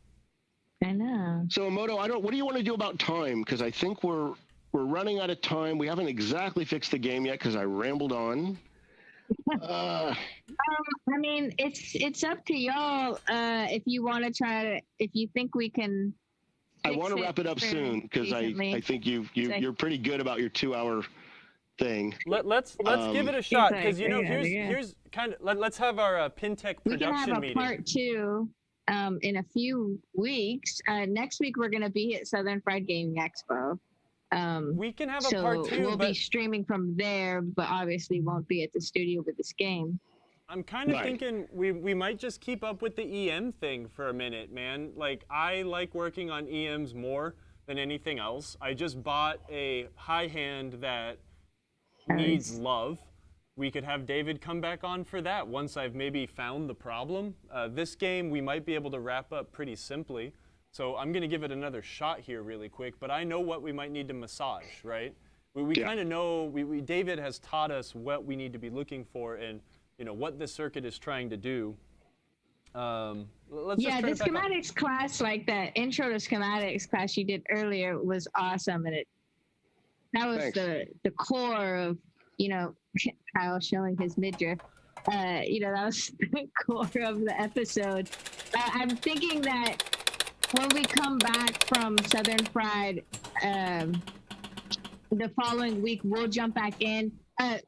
[SPEAKER 3] I know.
[SPEAKER 4] So Emoto, what do you want to do about time? Because I think we're running out of time. We haven't exactly fixed the game yet because I rambled on.
[SPEAKER 3] I mean, it's up to y'all. If you want to if you think we can.
[SPEAKER 4] I want to wrap it up soon because I think you're pretty good about your 2-hour thing.
[SPEAKER 2] Let's give it a shot because here's kind of let's have our PinTech production meeting.
[SPEAKER 3] We can have a part 2 in a few weeks. Next week we're going to be at Southern Fried Gaming Expo.
[SPEAKER 2] We can have a part 2.
[SPEAKER 3] We'll be streaming from there, but obviously won't be at the studio with this game.
[SPEAKER 2] I'm kind of thinking we might just keep up with the EM thing for a minute, man. Like, I like working on EMs more than anything else. I just bought a high hand that needs love. We could have David come back on for that once I've maybe found the problem. This game, we might be able to wrap up pretty simply. So I'm going to give it another shot here really quick, but I know what we might need to massage, right? We kind of know, David has taught us what we need to be looking for and what this circuit is trying to do. The schematics class, like that intro to schematics class you did earlier was awesome. And that was the core of, Kyle showing his midriff. That was the core of the episode. I'm thinking that when we come back from Southern Fried, the following week, we'll jump back in.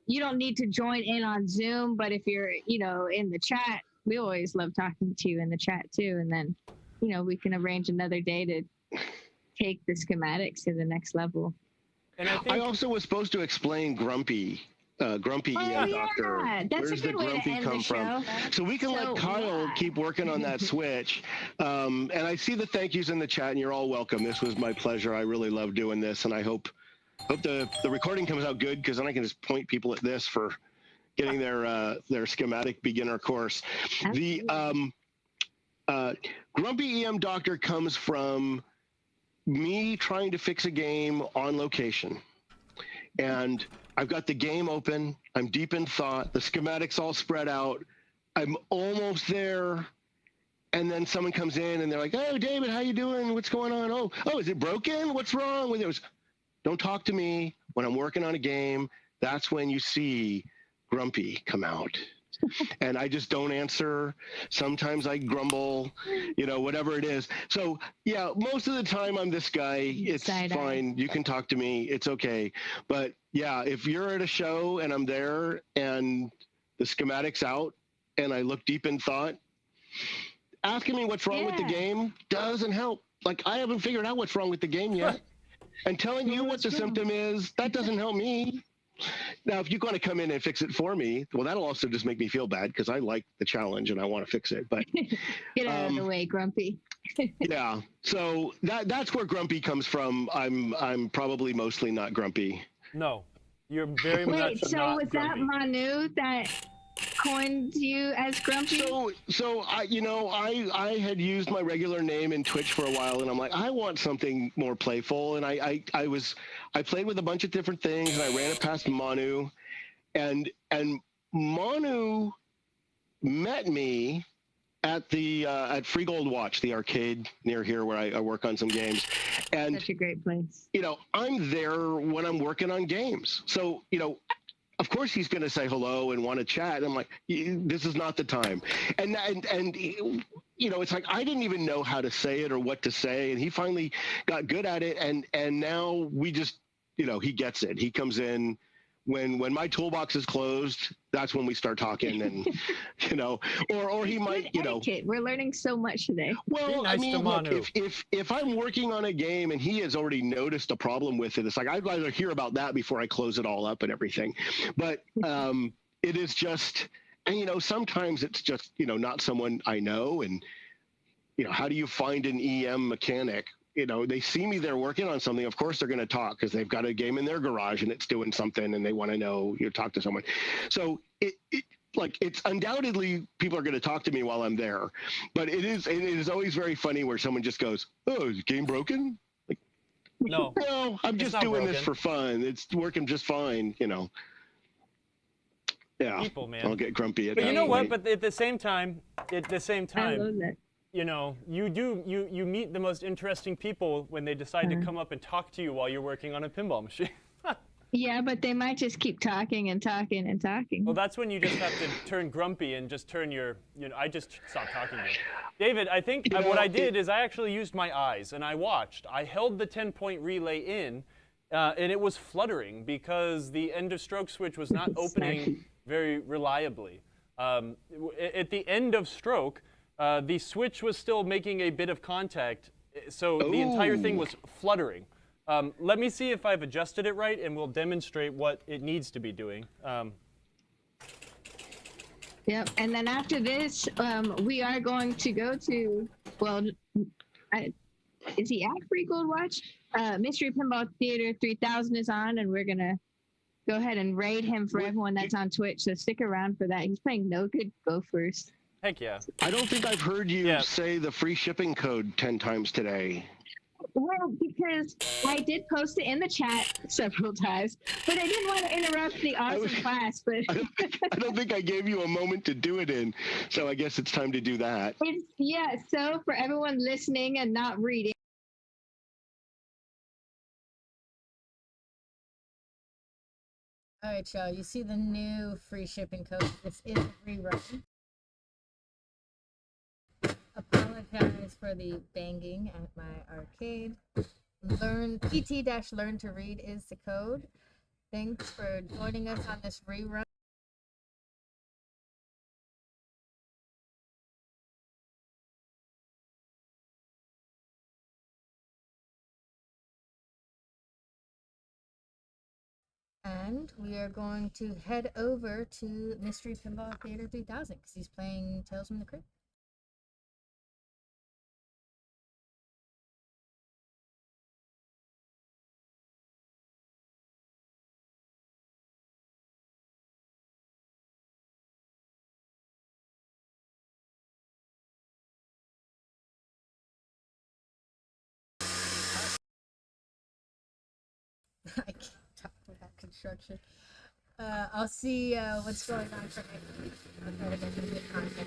[SPEAKER 2] You don't need to join in on Zoom, but if you're, in the chat, we always love talking to you in the chat too. And then, we can arrange another day to take the schematics to the next level. And
[SPEAKER 4] I also was supposed to explain GrumpyEMDoctor.
[SPEAKER 3] That's
[SPEAKER 4] Where's
[SPEAKER 3] a good
[SPEAKER 4] the Grumpy
[SPEAKER 3] way to end
[SPEAKER 4] come
[SPEAKER 3] the
[SPEAKER 4] from?
[SPEAKER 3] show.
[SPEAKER 4] So we can let Kyle keep working on that switch. And I see the thank yous in the chat, and you're all welcome. This was my pleasure. I really love doing this, and I hope the recording comes out good because then I can just point people at this for getting their schematic beginner course. Absolutely. The GrumpyEMDoctor comes from me trying to fix a game on location. And I've got the game open. I'm deep in thought. The schematics all spread out. I'm almost there. And then someone comes in and they're like, "Oh, David, how you doing? What's going on? Oh, is it broken? What's wrong with it?" Don't talk to me when I'm working on a game. That's when you see Grumpy come out. And I just don't answer. Sometimes I grumble, whatever it is. So, yeah, most of the time I'm this guy. It's fine. You can talk to me. It's okay. But, yeah, if you're at a show and I'm there and the schematic's out and I look deep in thought, asking me what's wrong with the game doesn't help. Like, I haven't figured out what's wrong with the game yet. And telling you what the symptom is, that doesn't help me. Now, if you're going to come in and fix it for me, well, that'll also just make me feel bad because I like the challenge and I want to fix it. But
[SPEAKER 3] get out of the way, Grumpy.
[SPEAKER 4] yeah, so that's where Grumpy comes from. I'm probably mostly not grumpy.
[SPEAKER 2] No, you're very much
[SPEAKER 3] Wait, so
[SPEAKER 2] not
[SPEAKER 3] was
[SPEAKER 2] grumpy.
[SPEAKER 3] that Manu that coined you as Grumpy?
[SPEAKER 4] So I had used my regular name in Twitch for a while, and I'm like, I want something more playful, and I played with a bunch of different things, and I ran it past Manu, and Manu met me at the at Free Gold Watch, the arcade near here where I work on some games, and
[SPEAKER 3] Such a great place.
[SPEAKER 4] I'm there when I'm working on games, so of course he's going to say hello and want to chat. I'm like, this is not the time. And it's like, I didn't even know how to say it or what to say. And he finally got good at it. And now we just, he gets it. He comes in when my toolbox is closed, that's when we start talking and, or he might,
[SPEAKER 3] etiquette. We're learning so much today.
[SPEAKER 4] Well,
[SPEAKER 2] nice
[SPEAKER 4] I mean, look,
[SPEAKER 2] Manu.
[SPEAKER 4] if I'm working on a game and he has already noticed a problem with it, it's like, I'd rather hear about that before I close it all up and everything. But it is just, and sometimes it's just, not someone I know. And, how do you find an EM mechanic? They see me there working on something. Of course, they're going to talk because they've got a game in their garage and it's doing something and they want to know, talk to someone. So it's undoubtedly people are going to talk to me while I'm there, but it is always very funny where someone just goes, "Oh, is the game broken?" Like,
[SPEAKER 2] No,
[SPEAKER 4] I'm just doing
[SPEAKER 2] broken.
[SPEAKER 4] this for fun. It's working just fine, Yeah,
[SPEAKER 2] people, man.
[SPEAKER 4] I'll get grumpy at
[SPEAKER 2] But
[SPEAKER 4] that
[SPEAKER 2] you know
[SPEAKER 4] point.
[SPEAKER 2] what? But at the same time,
[SPEAKER 3] I love that.
[SPEAKER 2] you meet the most interesting people when they decide to come up and talk to you while you're working on a pinball machine.
[SPEAKER 3] Yeah, but they might just keep talking and talking and talking.
[SPEAKER 2] Well, that's when you just have to turn grumpy and just turn your, I just stopped talking to you. David, I think what I did is I actually used my eyes and I watched. I held the 10-point relay in and it was fluttering because the end of stroke switch was not opening very reliably. At the end of stroke, the switch was still making a bit of contact, so the entire thing was fluttering. Let me see if I've adjusted it right, and we'll demonstrate what it needs to be doing.
[SPEAKER 3] Yep, and then after this, we are going to go to, is he at Free Gold Watch? Mystery Pinball Theater 3000 is on, and we're going to go ahead and raid him for everyone that's on Twitch, so stick around for that. He's playing No Good Go First.
[SPEAKER 2] Heck yeah.
[SPEAKER 4] I don't think I've heard you say the free shipping code 10 times today.
[SPEAKER 3] Well, because I did post it in the chat several times, but I didn't want to interrupt the awesome class. But
[SPEAKER 4] I don't think I gave you a moment to do it in, so I guess it's time to do that.
[SPEAKER 3] So for everyone listening and not reading.
[SPEAKER 1] All right, y'all. You see the new free shipping code. This is a rerun. Apologize for the banging at my arcade. PT-learn to read is the code. Thanks for joining us on this rerun. And we are going to head over to Mystery Pinball Theater 3000 because he's playing Tales from the Crypt. I can't talk about construction. I'll see what's going on for next week. I'll try to get some good content